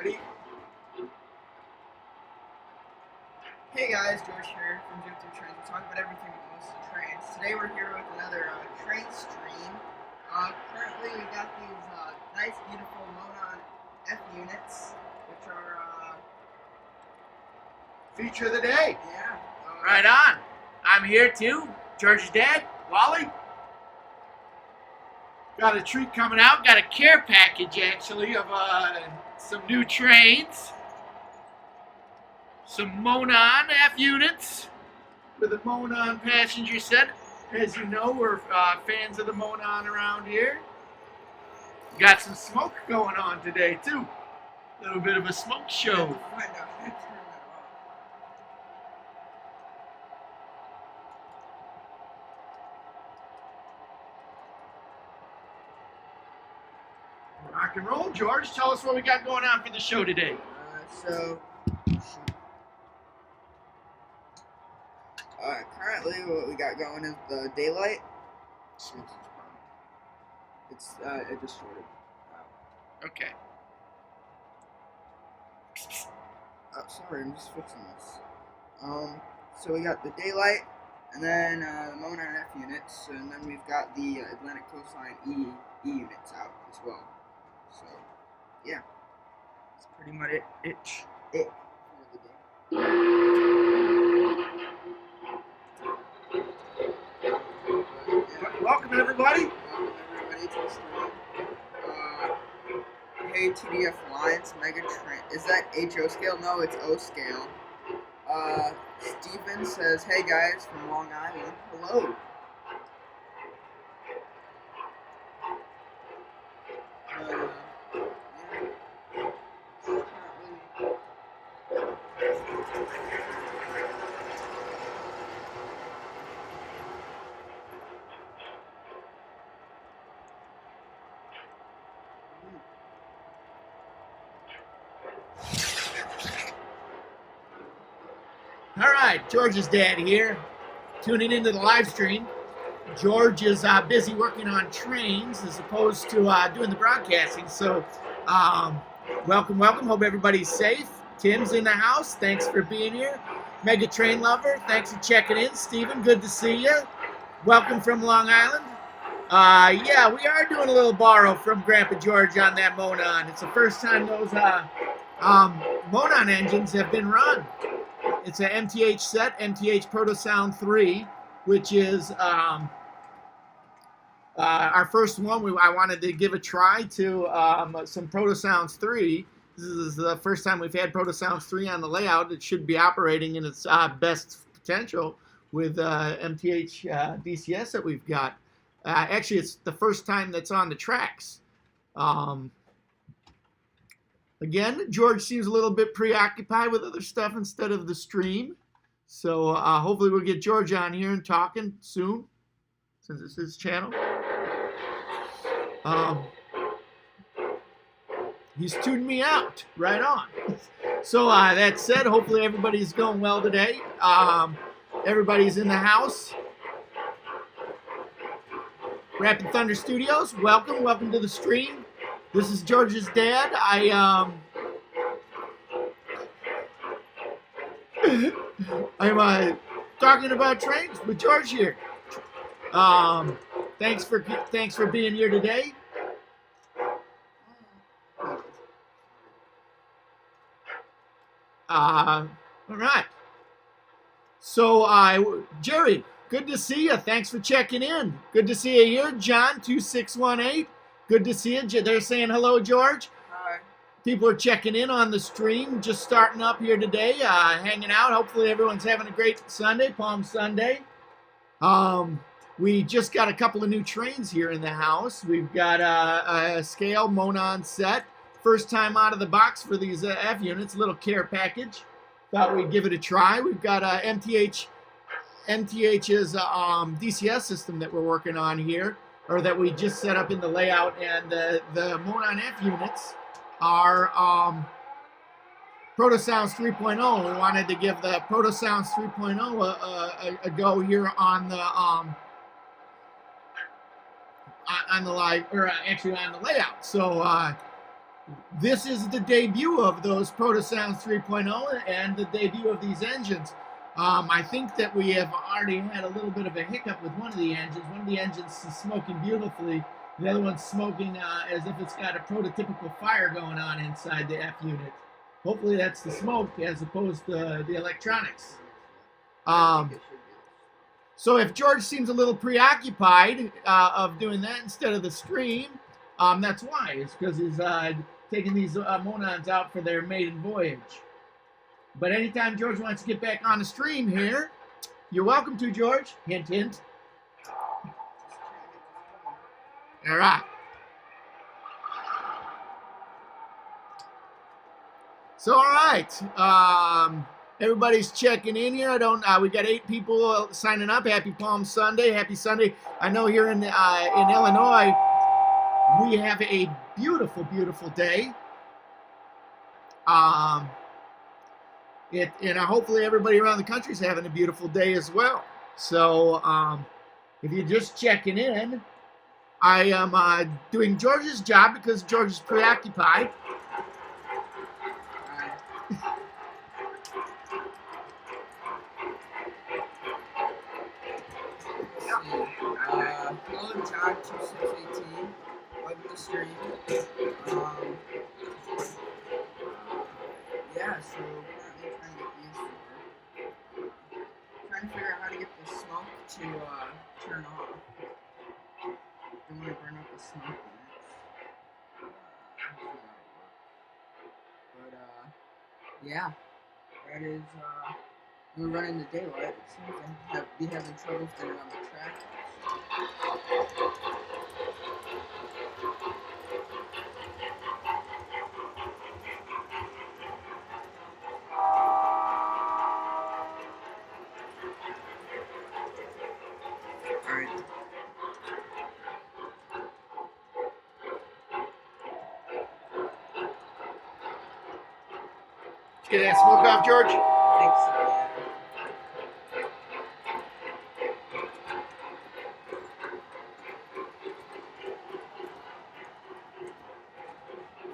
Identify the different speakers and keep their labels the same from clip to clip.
Speaker 1: Ready? Hey guys, George here from Gfw Trains. We're talking about everything when it comes to trains. Today we're here with another train stream. Currently we got these nice, beautiful Monon F units, which are
Speaker 2: feature of the day.
Speaker 1: Yeah.
Speaker 3: Right on. I'm here too. George's dad, Wally. Got a treat coming out. Got a care package actually of some new trains. Some Monon F units with a Monon passenger set. As you know, we're fans of the Monon around here. Got some smoke going on today too. A little bit of a smoke show. Rock and roll, George. Tell us what we got going on for the show today.
Speaker 1: Currently what we got going is the daylight. It just shorted out.
Speaker 3: Okay.
Speaker 1: Oh, sorry, I'm just fixing this. So we got the daylight, and then the Monon F units, and then we've got the Atlantic Coastline E units out as well. So, yeah, that's pretty much it for the day.
Speaker 3: Welcome everybody.
Speaker 1: Welcome everybody to the stream. Hey TDF Alliance Mega Train. Is that HO scale? No, it's O scale. Steven says, hey guys from Long Island. Hello.
Speaker 3: All right, George's dad here, tuning into the live stream. George is busy working on trains as opposed to doing the broadcasting. So, welcome. Hope everybody's safe. Tim's in the house. Thanks for being here. Mega Train Lover, thanks for checking in. Steven, good to see you. Welcome from Long Island. Yeah, we are doing a little borrow from Grandpa George on that Monon. It's the first time those Monon engines have been run. It's an MTH set, MTH Proto Sound 3, which is our first one. I wanted to give a try to some Proto Sounds 3. This is the first time we've had Proto Sounds 3 on the layout. It should be operating in its best potential with MTH DCS that we've got. Actually, it's the first time that's on the tracks. Again, George seems a little bit preoccupied with other stuff instead of the stream. So hopefully we'll get George on here and talking soon, since it's his channel. He's tuned me out. Right on. So that said, hopefully everybody's going well today. Everybody's in the house. Rapid Thunder Studios, welcome to the stream. This is George's dad. I'm talking about trains with George here. Thanks for being here today. All right. So, Jerry, good to see you. Thanks for checking in. Good to see you here. John 2618. Good to see you. They're saying hello, George.
Speaker 1: Hi.
Speaker 3: People are checking in on the stream, just starting up here today, hanging out. Hopefully everyone's having a great Sunday, Palm Sunday. We just got a couple of new trains here in the house. We've got a scale Monon set. First time out of the box for these F units, a little care package. Thought we'd give it a try. We've got MTH's DCS system that we're working on here, or that we just set up in the layout, and the Monon F units are Proto Sounds 3.0. We wanted to give the Proto Sounds 3.0 a go here on the live, or actually on the layout. So this is the debut of those Protosounds 3.0 and the debut of these engines. I think that we have already had a little bit of a hiccup with one of the engines. One of the engines is smoking beautifully. The other one's smoking as if it's got a prototypical fire going on inside the F unit. Hopefully that's the smoke as opposed to the electronics. So if George seems a little preoccupied of doing that instead of the stream, that's why. It's because he's taking these Monons out for their maiden voyage. But anytime George wants to get back on the stream here, you're welcome to, George. Hint, hint. All right. So, all right. Everybody's checking in here. We got 8 people signing up. Happy Palm Sunday. Happy Sunday. I know here in Illinois, we have a beautiful, beautiful day. And hopefully everybody around the country is having a beautiful day as well. So if you're just checking in, I am doing George's job because George is preoccupied.
Speaker 1: Hello, John 2618. Welcome to stream. Yeah, so currently trying to figure out how to get the smoke to turn off. Don't want to burn up the smoke units. But yeah, that is we're running the daylight. It seems to be having trouble getting on the track. Alright.
Speaker 3: Get that smoke off, George?
Speaker 1: I think so, yeah.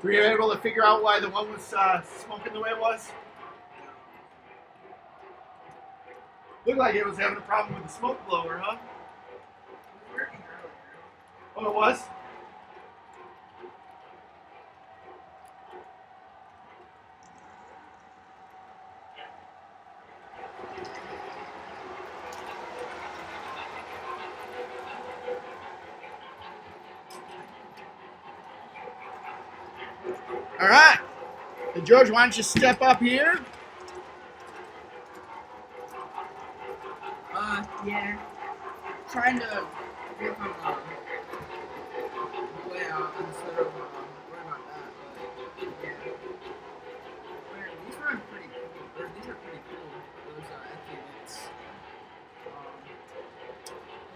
Speaker 3: Were you able to figure out why the one was smoking the way it was? Looked like it was having a problem with the smoke blower, huh?
Speaker 1: It was working earlier.
Speaker 3: Oh, it was? All right. And George, why don't you step up here?
Speaker 1: Yeah. Trying to work on the layout instead of worry about that, but yeah. These run pretty cool. These are pretty cool, those F units.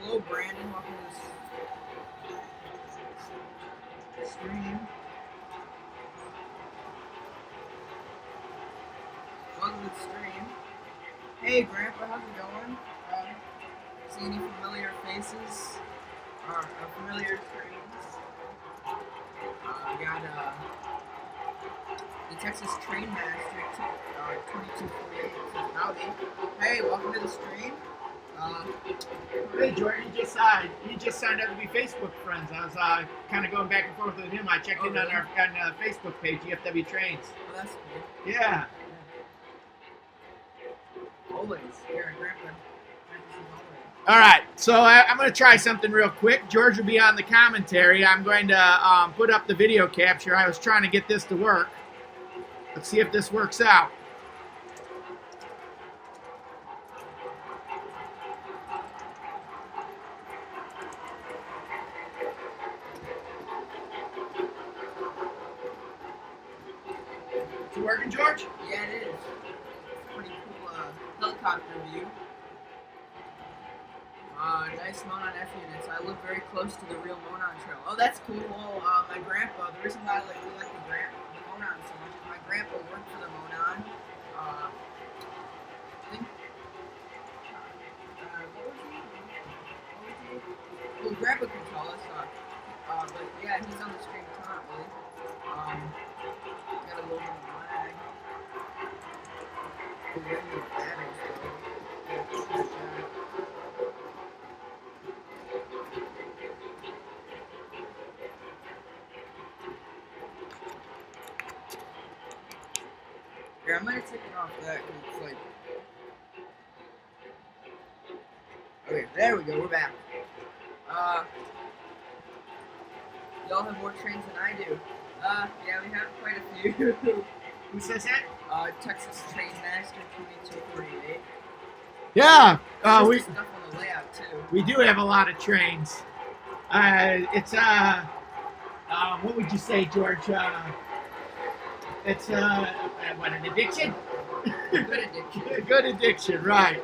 Speaker 1: Hello, Brandon. Welcome to the stream. Welcome to the stream. Hey, Grandpa, how's it going? See any familiar faces? Or familiar screens? We got the Texas Train Master 2248 says howdy. Hey, welcome to the stream.
Speaker 3: Hey, Jordan, he just signed up to be Facebook friends. I was kind of going back and forth with him. I checked in
Speaker 1: really?
Speaker 3: on our Facebook page, Gfw Trains.
Speaker 1: Oh, that's cool.
Speaker 3: Yeah.
Speaker 1: Always. Here, Grandpa.
Speaker 3: All right, so I'm going to try something real quick. George will be on the commentary. I'm going to put up the video capture. I was trying to get this to work. Let's see if this works out. Is it working, George?
Speaker 1: Yeah, it is. Pretty cool helicopter view. Nice Monon F units. I live very close to the real Monon trail. Oh, that's cool. Well, my grandpa, the reason why we like the Monon so much is my grandpa worked for the Monon. I think, what was he? Well, grandpa can tell us. But yeah, he's on the screen currently. little bit of lag. Oh, we have new battles though. Here, I'm gonna take it off that because it's like. Okay, there we go. We're back. Y'all have more trains than I do. Yeah, we have quite a few.
Speaker 3: Who says that?
Speaker 1: Texas Train Master 2248.
Speaker 3: Yeah,
Speaker 1: we stuff on the layout too.
Speaker 3: We do have a lot of trains. It's what would you say, George? It's what, an addiction?
Speaker 1: Good addiction.
Speaker 3: Good addiction, right.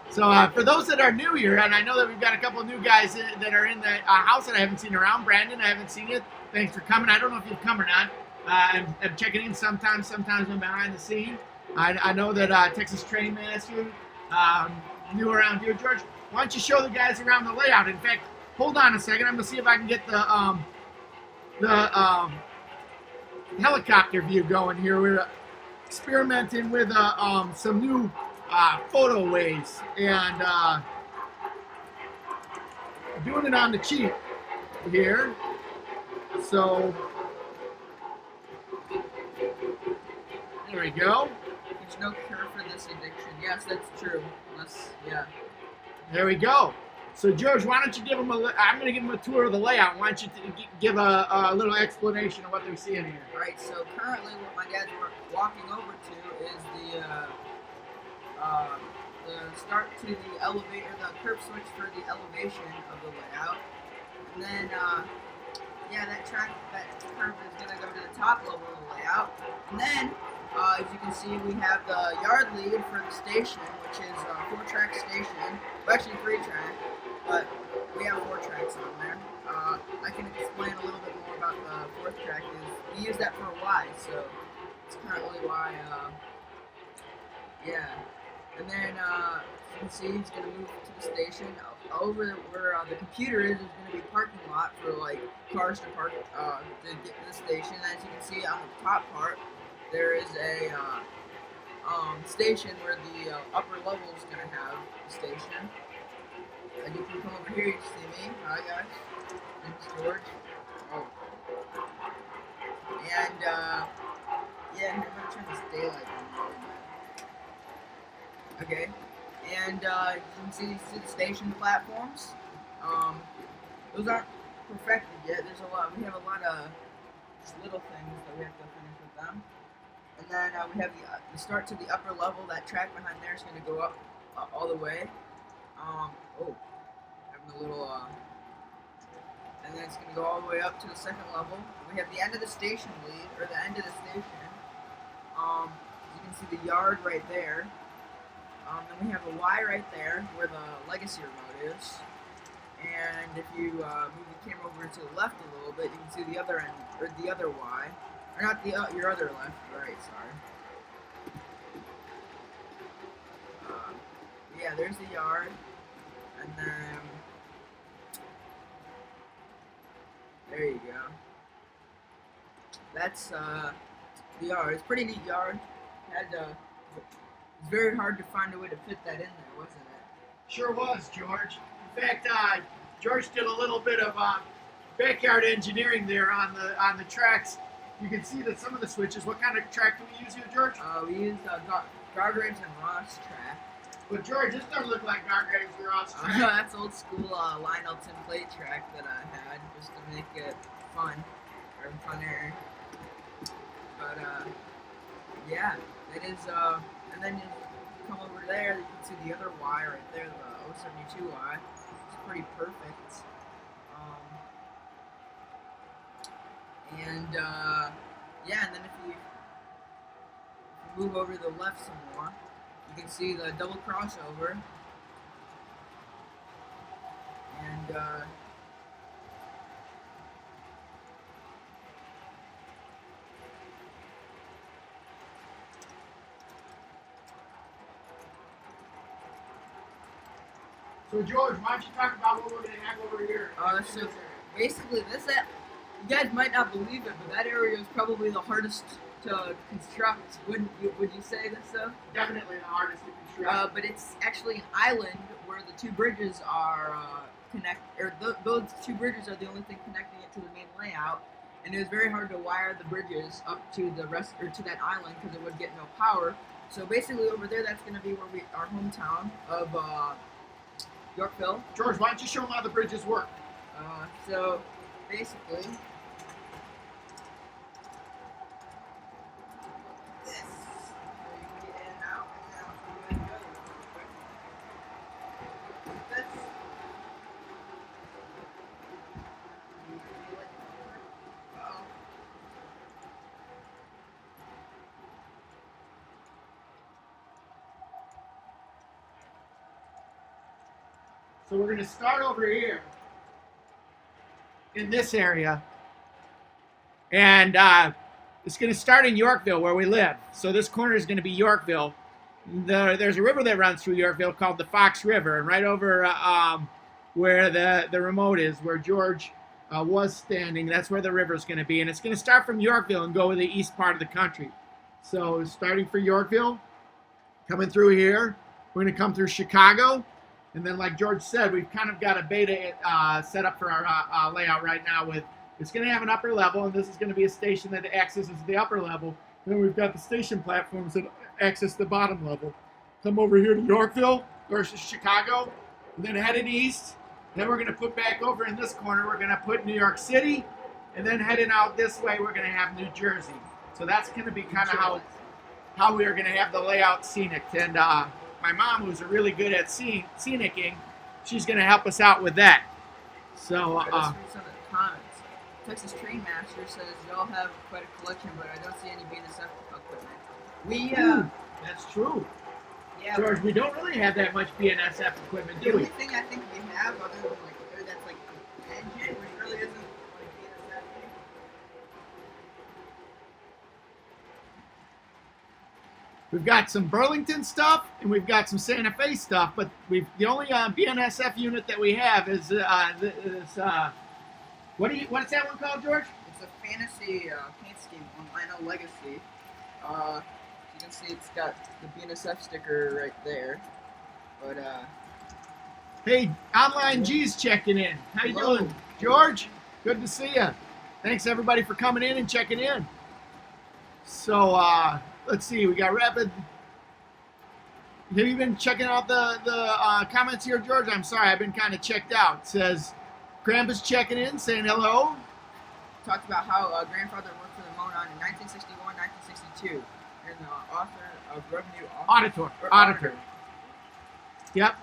Speaker 3: So for those that are new here, and I know that we've got a couple of new guys that are in the house that I haven't seen around. Brandon, I haven't seen you. Thanks for coming. I don't know if you've come or not. I'm checking in sometimes I'm behind the scene. I know that Texas Train Master new around here. George, why don't you show the guys around the layout? In fact, hold on a second. I'm going to see if I can get the helicopter view going here. We're experimenting with some new photo ways and doing it on the cheap here. So there we go.
Speaker 1: There's no cure for this addiction. Yes, that's true. Yeah.
Speaker 3: There we go. So George, why don't you give them I'm going to give them a tour of the layout. Why don't you give a little explanation of what they're seeing here?
Speaker 1: All right. So currently, what my dad's walking over to is the start to the elevator, the curb switch for the elevation of the layout, and then yeah, that curb is going to go to the top level of the layout, and then as you can see, we have the yard lead for the station, which is a 4-track station. Well, actually 3-track, but we have 4 tracks on there. I can explain a little bit more about the 4th track. We use that for a Y, so it's currently Y. Yeah. And then you can see he's going to move to the station. Over where the computer is going to be a parking lot for like cars to park to get to the station. As you can see on the top part, there is a station where the upper level is going to have the station. And you can come over here, you can see me. Hi guys. Name's George. Oh. And yeah, I'm going to turn this daylight on. Okay. And you can see the station platforms. Those aren't perfected yet. We have a lot of just little things that we have to finish with them. And then we have the start to the upper level. That track behind there is going to go up all the way. Having a little, and then it's going to go all the way up to the 2nd level. We have the end of the station lead, or the end of the station. You can see the yard right there. Then we have a Y right there where the legacy remote is. And if you move the camera over to the left a little bit, you can see the other end, or the other Y. Or not your other left, right, sorry. Yeah, there's the yard. And then, there you go. That's the yard. It's a pretty neat yard. It's very hard to find a way to fit that in there, wasn't it?
Speaker 3: Sure was, George. In fact, George did a little bit of backyard engineering there on the tracks. You can see that some of the switches. What kind of track do we use here, George?
Speaker 1: We use Guardrails and Ross track.
Speaker 3: But George, this doesn't look like Guardrails and Ross track.
Speaker 1: That's old school Lionel template track that I had just to make it fun or funner. But yeah, it is. And then you come over there, you can see the other Y right there, the 072Y. It's pretty perfect. Yeah, and then if you move over to the left some more, you can see the double crossover. And
Speaker 3: so George, why don't you talk about what we're going to have over here?
Speaker 1: So basically
Speaker 2: You guys might not believe it, but that area is probably the hardest to construct. Wouldn't you? Would you say this though?
Speaker 3: Definitely the hardest to construct.
Speaker 2: But it's actually an island where the two bridges are those two bridges are the only thing connecting it to the main layout. And it was very hard to wire the bridges up to the rest or to that island because it would get no power. So basically, over there, that's going to be where our hometown of Yorkville.
Speaker 3: George, why don't you show them how the bridges work?
Speaker 2: So basically, this. So you can get in and out, and then I'll show you how to go real quick. This. Uh-oh.
Speaker 3: So we're going to start over here in this area. And it's going to start in Yorkville where we live. So this corner is going to be Yorkville. There's a river that runs through Yorkville called the Fox River. And right over where the remote is, where George was standing, that's where the river is going to be. And it's going to start from Yorkville and go to the east part of the country. So starting for Yorkville, coming through here, we're going to come through Chicago. And then, like George said, we've kind of got a beta set up for our layout right now. With it's going to have an upper level, and this is going to be a station that accesses the upper level. And then we've got the station platforms that access the bottom level. Come over here to Yorkville or Chicago, and then headed east. Then we're going to put back over in this corner. We're going to put New York City, and then heading out this way, we're going to have New Jersey. So that's going to be kind of how we are going to have the layout scenic. And my mom, who's really good at scenicking, she's going to help us out with that. So,
Speaker 2: Let's read some of the comments. Texas Train Master says y'all have quite a collection, but I don't see any BNSF equipment.
Speaker 3: That's true.
Speaker 2: Yeah,
Speaker 3: George, we don't really have that much BNSF equipment,
Speaker 2: the
Speaker 3: do
Speaker 2: only
Speaker 3: we?
Speaker 2: thing I think we have other than like that's like an engine, which really isn't like BNSF.
Speaker 3: We've got some Burlington stuff and we've got some Santa Fe stuff, but the only BNSF unit that we have is what's that one called, George?
Speaker 2: It's a fantasy paint scheme on Lino Legacy. You can see it's got the BNSF sticker right there. But
Speaker 3: Hey, Online G's checking in. How you
Speaker 2: Hello.
Speaker 3: doing, George? Good to see you. Thanks everybody for coming in and checking in. So let's see, we got Rapid. Have you been checking out the comments here, George? I'm sorry, I've been kind of checked out. It says, Grandpa's checking in, saying hello.
Speaker 2: talked about how grandfather worked for the Monon in 1961, 1962, and the author of Revenue
Speaker 3: Auditor. Yep.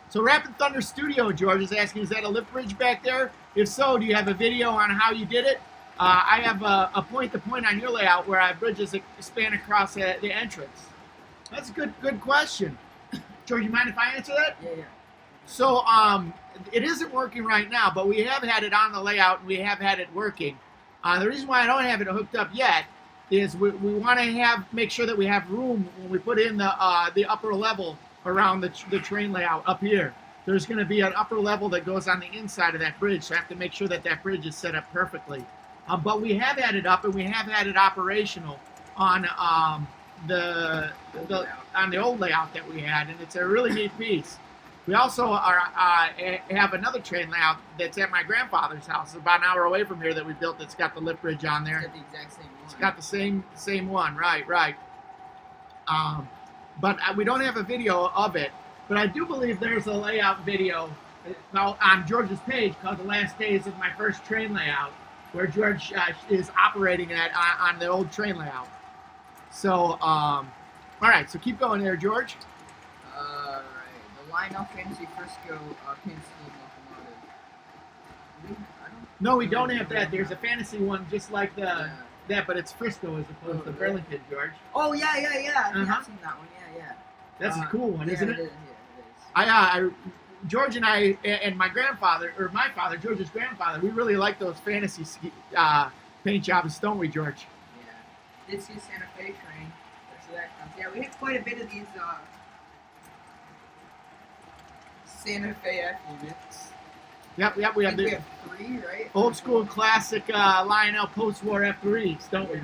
Speaker 3: So Rapid Thunder Studio, George, is asking, is that a lift bridge back there? If so, do you have a video on how you did it? I have a point-to-point on your layout where bridges span across the entrance. That's a good question. George, you mind if I answer that?
Speaker 2: Yeah.
Speaker 3: So it isn't working right now, but we have had it on the layout and we have had it working. The reason why I don't have it hooked up yet is we want to make sure that we have room when we put in the upper level around the train layout up here. There's going to be an upper level that goes on the inside of that bridge, so I have to make sure that that bridge is set up perfectly. But we have had it up and we have had it operational on the old layout that we had, and it's a really neat piece. We also have another train layout that's at my grandfather's house, about an hour away from here, that we built. That's got the lift bridge on there.
Speaker 2: It's got the exact same one.
Speaker 3: It's got the same one, right. But we don't have a video of it. But I do believe there's a layout video on George's page called "The Last Days of My First Train Layout," where George is operating that on the old train layout. So, all right. So keep going there, George.
Speaker 2: Right. The Lionel Fantasy Frisco paint scheme locomotive.
Speaker 3: No, we don't have that. There's a fantasy one just like that, but it's Frisco as opposed to Burlington, George.
Speaker 2: Oh yeah. I think
Speaker 3: Uh-huh.
Speaker 2: I've seen that one. Yeah.
Speaker 3: That's a cool one, isn't it?
Speaker 2: It is. Yeah, it is.
Speaker 3: George and I and my grandfather, or my father, George's grandfather, we really like those fantasy paint jobs, don't we, George?
Speaker 2: Yeah. Did see a Santa Fe train. So that counts. Yeah, we had quite a bit of these Santa Fe F units.
Speaker 3: Yep. We
Speaker 2: I
Speaker 3: have
Speaker 2: think
Speaker 3: the
Speaker 2: we have 3, right?
Speaker 3: old school classic Lionel post-war F3s, don't we?
Speaker 2: Yeah.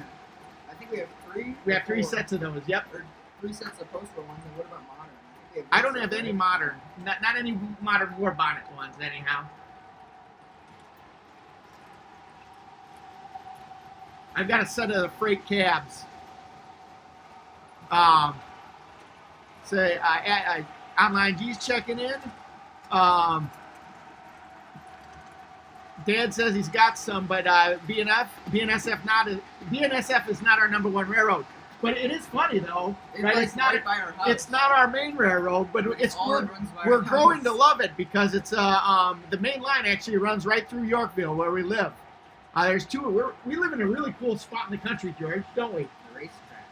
Speaker 2: I think we have 3.
Speaker 3: We
Speaker 2: or
Speaker 3: have 3
Speaker 2: 4.
Speaker 3: sets of those. Yep.
Speaker 2: Or 3 sets of post-war ones. And what about modern? I think we
Speaker 3: I
Speaker 2: have
Speaker 3: don't
Speaker 2: one
Speaker 3: have
Speaker 2: set,
Speaker 3: any
Speaker 2: right?
Speaker 3: modern, not any modern war bonnet ones, anyhow. I've got a set of the freight cabs. Say, online G's checking in. Dad says he's got some, but BNSF is not our number 1 railroad. But it is funny though, right?
Speaker 2: Like
Speaker 3: It's not
Speaker 2: right by our house.
Speaker 3: it's not our main railroad, but it's
Speaker 2: all that runs by
Speaker 3: we're
Speaker 2: our
Speaker 3: growing
Speaker 2: house.
Speaker 3: to love it because it's the main line actually runs right through Yorkville where we live. There's 2. We live in a really cool spot in the country, George, don't we?
Speaker 2: The racetrack.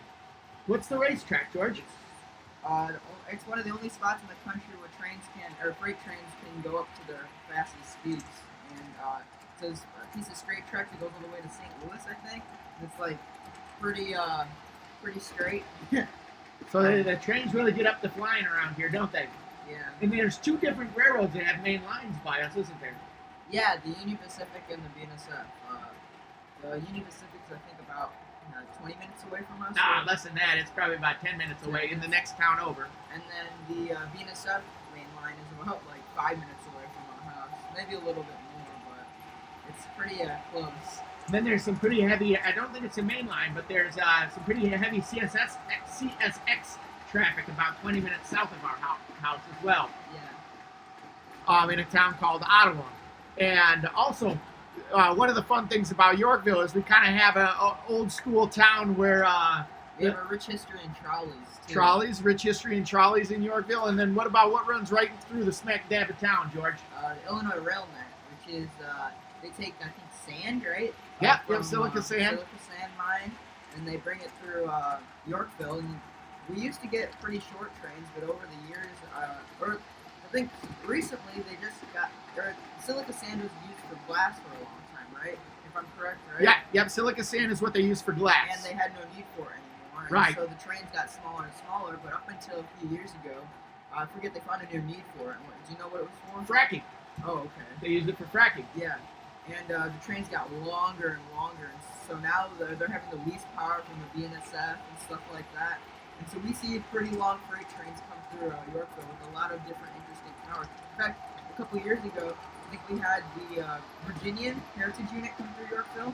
Speaker 3: What's the racetrack, George?
Speaker 2: It's one of the only spots in the country where freight trains can go up to their fastest speeds. And it's a piece of straight track that goes all the way to St. Louis, I think. And it's like pretty straight.
Speaker 3: So the trains really get up to flying around here, don't they?
Speaker 2: Yeah.
Speaker 3: And there's 2 different railroads that have main lines by us, isn't there?
Speaker 2: Yeah, the Union Pacific and the BNSF. The Union Pacific's I think about 20 minutes away from us.
Speaker 3: Nah, less than that. It's probably about 10 minutes away in the next town over.
Speaker 2: And then the BNSF main line is about like 5 minutes away from our house. Maybe a little bit more, but it's pretty close.
Speaker 3: And then there's some pretty heavy, I don't think it's a main line, but there's some pretty heavy CSX traffic about 20 minutes south of our house as well.
Speaker 2: Yeah.
Speaker 3: In a town called Ottawa. And also, one of the fun things about Yorkville is we kind of have an old school town where
Speaker 2: We have a rich history in trolleys, too.
Speaker 3: rich history in trolleys in Yorkville. And then what about what runs right through the smack dab of town, George?
Speaker 2: The Illinois RailNet, which is, they take, I think, sand, right?
Speaker 3: Yeah,
Speaker 2: From,
Speaker 3: silica sand.
Speaker 2: Silica sand mine, and they bring it through Yorkville. And we used to get pretty short trains, but over the years, or I think recently they just silica sand was used for glass for a long time, right? If I'm correct, right?
Speaker 3: Yeah, yep. Silica sand is what they use for glass.
Speaker 2: And they had no need for it anymore. And
Speaker 3: Right.
Speaker 2: so the trains got smaller and smaller, but up until a few years ago, I forget they found a new need for it. Do you know what it was for?
Speaker 3: Fracking.
Speaker 2: Oh, okay.
Speaker 3: They use it for fracking.
Speaker 2: Yeah. And the trains got longer and longer, and so now they're having to lease power from the BNSF and stuff like that. And so we see pretty long freight trains come through Yorkville with a lot of different interesting powers. In fact, a couple of years ago, I think we had the Virginian Heritage Unit come through Yorkville.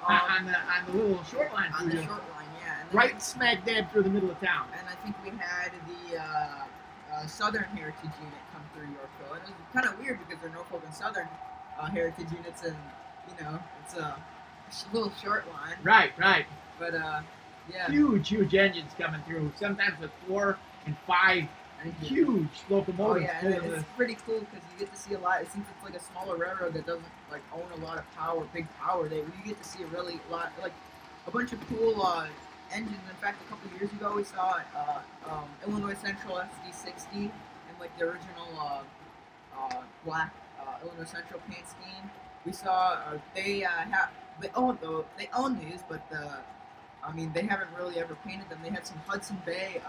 Speaker 3: On the little short line.
Speaker 2: On the
Speaker 3: through
Speaker 2: short line, yeah. And then
Speaker 3: right smack dab through the middle of town.
Speaker 2: And I think we had the Southern Heritage Unit come through Yorkville. And it was kind of weird because they're Norfolk and Southern Heritage Units, and it's a little short line.
Speaker 3: Right.
Speaker 2: But yeah.
Speaker 3: Huge engines coming through. Sometimes with 4 and 5 huge
Speaker 2: Oh
Speaker 3: locomotives.
Speaker 2: yeah, and it's pretty cool because you get to see a lot. Since it's like a smaller railroad that doesn't like own a lot of power, big power. You get to see a bunch of cool engines. In fact, a couple years ago we saw Illinois Central SD60 and like the original black Illinois Central paint scheme. We saw they own these, but they haven't really ever painted them. They had some Hudson Bay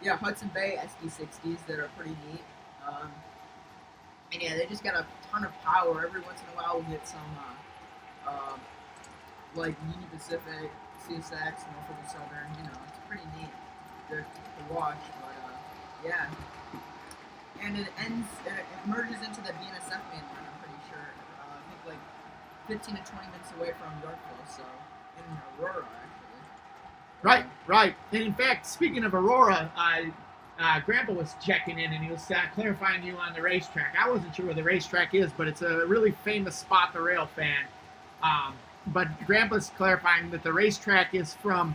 Speaker 2: SD60s that are pretty neat. And yeah, they just got a ton of power. Every once in a while, we'll get some like Union Pacific, CSX, Norfolk and Southern. It's pretty neat to watch. But yeah, and it merges into the BNSF main line. I'm pretty sure. I think like 15 to 20 minutes away from Yorkville, so in Aurora actually.
Speaker 3: Right. And in fact, speaking of Aurora, Grandpa was checking in and he was clarifying you on the racetrack. I wasn't sure where the racetrack is, but it's a really famous spot, the rail fan. But Grandpa's clarifying that the racetrack is from,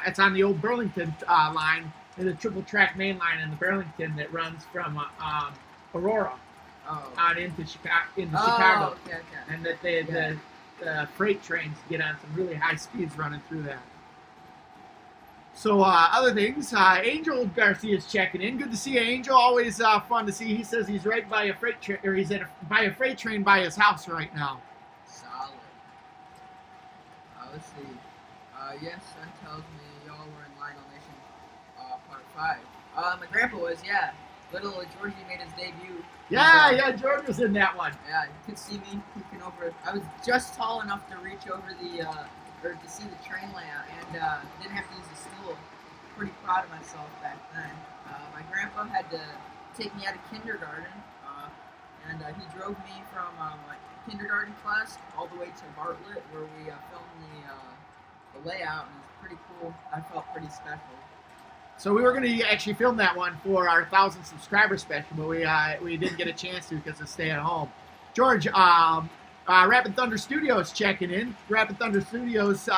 Speaker 3: it's on the old Burlington line, the triple track main line in the Burlington that runs from Aurora on into Chicago.
Speaker 2: Okay.
Speaker 3: And that the freight trains get on some really high speeds running through that. So other things, Angel Garcia's checking in. Good to see you, Angel. Always fun to see. He says he's right by a freight train, or he's by a freight train by his house right now.
Speaker 2: Solid. Let's see. Yes, Son tells me y'all were in Lionel Nation Part 5. My grandpa was, yeah. little Georgie made his debut.
Speaker 3: Yeah, yeah, George was in that one.
Speaker 2: Yeah, you could see me peeking over. I was just tall enough to reach over or to see the train layout, and didn't have to use a stool. Pretty proud of myself back then. My grandpa had to take me out of kindergarten, and he drove me from my kindergarten class all the way to Bartlett, where we filmed the layout, and it was pretty cool. I felt pretty special.
Speaker 3: So we were going to actually film that one for our 1,000 subscriber special, but we didn't get a chance to because of stay at home. George, Rapid Thunder Studios checking in. Rapid Thunder Studios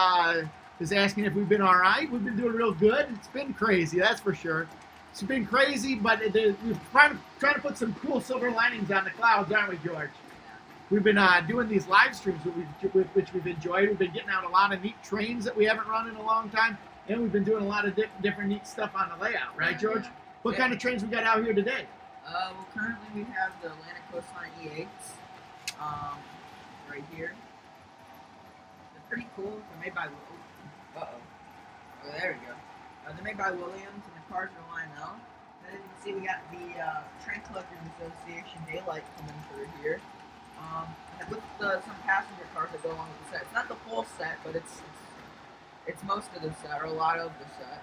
Speaker 3: is asking if we've been all right. We've been doing real good. It's been crazy, that's for sure. It's been crazy, but we're trying to put some cool silver linings on the clouds, aren't we, George? We've been doing these live streams, which we've enjoyed. We've been getting out a lot of neat trains that we haven't run in a long time. And we've been doing a lot of different neat stuff on the layout, right, George?
Speaker 2: Yeah.
Speaker 3: What kind of trains we got out here today?
Speaker 2: Well, currently we have the Atlantic Coastline E8s right here. They're pretty cool. They're made by oh, there we go. They're made by Williams, and the cars are Lionel. And as you can see, we got the Train Collectors Association daylight coming through here. And with some passenger cars that go along with the set. It's not the full set, but it's most of the set, or a lot of the set.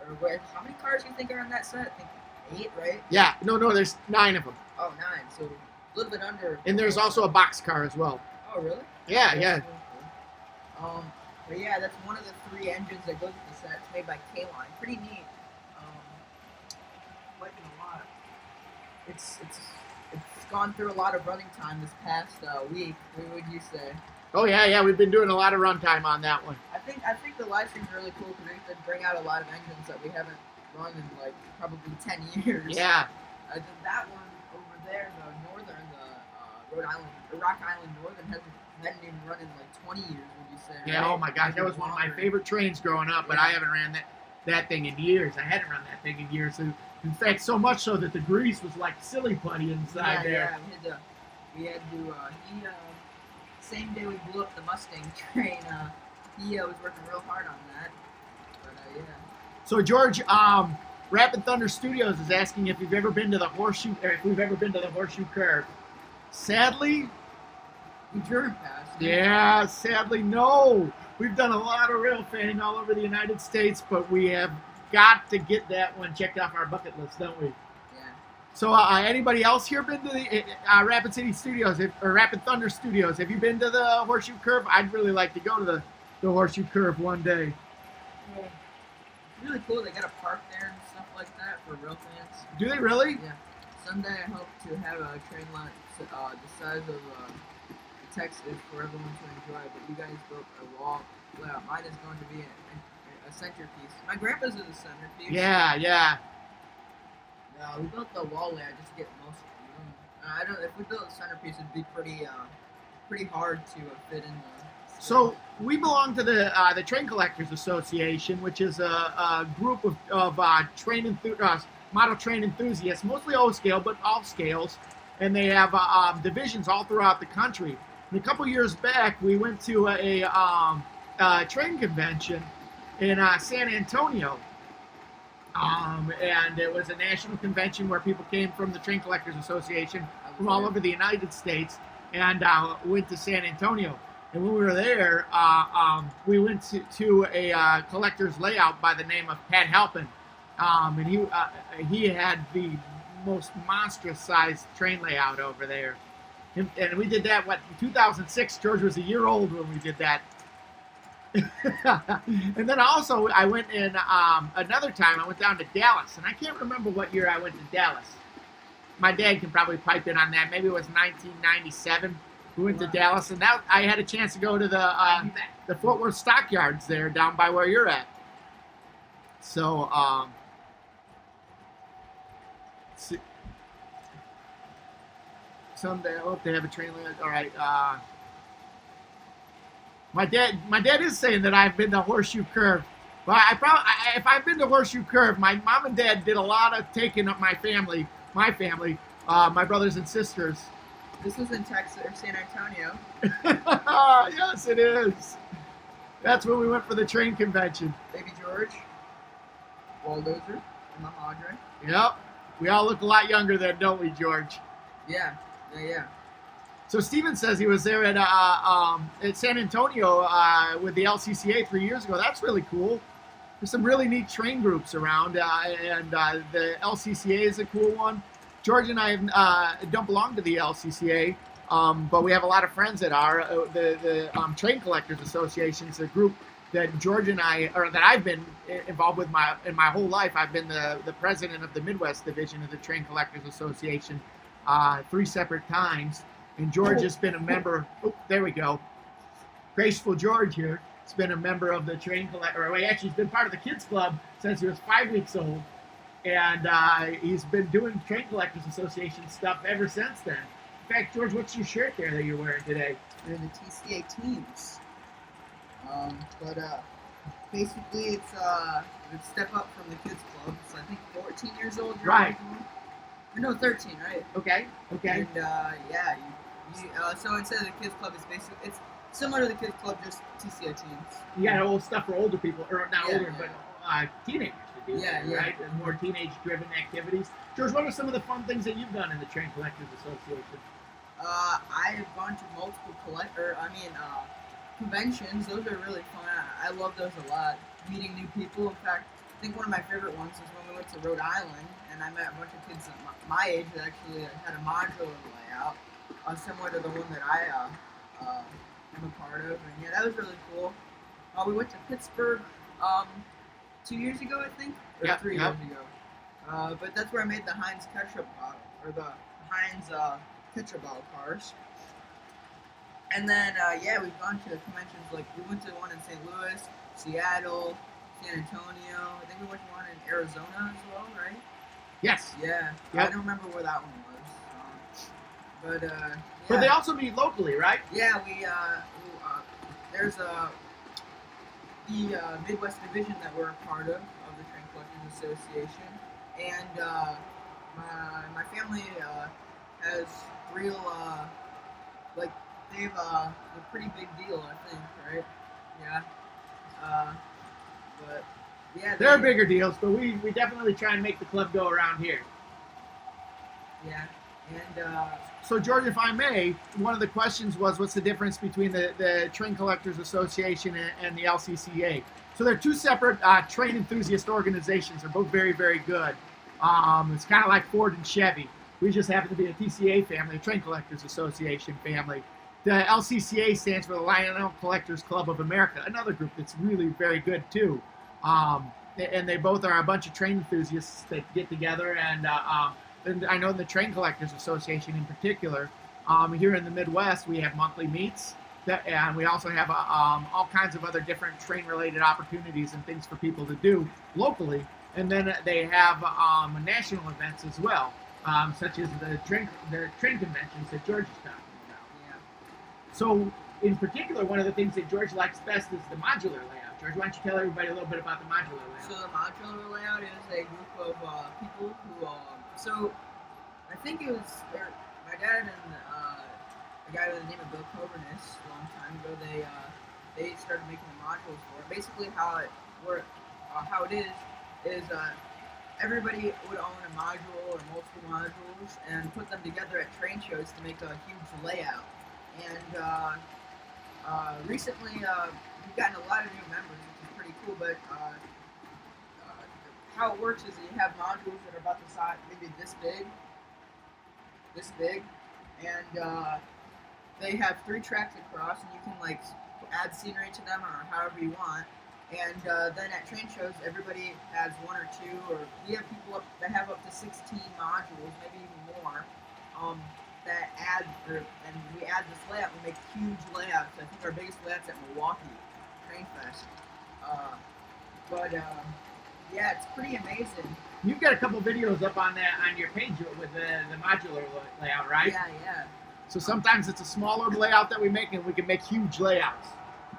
Speaker 2: Or how many cars do you think are in that set? I think 8, right?
Speaker 3: Yeah, no, there's 9 of them.
Speaker 2: Oh, 9. So a little bit under.
Speaker 3: And there's also a box car as well.
Speaker 2: Oh, really?
Speaker 3: Yeah,
Speaker 2: That's
Speaker 3: yeah.
Speaker 2: really cool. But yeah, that's one of the 3 engines that goes with the set. It's made by K-Line. Pretty neat. Liking a lot. It's gone through a lot of running time this past week. What would you say?
Speaker 3: Oh, yeah, we've been doing a lot of runtime on that one.
Speaker 2: I think the live stream's really cool because they bring out a lot of engines that we haven't run in like probably 10 years.
Speaker 3: Yeah.
Speaker 2: That one over there, the Northern, the Rock Island Northern hadn't even run in like 20 years. Would you say?
Speaker 3: Yeah.
Speaker 2: Right?
Speaker 3: Oh my gosh, that was one of my favorite trains growing up, but I haven't ran that thing in years. I hadn't run that thing in years. So, in fact, so much so that the grease was like silly putty inside there.
Speaker 2: Yeah, we had to. Same day we blew up the Mustang train. He was working real hard on that. But yeah.
Speaker 3: So George, Rapid Thunder Studios is asking if we've ever been to the horseshoe curve. Sadly,
Speaker 2: we driven past.
Speaker 3: Yeah, sadly, no. We've done a lot of rail fanning all over the United States, but we have got to get that one checked off our bucket list, don't we?
Speaker 2: Yeah.
Speaker 3: So, anybody else here been to the Rapid City Studios or Rapid Thunder Studios? Have you been to the Horseshoe Curve? I'd really like to go to the Horseshoe Curve one day.
Speaker 2: Yeah. It's really cool. They got a park there and stuff like that for rail fans.
Speaker 3: Do they really?
Speaker 2: Yeah. Someday I hope to have a train line the size of Texas for everyone to enjoy. But you guys built a wall. Well, mine is going to be a centerpiece. My grandpa's is a centerpiece.
Speaker 3: Yeah.
Speaker 2: No, we built the wall layout just to get most of the room. I don't. If we built a centerpiece, it'd be pretty hard to fit in the.
Speaker 3: So we belong to the Train Collectors Association, which is a group of model train enthusiasts, mostly O scale, but all scales, and they have divisions all throughout the country. And a couple years back, we went to a train convention in San Antonio. And it was a national convention where people came from the Train Collectors Association from all over the United States and went to San Antonio. And when we were there, we went to a collector's layout by the name of Pat Halpin. And he had the most monstrous-sized train layout over there. And we did that, in 2006. George was a year old when we did that. And then also I went in another time. I went down to Dallas, and I can't remember what year I went to Dallas. My dad can probably pipe in on that. Maybe it was 1997. We went to Dallas, and that I had a chance to go to the Fort Worth Stockyards there down by where you're at. So someday I hope they have a train layout. All right. My dad is saying that I've been to Horseshoe Curve. But if I've been to Horseshoe Curve, my mom and dad did a lot of taking up my family, my brothers and sisters.
Speaker 2: This was in Texas or San Antonio.
Speaker 3: Yes, it is. That's when we went for the train convention.
Speaker 2: Baby George, Bulldozer, and the Madre.
Speaker 3: Yep. We all look a lot younger then, don't we, George?
Speaker 2: Yeah, yeah.
Speaker 3: So Steven says he was there at San Antonio with the LCCA 3 years ago. That's really cool. There's some really neat train groups around, and the LCCA is a cool one. George and I don't belong to the LCCA, but we have a lot of friends that are. The Train Collectors Association is a group that George and I, or that I've been involved with in my whole life. I've been the president of the Midwest division of the Train Collectors Association 3 separate times. And George has been a member. Oh, there we go. Graceful George here. He's been a member of the Train Collector. Or actually, he's been part of the Kids Club since he was 5 weeks old. And he's been doing Train Collectors Association stuff ever since then. In fact, George, what's your shirt there that you're wearing today?
Speaker 1: They're the TCA teams. Basically, it's a step up from the Kids Club. It's, I think, 14 years old.
Speaker 3: Right.
Speaker 1: No, 13, right?
Speaker 3: Okay.
Speaker 1: And yeah, so instead of the Kids Club, it's similar to the Kids Club, just TCA teams.
Speaker 3: You got old stuff for older people, or not
Speaker 1: Yeah,
Speaker 3: older,
Speaker 1: yeah.
Speaker 3: but teenagers to do.
Speaker 1: Yeah,
Speaker 3: right? And more teenage-driven activities. George, what are some of the fun things that you've done in the Train Collectors Association?
Speaker 1: I have gone to multiple conventions. Those are really fun. I love those a lot. Meeting new people. In fact, I think one of my favorite ones is when we went to Rhode Island, and I met a bunch of kids my age that actually had a modular layout, similar to the one that I am a part of. And yeah, that was really cool. We went to Pittsburgh 2 years ago, I think, or 3 years ago. But that's where I made the Heinz ketchup bottle, or the Heinz ketchup bottle cars. And then yeah, we've gone to conventions like we went to one in St. Louis, Seattle, San Antonio. I think we went to one in Arizona as well, right?
Speaker 3: Yes.
Speaker 1: Yeah.
Speaker 3: Yep.
Speaker 1: I don't remember where that one was. Yeah.
Speaker 3: But they also meet locally, right?
Speaker 1: Yeah, there's the Midwest division that we're a part of the Train Collectors Association, and my family has real they've a pretty big deal, I think, right? Yeah. But yeah,
Speaker 3: There are bigger deals, but we definitely try and make the club go around here.
Speaker 1: Yeah, and
Speaker 3: so George, if I may, one of the questions was, what's the difference between the Train Collectors Association and the LCCA? So they're two separate train enthusiast organizations. They're both very, very good. It's kind of like Ford and Chevy. We just happen to be a TCA family, a Train Collectors Association family. The LCCA stands for the Lionel Collectors Club of America, another group that's really very good too. And they both are a bunch of train enthusiasts that get together, and I know the Train Collectors Association in particular, here in the Midwest, we have monthly meets, and we also have all kinds of other different train-related opportunities and things for people to do locally. And then they have national events as well, such as the train conventions that George is talking about.
Speaker 1: yeah.
Speaker 3: So, in particular, one of the things that George likes best is the modular layout. George, why don't you tell everybody a little bit about the modular layout?
Speaker 1: So the modular layout is a group of people who, so I think it was my dad and a guy by the name of Bill Coverness a long time ago. They started making the modules for it. Basically, how it is everybody would own a module or multiple modules and put them together at train shows to make a huge layout. And recently, we've gotten a lot of new members, which is pretty cool. But how it works is that you have modules that are about the size, maybe this big, and they have 3 tracks across, and you can like add scenery to them or however you want. And then at train shows, everybody has 1 or 2, or we have people that have up to 16 modules, maybe even more. That add, and we add this layout. We make huge layouts. I think our biggest layout's at Milwaukee Train Fest. Yeah, it's pretty amazing.
Speaker 3: You've got a couple videos up on your page with the modular layout, right?
Speaker 1: Yeah.
Speaker 3: So sometimes it's a smaller layout that we make, and we can make huge layouts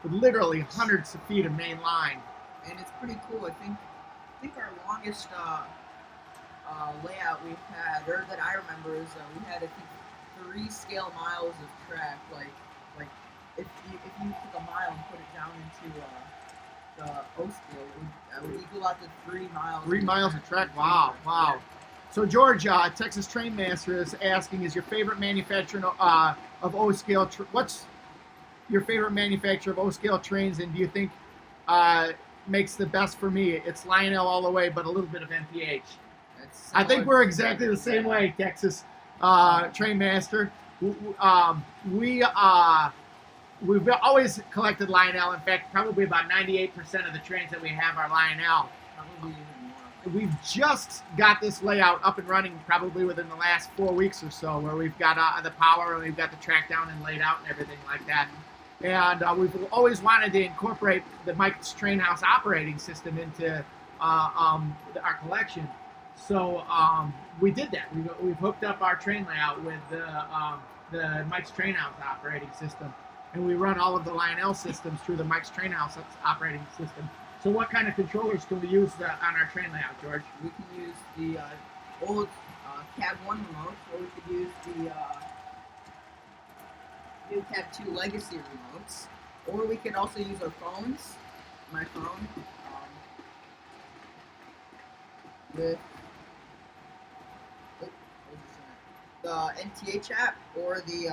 Speaker 3: with literally hundreds of feet of main line.
Speaker 1: And it's pretty cool. I think our longest layout we've had, or that I remember, is we had 3 scale miles of track. Like if you took a mile and put it down into the O scale, it would equal out to 3 miles.
Speaker 3: 3 miles of track. Wow. So George, Texas Train Master is asking, is your favorite manufacturer of O-scale? What's your favorite manufacturer of O-scale trains, and do you think makes the best for me? It's Lionel all the way, but a little bit of MPH. I think we're exactly the same way, Texas Train Master. We've always collected Lionel. In fact, probably about 98% of the trains that we have are Lionel.
Speaker 2: Probably even more.
Speaker 3: We've just got this layout up and running probably within the last 4 weeks or so, where we've got the power and we've got the track down and laid out and everything like that. And we've always wanted to incorporate the Mike's Train House operating system into our collection. So we did that. We've hooked up our train layout with the Mike's Train House operating system. And we run all of the Lionel systems through the Mike's Train House operating system. So what kind of controllers can we use on our train layout, George?
Speaker 2: We can use the old Cab 1 remote, or we could use the new Cab 2 Legacy remotes, or we could also use our phones. My phone with the NTH app or the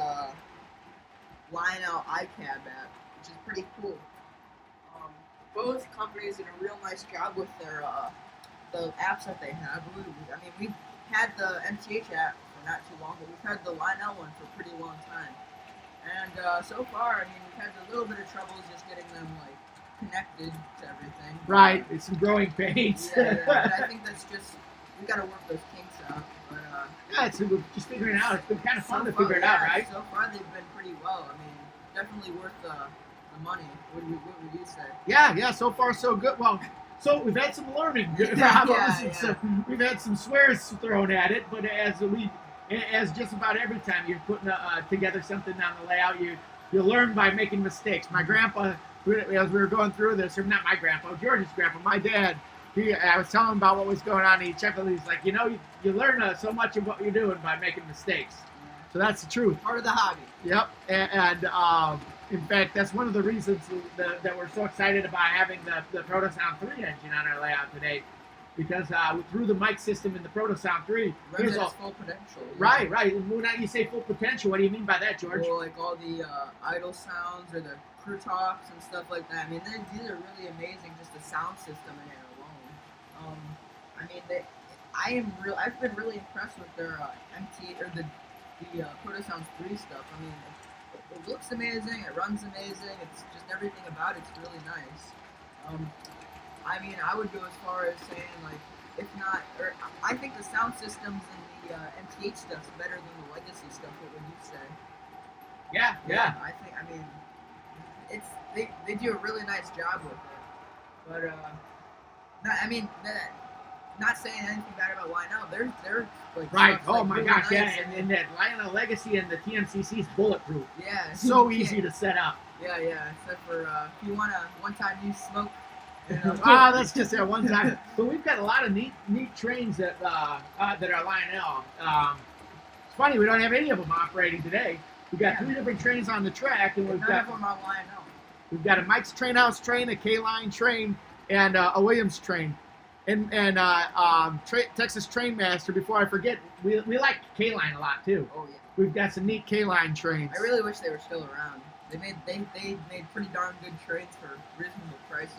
Speaker 2: Lionel iCab app, which is pretty cool. Both companies did a real nice job with their the apps that they have. I mean, we've had the MTH app for not too long, but we've had the Lionel one for a pretty long time. And so far, I mean, we've had a little bit of troubles just getting them like connected to everything.
Speaker 3: Right, it's some growing pains.
Speaker 2: Yeah, but I think that's just we got to work those kinks out. But
Speaker 3: yeah, it's just figuring it out. It's been kind of fun to
Speaker 2: far,
Speaker 3: figure it out, right?
Speaker 2: So far, they've been pretty well. I mean, definitely worth the money. What would you say?
Speaker 3: Yeah, so far so good. Well, so we've had some learning. So we've had some swears thrown at it, but as just about every time you're putting together something on the layout, you learn by making mistakes. My grandpa, as we were going through this, or not my grandpa, George's grandpa, my dad, I was telling him about what was going on, and he chuckled. He's like, you learn so much of what you're doing by making mistakes. So that's the truth.
Speaker 2: Part of the hobby.
Speaker 3: Yep, and in fact, that's one of the reasons that we're so excited about having the Protosound 3 engine on our layout today, because through the mic system in the Protosound 3,
Speaker 2: there's all full potential.
Speaker 3: Right. When you say full potential, what do you mean by that, George?
Speaker 2: Well, like all the idle sounds or the crew talks and stuff like that. I mean, these are really amazing. Just the sound system in here alone. I mean, I've been really impressed with their MT or the Protosound 3 stuff. I mean, it looks amazing, it runs amazing, it's just everything about it's really nice. I mean, I would go as far as saying, like, if not, or I think the sound systems in the MTH stuff's better than the legacy stuff, what would you say?
Speaker 3: Yeah.
Speaker 2: I mean, they do a really nice job with it. But, not saying anything bad about Lionel. They're like
Speaker 3: right.
Speaker 2: stuff,
Speaker 3: Oh my
Speaker 2: really
Speaker 3: gosh,
Speaker 2: nice
Speaker 3: and that Lionel Legacy and the TMCC is bulletproof.
Speaker 2: Yeah.
Speaker 3: So easy to set up.
Speaker 2: Yeah. Except for if you want to one-time use smoke.
Speaker 3: That's just that one time. But we've got a lot of neat trains that are Lionel. It's funny we don't have any of them operating today. We've got 3 different trains on the track, and we've got
Speaker 2: them on Lionel.
Speaker 3: We've got a Mike's Train House train, a K-Line train, and a Williams train. And Texas Train Master, before I forget, we like K-Line a lot too.
Speaker 2: Oh yeah.
Speaker 3: We've got some neat K-Line trains.
Speaker 2: I really wish they were still around. They made pretty darn good trains for reasonable prices.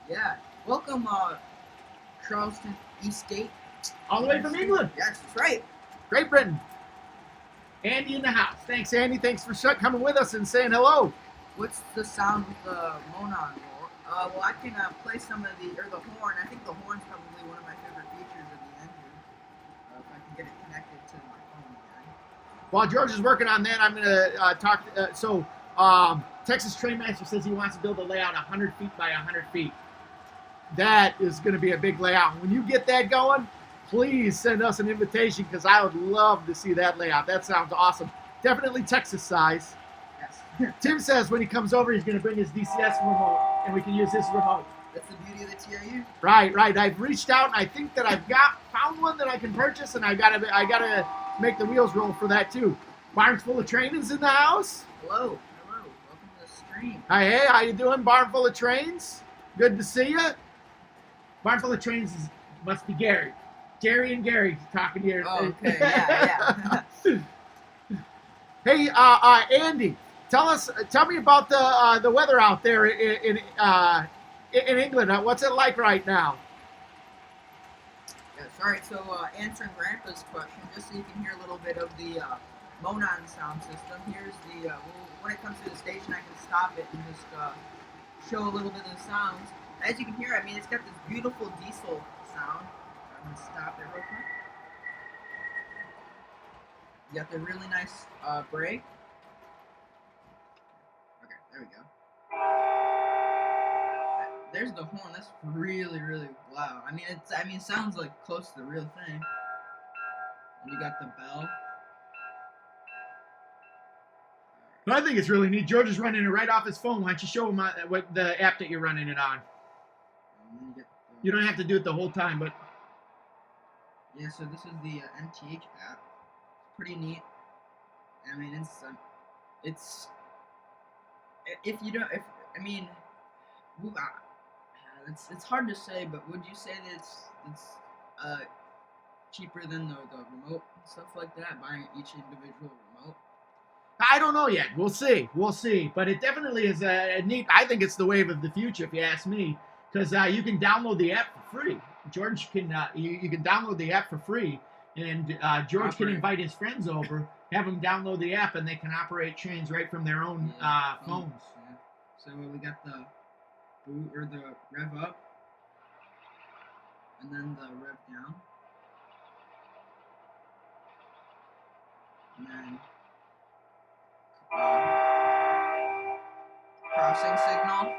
Speaker 2: Yeah. Welcome, Charleston Eastgate.
Speaker 3: All the way from England.
Speaker 2: Yes, that's right.
Speaker 3: Great Britain. Andy in the house. Thanks, Andy. Thanks for coming with us and saying hello.
Speaker 2: What's the sound with the Monon? Well, I can play some of the horn. I think the horn's probably one of my favorite features of the engine. If I can get it connected to my phone again.
Speaker 3: While George is working on that, I'm going to talk. Texas Train Master says he wants to build a layout 100 feet by 100 feet. That is going to be a big layout. When you get that going, please send us an invitation, because I would love to see that layout. That sounds awesome. Definitely Texas size.
Speaker 2: Yes.
Speaker 3: Tim says when he comes over, he's going to bring his DCS remote, and we can use his remote.
Speaker 2: That's the beauty of the TRU.
Speaker 3: Right. I've reached out, and I think that I've found one that I can purchase, and I gotta make the wheels roll for that too. Barns Full of Trains in the house.
Speaker 2: Hello. Welcome to the stream.
Speaker 3: Hey, how you doing, Barn Full of Trains? Good to see you. Barn Full of Trains is Must be Gary. Jerry and Gary talking here.
Speaker 2: Oh, okay, yeah.
Speaker 3: Hey, Andy, tell me about the weather out there in England. What's it like right now?
Speaker 2: Yes, all right. So answering Grandpa's question, just so you can hear a little bit of the Monon sound system. Here's the when it comes to the station, I can stop it and just show a little bit of the sounds. As you can hear, I mean, it's got this beautiful diesel sound. I'm gonna stop it real quick. You got the really nice brake. Okay, there we go. There's the horn. That's really, really loud. I mean, it sounds like close to the real thing. And you got the bell.
Speaker 3: I think it's really neat. George is running it right off his phone. Why don't you show him what the app that you're running it on? You don't have to do it the whole time, but
Speaker 2: yeah. So this is the MTH app. It's pretty neat. I mean, it's if you don't, if I mean, it's hard to say, but would you say that it's cheaper than the remote and stuff like that, buying each individual remote?
Speaker 3: I don't know yet. We'll see. But it definitely is a neat. I think it's the wave of the future, if you ask me, because you can download the app for free. George can you can download the app for free, and George can invite his friends over, have them download the app, and they can operate trains right from their own phones.
Speaker 2: Yeah. So we got the boot or the rev up, and then the rev down, and then crossing signal.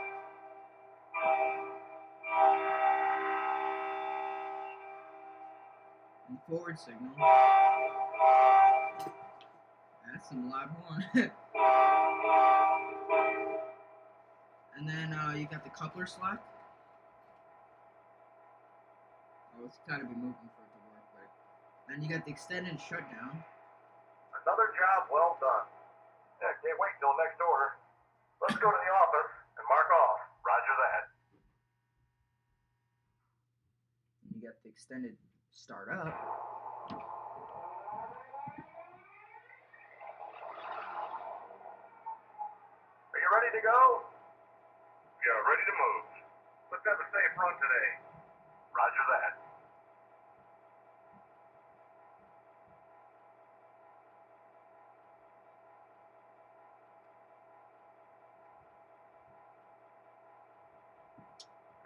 Speaker 2: And forward signal. That's some loud horn. And then you got the coupler slack. Oh, it's gotta be moving for it to work, but then you got the extended shutdown.
Speaker 4: Another job well done. Yeah, can't wait till next order. Let's go to the office and mark off. Roger that.
Speaker 2: And you got the extended start up.
Speaker 4: Are you ready to go? Yeah, ready to move. Let's have a safe run today. Roger that.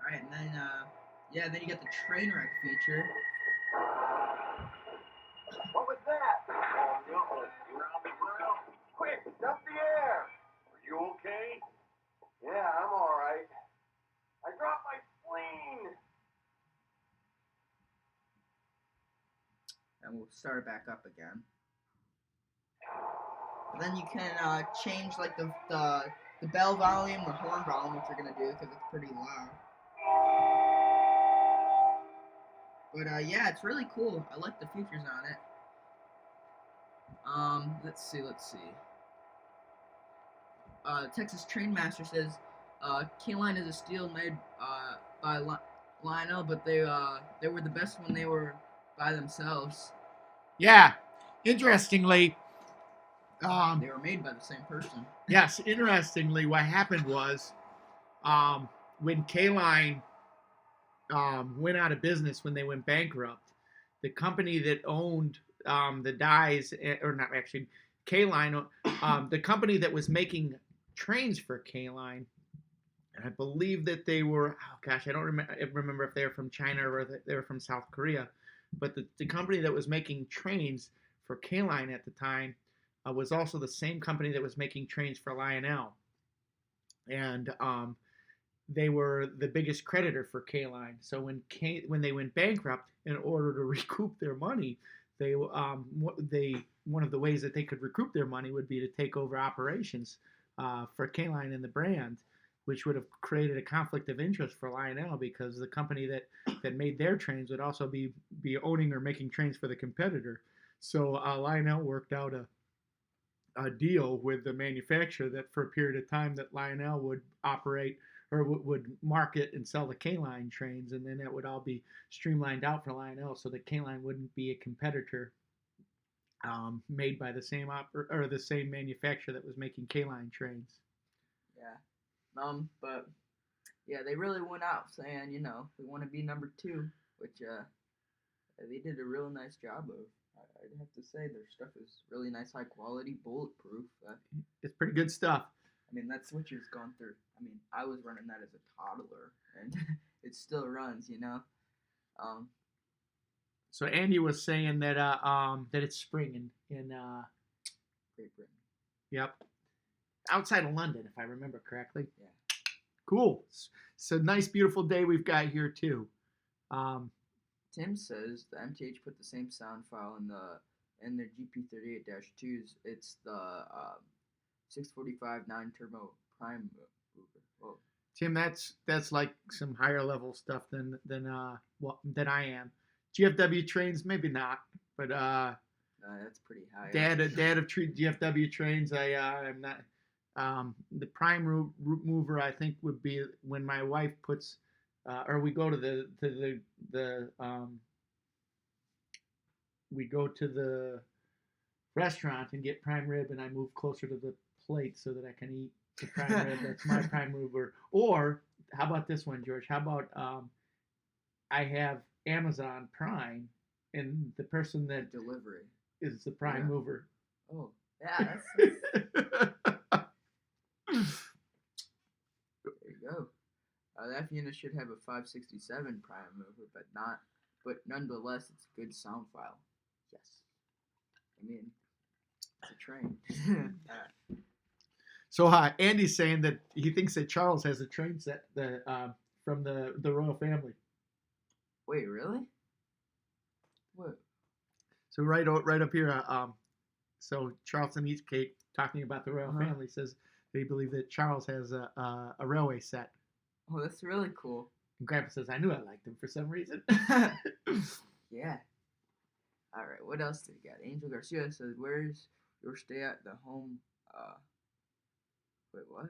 Speaker 2: Alright, and then then you got the train wreck feature.
Speaker 4: What was that? Oh no, you're on the ground. Quick, dump the air. Are you okay? Yeah, I'm alright. I dropped my spleen.
Speaker 2: And we'll start it back up again. But then you can change like the bell volume, the horn volume, which you're gonna do because it's pretty loud. But yeah, it's really cool. I like the features on it. Let's see. Texas Train Master says K-Line is a steel made by Lionel, but they were the best when they were by themselves.
Speaker 3: Yeah, interestingly,
Speaker 2: they were made by the same person.
Speaker 3: Yes, interestingly, what happened was when K-Line went out of business, when they went bankrupt, the company that owned the dies, or not actually, K-Line, the company that was making trains for K-Line, and I believe that they were, I don't remember if they were from China or if they were from South Korea, but the company that was making trains for K-Line at the time was also the same company that was making trains for Lionel. And they were the biggest creditor for K-Line. So when they went bankrupt, in order to recoup their money, they one of the ways that they could recoup their money would be to take over operations for K-Line and the brand, which would have created a conflict of interest for Lionel because the company that made their trains would also be owning or making trains for the competitor. So Lionel worked out a deal with the manufacturer that for a period of time that Lionel would operate or would market and sell the K-line trains, and then that would all be streamlined out for Lionel, so that K-line wouldn't be a competitor made by the same or the same manufacturer that was making K-line trains.
Speaker 2: Yeah. But yeah, they really went out saying, we want to be number 2, which they did a real nice job of. I'd have to say their stuff is really nice, high quality, bulletproof.
Speaker 3: It's pretty good stuff.
Speaker 2: I mean, that switcher's gone through. I mean, I was running that as a toddler, and it still runs,
Speaker 3: So Andy was saying that that it's spring in
Speaker 2: Great Britain.
Speaker 3: Yep, outside of London, if I remember correctly.
Speaker 2: Yeah.
Speaker 3: Cool. So nice, beautiful day we've got here too.
Speaker 2: Tim says the MTH put the same sound file in their GP38-2s. It's the 645 9-turbo prime mover. Whoa.
Speaker 3: Tim, that's like some higher level stuff than I am. GFW Trains, maybe not, but
Speaker 2: that's pretty high.
Speaker 3: Dad of GFW Trains. I'm not. The prime mover, I think, would be when my wife puts, or we go to the restaurant and get prime rib, and I move closer to the plate so that I can eat the prime rib. That's my prime mover. Or how about this one, George? How about I have Amazon Prime, and the person that
Speaker 2: delivery
Speaker 3: is the prime mover.
Speaker 2: Oh, yeah, that's there you go. The F unit should have a 567 prime mover, but nonetheless, it's a good sound file. Yes. I mean, it's a train.
Speaker 3: So Andy's saying that he thinks that Charles has a train set from the royal family.
Speaker 2: Wait, really? What?
Speaker 3: So right up here, so Charleston Eastgate, talking about the royal family, says they believe that Charles has a railway set.
Speaker 2: Oh, that's really cool.
Speaker 3: And Grandpa says, I knew I liked him for some reason.
Speaker 2: Yeah. All right, what else did we got? Angel Garcia says, where's your stay at the home? Wait, what?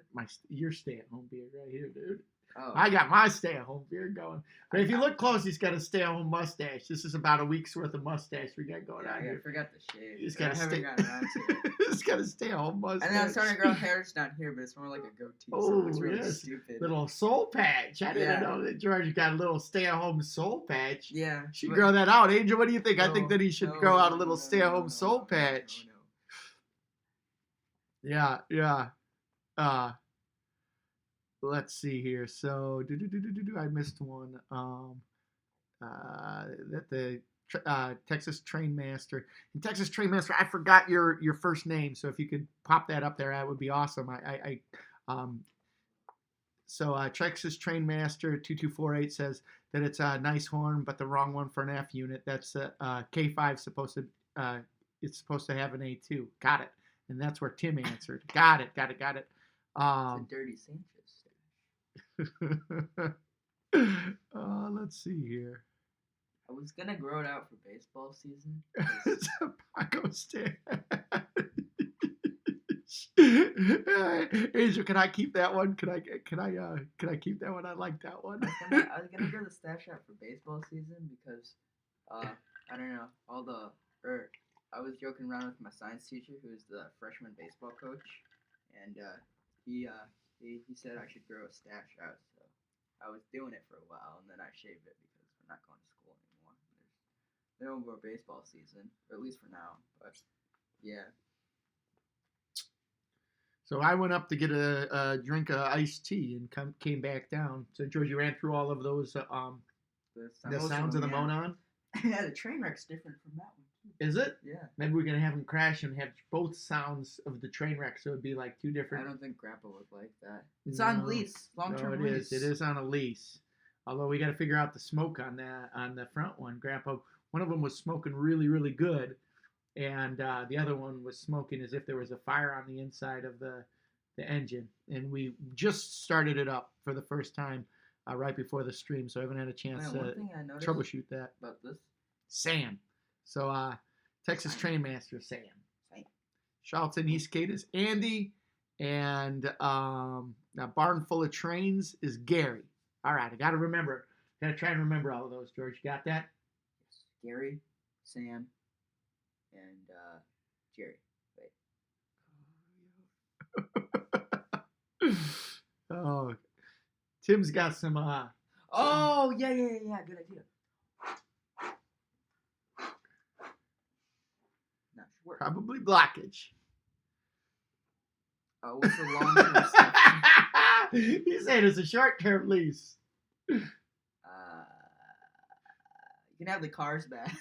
Speaker 3: Your stay-at-home beard right here, dude.
Speaker 2: Oh.
Speaker 3: I got my stay-at-home beard going. But if you look close, he's got a stay-at-home mustache. This is about a week's worth of mustache we got going on here.
Speaker 2: I forgot the shave.
Speaker 3: He's got
Speaker 2: I haven't gotten around to it.
Speaker 3: He's got a stay-at-home mustache.
Speaker 2: And then I'm starting to grow hairs down here, but it's more like a goatee, so it looks really stupid.
Speaker 3: Little soul patch. I didn't know that George got a little stay-at-home soul patch.
Speaker 2: Yeah.
Speaker 3: Should grow that out. Angel, what do you think? I think that he should grow out a little stay-at-home soul patch. Yeah. Let's see here. So, I missed one. That the Texas Train Master. And Texas Train Master, I forgot your first name. So if you could pop that up there, that would be awesome. So Texas Train Master 2248 says that it's a nice horn, but the wrong one for an F unit. That's K5 supposed to. It's supposed to have an A2. Got it. And that's where Tim answered. Got it.
Speaker 2: It's a dirty Sanchez.
Speaker 3: Let's see here.
Speaker 2: I was gonna grow it out for baseball season.
Speaker 3: It's a Paco stash. Angel, can I keep that one? Can I keep that one? I like that one.
Speaker 2: I was gonna grow the stash out for baseball season because I don't know I was joking around with my science teacher, who's the freshman baseball coach, and he said I should grow a stash out. So I was doing it for a while, and then I shaved it because we're not going to school anymore. There's no more baseball season, or at least for now. But yeah.
Speaker 3: So I went up to get a drink of iced tea and came back down. So George, you ran through all of those the sounds of the Monon.
Speaker 2: Yeah, the train wreck's different from that one.
Speaker 3: Is it?
Speaker 2: Yeah.
Speaker 3: Maybe we're gonna have them crash and have both sounds of the train wreck, so it'd be like two different.
Speaker 2: I don't think Grandpa would like that. It's on lease, long-term lease.
Speaker 3: It is on a lease. Although we got to figure out the smoke on the front one. Grandpa, one of them was smoking really, really good, and the other one was smoking as if there was a fire on the inside of the engine. And we just started it up for the first time right before the stream, so I haven't had a chance to troubleshoot that.
Speaker 2: About this?
Speaker 3: Sam. So Texas Train Master Sam. Charlton Eastgate is Andy, And a barn full of trains is Gary. All right, I got to remember. Got to try and remember all of those, George. You got that?
Speaker 2: Yes. Gary, Sam, and Jerry. Wait.
Speaker 3: Oh, Tim's got some.
Speaker 2: Oh, yeah. Good idea. Not sure.
Speaker 3: Probably blockage.
Speaker 2: What's the long-term stuff?
Speaker 3: He said it's a short-term lease.
Speaker 2: You can have the cars back.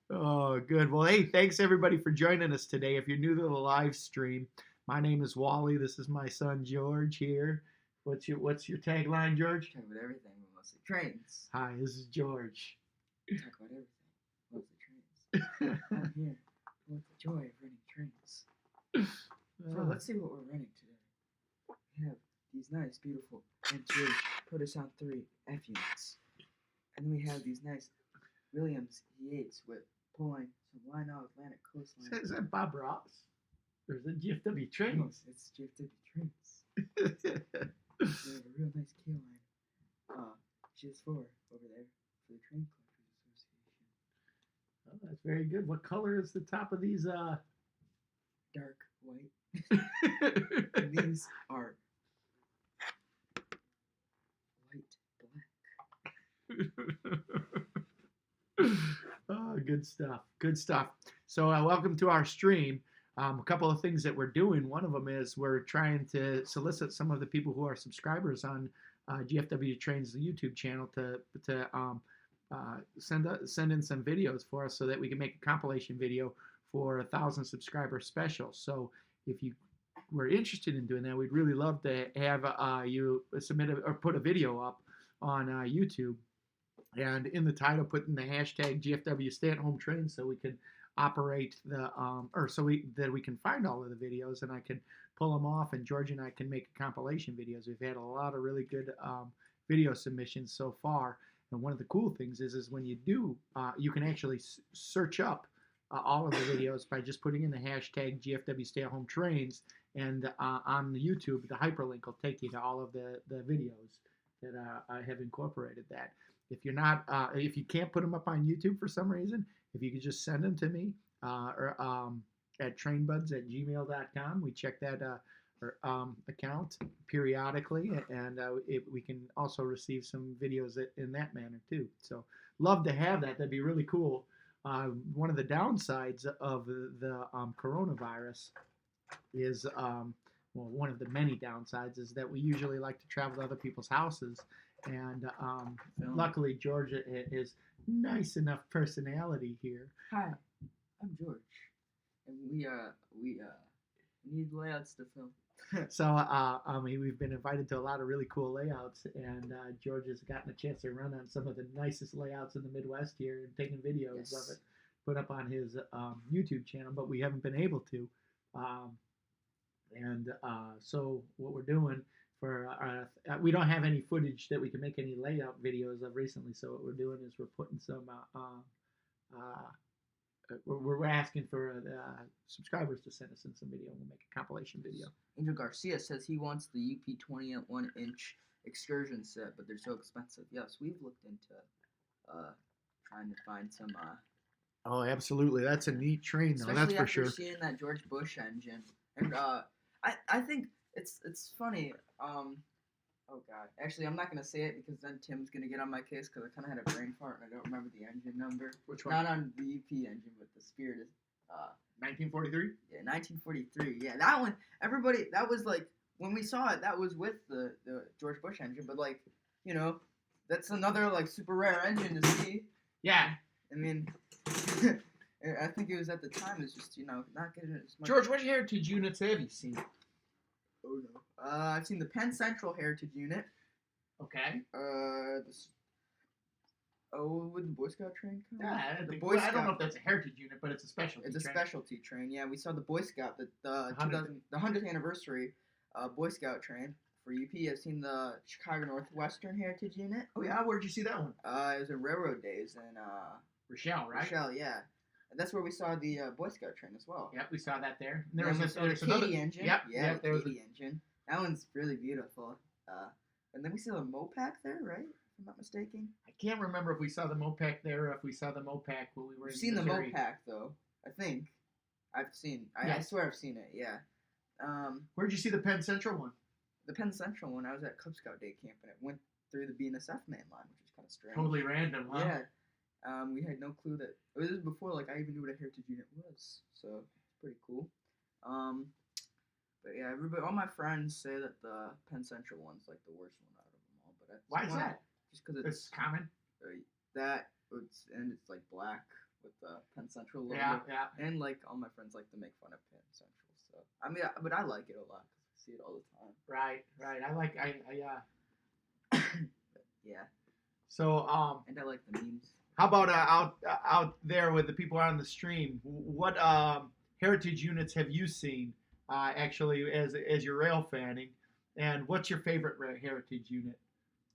Speaker 3: Oh, good. Well, hey, thanks everybody for joining us today. If you're new to the live stream, my name is Wally. This is my son George here. What's your tagline, George?
Speaker 2: Talk about everything, but mostly trains.
Speaker 3: Hi, this is George.
Speaker 2: Talk about everything, mostly trains. I'm here with the joy of running trains. So let's see what we're running today. We have these nice, beautiful NTH Pursuant 3 F units. And then we have these nice Williams E8s with pulling some line out Atlantic coastline.
Speaker 3: Is that Bob Ross? Or is it Gfw Trains?
Speaker 2: No, it's Gfw Trains. We have a real nice key line. GS4 over there for the Train Collectors Association.
Speaker 3: Oh, that's very good. What color is the top of these?
Speaker 2: Dark white. And these are white black.
Speaker 3: Oh, good stuff. Good stuff. So welcome to our stream. A couple of things that we're doing. One of them is we're trying to solicit some of the people who are subscribers on GFW Trains, the YouTube channel, to send in some videos for us so that we can make a compilation video for 1,000 subscriber special. So if you were interested in doing that, we'd really love to have you submit or put a video up on YouTube, and in the title put in the hashtag GFW Stay at Home Trains so we can operate the that we can find all of the videos and I can pull them off, and George and I can make compilation videos. We've had a lot of really good video submissions so far, and one of the cool things is when you do, you can actually search up all of the videos by just putting in the hashtag GFW Stay at Home Trains, and on the YouTube the hyperlink will take you to all of the videos that I have incorporated that. If you're not, if you can't put them up on YouTube for some reason, if you could just send them to me or at trainbuds@gmail.com. We check that account periodically, and we can also receive some videos in that manner too. So love to have that. That'd be really cool. One of the downsides of the coronavirus is, well, one of the many downsides is that we usually like to travel to other people's houses. And luckily, George is nice enough personality here.
Speaker 2: Hi, I'm George, and we need layouts to film.
Speaker 3: So we've been invited to a lot of really cool layouts, and George has gotten a chance to run on some of the nicest layouts in the Midwest here and taking videos of it, put up on his YouTube channel, but we haven't been able to. So what we're doing for we don't have any footage that we can make any layout videos of recently, so what we're doing is we're putting some we're asking for subscribers to send us in some video, and we'll make a compilation video.
Speaker 2: Angel Garcia says he wants the UP 21-inch excursion set, but they're so expensive. Yes, we've looked into trying to find some.
Speaker 3: Oh, absolutely, that's a neat train, though. That's for sure.
Speaker 2: Especially after seeing that George Bush engine, and I think it's funny. Oh God, actually, I'm not gonna say it because then Tim's gonna get on my case because I kind of had a brain fart and I don't remember the engine number.
Speaker 3: Which one?
Speaker 2: Not on the UP engine, but the Spirit is
Speaker 3: 1943.
Speaker 2: Yeah, 1943. Yeah, that one. Everybody, that was like when we saw it. That was with the George Bush engine, but like, you know, that's another like super rare engine to see.
Speaker 3: Yeah.
Speaker 2: I mean, I think it was at the time. It's just, you know, not getting as much.
Speaker 3: George, what heritage units have you seen?
Speaker 2: Oh no. I've seen the Penn Central Heritage Unit.
Speaker 3: Okay.
Speaker 2: Would the Boy Scout train come?
Speaker 3: Yeah,
Speaker 2: I
Speaker 3: don't know if that's a heritage unit, but it's a specialty.
Speaker 2: It's a
Speaker 3: train.
Speaker 2: Specialty train. Yeah, we saw the Boy Scout, the 100th anniversary Boy Scout train for UP. I've seen the Chicago Northwestern Heritage Unit.
Speaker 3: Oh yeah, where'd you see that one?
Speaker 2: It was in Railroad Days in
Speaker 3: Rochelle, right?
Speaker 2: Rochelle, yeah.
Speaker 1: And that's where we saw the Boy Scout train as well.
Speaker 3: Yep, we saw that there. And
Speaker 1: There was
Speaker 3: there's
Speaker 1: the
Speaker 3: another
Speaker 1: Katy engine.
Speaker 3: Yep,
Speaker 1: Yeah,
Speaker 3: yep, there
Speaker 1: the
Speaker 3: was
Speaker 1: Katy engine. That one's really beautiful. And then we saw the Mopac there, right? If I'm not mistaken.
Speaker 3: I can't remember if we saw the Mopac there or if we saw the Mopac when we were
Speaker 1: We've
Speaker 3: in
Speaker 1: seen
Speaker 3: Missouri.
Speaker 1: the Mopac though. I think I've seen. I
Speaker 3: Yes.
Speaker 1: swear I've seen it. Yeah.
Speaker 3: Where'd you see the Penn Central one?
Speaker 1: The Penn Central one. I was at Cub Scout Day Camp and it went through the BNSF main line, which was kind of strange.
Speaker 3: Totally random, huh?
Speaker 1: Yeah. We had no clue that it was before like I even knew what a heritage unit was, so it's pretty cool. But yeah, all my friends say that the Penn Central one's like the worst one out of them all. But
Speaker 3: Why is that?
Speaker 1: Just because
Speaker 3: It's common.
Speaker 1: it's like black with the Penn Central logo.
Speaker 3: Yeah, yeah.
Speaker 1: And like all my friends like to make fun of Penn Central, so I mean, but I like it a lot because I see it all the time.
Speaker 3: Right.
Speaker 1: Yeah,
Speaker 3: So,
Speaker 1: and I like the memes.
Speaker 3: how about out there with the people on the stream? What heritage units have you seen actually as your rail fanning? And what's your favorite heritage unit?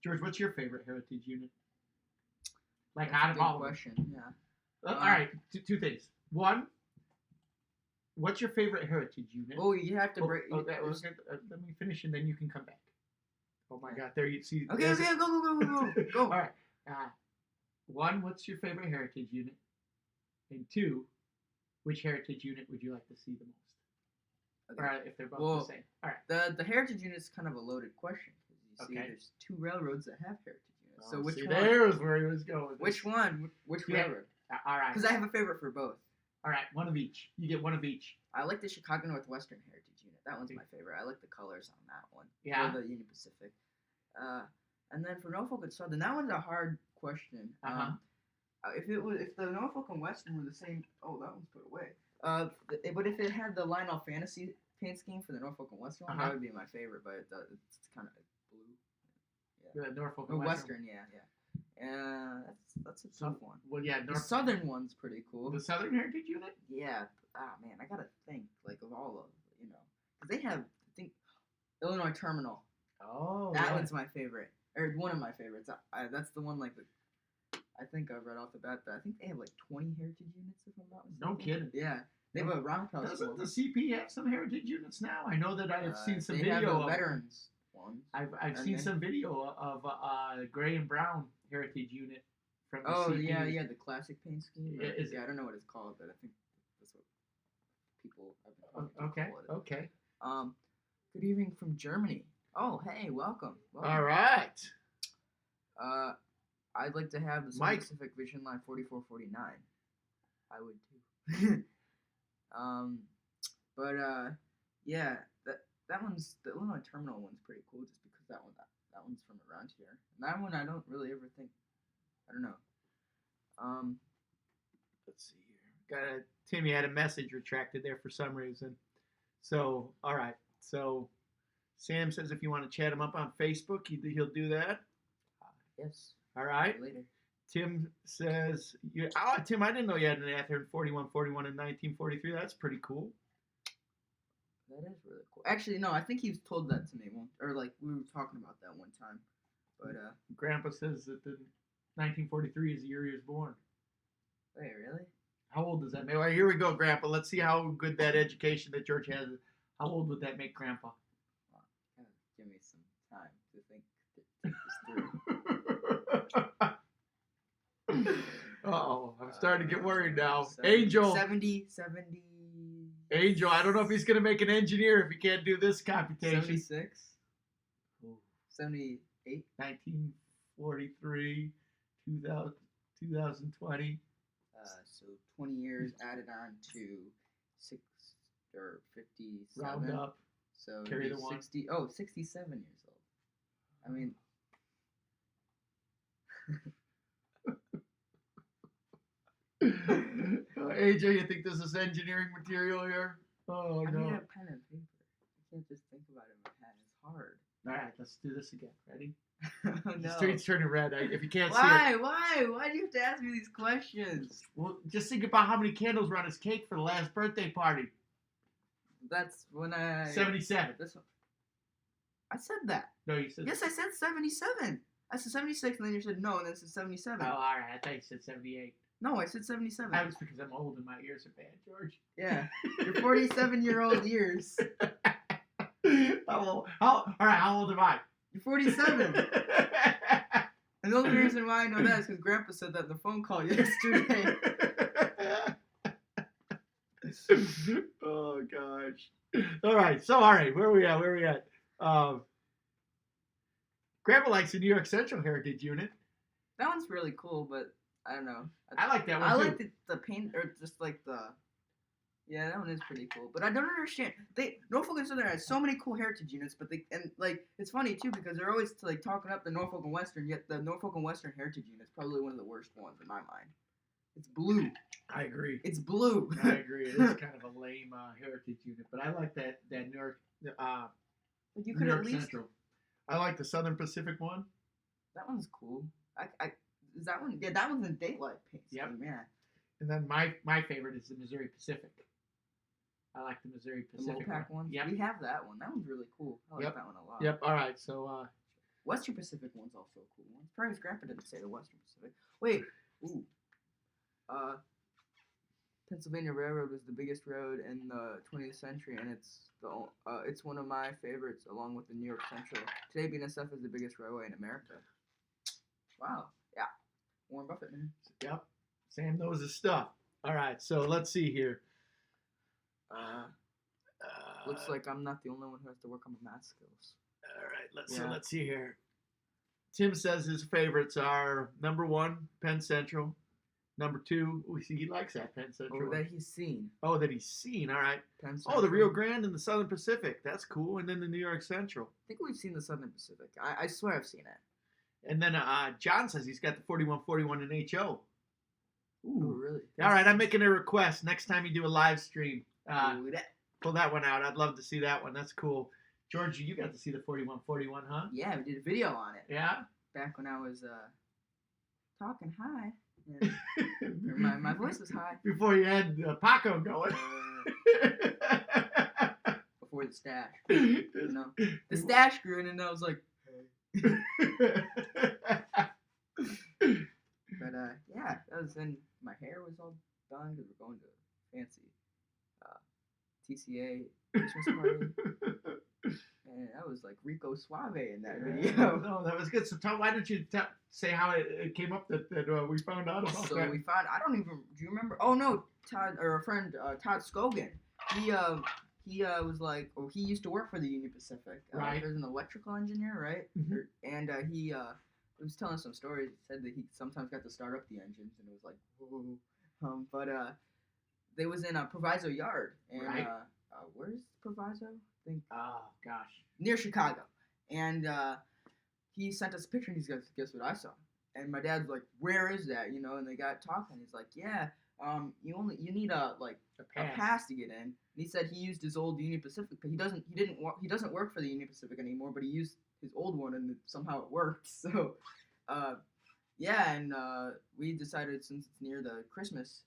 Speaker 3: George, what's your favorite heritage unit? Like
Speaker 1: That's
Speaker 3: out
Speaker 1: a
Speaker 3: of
Speaker 1: good
Speaker 3: all of them.
Speaker 1: question. Yeah.
Speaker 3: All right, two things. One, what's your favorite heritage unit?
Speaker 1: Oh, you have to break.
Speaker 3: let me finish and then you can come back. Oh my God, there you see.
Speaker 1: Okay, go.
Speaker 3: All right. One, what's your favorite heritage unit? And two, which heritage unit would you like to see the most?
Speaker 1: Okay.
Speaker 3: Or if they're both the same. All right.
Speaker 1: The heritage unit is kind of a loaded question because you see,
Speaker 3: Okay.
Speaker 1: there's two railroads that have heritage units. So which
Speaker 3: see,
Speaker 1: one?
Speaker 3: There's where he was going.
Speaker 1: Which one? Which
Speaker 3: Yeah.
Speaker 1: railroad?
Speaker 3: All right.
Speaker 1: Because I have a favorite for both.
Speaker 3: All right, one of each. You get one of each.
Speaker 1: I like the Chicago Northwestern Heritage Unit. That one's my favorite. I like the colors on that one.
Speaker 3: Yeah.
Speaker 1: For the Union Pacific. And then for Norfolk and Southern, that one's a hard question. If the Norfolk and Western were the same, that one's put away. But if it had the Lionel Fantasy paint scheme for the Norfolk and Western one, that would be my favorite. But it's kind of blue.
Speaker 3: The Norfolk
Speaker 1: Or
Speaker 3: and
Speaker 1: Western, yeah. That's a tough one.
Speaker 3: Well, yeah,
Speaker 1: The Southern one's pretty cool.
Speaker 3: the Southern Heritage Unit.
Speaker 1: Yeah. Man, I gotta think like of all of because they have I think Illinois Terminal.
Speaker 3: Oh,
Speaker 1: That one's my favorite, or one of my favorites. That's the one like I think I read off the bat that I think they have like 20 heritage units if I'm not mistaken.
Speaker 3: No kidding.
Speaker 1: Yeah, they have a roundhouse.
Speaker 3: Doesn't the CP have some heritage units now? I know that I have seen some
Speaker 1: they
Speaker 3: video
Speaker 1: have a
Speaker 3: of
Speaker 1: veterans one.
Speaker 3: I've seen some video of gray and brown heritage unit from the CP.
Speaker 1: Yeah, the classic paint scheme. I don't know what it's called, but I think that's what people have been
Speaker 3: Okay.
Speaker 1: Good evening from Germany. Oh, hey, welcome.
Speaker 3: All right.
Speaker 1: I'd like to have the
Speaker 3: Mike.
Speaker 1: Pacific Vision Line 4449. I would too. Yeah, that one's the Illinois Terminal one's pretty cool just because that one's from around here. And that one I don't really ever think. I don't know.
Speaker 3: Let's see here. Timmy had a message retracted there for some reason. So, all right. So, Sam says if you want to chat him up on Facebook, he'll do that.
Speaker 1: Yes.
Speaker 3: All right.
Speaker 1: Later.
Speaker 3: Tim says, Tim, I didn't know you had an Athearn 4141 in 1943. That's pretty cool.
Speaker 1: That is really cool. Actually, no, I think he's told that to me or like we were talking about that one time. But
Speaker 3: Grandpa says that the 1943 is the year he was born.
Speaker 1: wait, really?
Speaker 3: How old does that make? All right, here we go, Grandpa. Let's see how good that education that George has. How old would that make Grandpa?
Speaker 1: Give me some time to think this through.
Speaker 3: Uh-oh, I'm starting to get worried now.
Speaker 1: 70,
Speaker 3: Angel.
Speaker 1: 70.
Speaker 3: Angel, I don't know if he's going to make an engineer if he can't do this computation.
Speaker 1: 76. 78.
Speaker 3: 1943, 2020.
Speaker 1: So 20 years added on to 6 or 57.
Speaker 3: Round up.
Speaker 1: So
Speaker 3: Carry the
Speaker 1: 60. 67 years old. I mean.
Speaker 3: AJ, you think this is engineering material here? Oh,
Speaker 1: I
Speaker 3: no.
Speaker 1: need a pen and paper. I can't just think about it in my head. It's hard.
Speaker 3: All right, let's do this again. Ready?
Speaker 1: Oh,
Speaker 3: The
Speaker 1: no.
Speaker 3: street's turning red. If you can't see
Speaker 1: Why? Why do you have to ask me these questions?
Speaker 3: Well, just think about how many candles were on his cake for the last birthday party.
Speaker 1: That's when I.
Speaker 3: 77.
Speaker 1: This one. I said that.
Speaker 3: No, you said.
Speaker 1: Yes, I said 77. I said 76, and then you said no, and then it said 77.
Speaker 3: Oh, all right. I thought you said 78.
Speaker 2: No, I said 77.
Speaker 3: That was because I'm old and my ears are bad, George.
Speaker 2: Yeah, your 47-year-old years.
Speaker 3: All right, how old am I?
Speaker 2: You're 47. And the only reason why I know that is because Grandpa said that in the phone call yesterday.
Speaker 3: Oh gosh. All right, where are we at? Grandpa likes the New York Central Heritage Unit.
Speaker 2: That one's really cool, but I don't know.
Speaker 3: I like that one
Speaker 2: I
Speaker 3: too.
Speaker 2: like the paint, or just like the. Yeah, that one is pretty cool, but I don't understand. Norfolk and Southern has so many cool heritage units, but it's funny too because they're always like talking up the Norfolk and Western. Yet the Norfolk and Western heritage unit is probably one of the worst ones in my mind. It's blue.
Speaker 3: I agree.
Speaker 2: It's blue.
Speaker 3: I agree. It is kind of a lame heritage unit, but I like that New York.
Speaker 2: You
Speaker 3: New
Speaker 2: could
Speaker 3: York
Speaker 2: at least.
Speaker 3: Central. I like the Southern Pacific one.
Speaker 2: That one's cool. Is that one? Yeah, that one's in daylight paint.
Speaker 3: Yep.
Speaker 2: Scheme, yeah.
Speaker 3: And then my favorite is the Missouri Pacific. I like the Missouri
Speaker 2: The
Speaker 3: Pacific
Speaker 2: Mopac one.
Speaker 3: Yep.
Speaker 2: We have that one. That one's really cool. I like
Speaker 3: Yep.
Speaker 2: that one a lot.
Speaker 3: Yep. All right. So.
Speaker 2: Western Pacific one's also a cool one. Surprised Grandpa didn't say the Western Pacific. Wait. Ooh. Pennsylvania Railroad was the biggest road in the 20th century, and it's one of my favorites, along with the New York Central. Today, BNSF is the biggest railway in America. Wow. Yeah. Warren Buffett, man.
Speaker 3: Yep. Sam knows his stuff. All right. So let's see here.
Speaker 2: Looks like I'm not the only one who has to work on my math skills.
Speaker 3: All right.
Speaker 2: Yeah.
Speaker 3: Let's see here. Tim says his favorites are number 1, Penn Central. Number 2, we see he likes that Penn Central.
Speaker 2: Oh, that he's seen.
Speaker 3: Oh, that he's seen. All right.
Speaker 2: Penn
Speaker 3: Oh, the
Speaker 2: Central.
Speaker 3: Rio Grande and the Southern Pacific. That's cool. And then the New York Central.
Speaker 2: I think we've seen the Southern Pacific. I swear I've seen it.
Speaker 3: And then John says he's got the 4141 in HO.
Speaker 2: Oh,
Speaker 3: Ooh.
Speaker 2: really?
Speaker 3: All right, I'm making a request. Next time you do a live stream,
Speaker 2: Ooh, that.
Speaker 3: pull that one out. I'd love to see that one. That's cool. George, you got to see the 4141, huh?
Speaker 2: Yeah, we did a video on it.
Speaker 3: Yeah?
Speaker 2: Back when I was talking high. And my voice was high.
Speaker 3: Before you had Paco going.
Speaker 2: Before the stash. You know. The stash grew and then I was like, hey. But yeah, that was then my hair was all done because we're going to a fancy TCA Christmas party. And that was like Rico Suave in that video.
Speaker 3: No, that was good. So Tom, why don't you say how it came up that we found out about
Speaker 2: So
Speaker 3: that?
Speaker 2: we found, do you remember? Oh no, Todd, or a friend, Todd Scogan. He was like, he used to work for the Union Pacific.
Speaker 3: Right.
Speaker 2: He was an electrical engineer, right?
Speaker 3: Mhm.
Speaker 2: And he was telling some stories. He said that he sometimes got to start up the engines, and it was like, whoa. But they was in a Proviso Yard, and
Speaker 3: Right.
Speaker 2: Where's Proviso? I think
Speaker 3: Oh gosh.
Speaker 2: near Chicago. And he sent us a picture, and he's like, guess what I saw? And my dad's like, where is that? You know, and they got talking. He's like, yeah, you need a pass to get in. And he said he used his old Union Pacific, but he doesn't work for the Union Pacific anymore, but he used his old one, and somehow it worked. So, yeah, and we decided, since it's near the Christmas,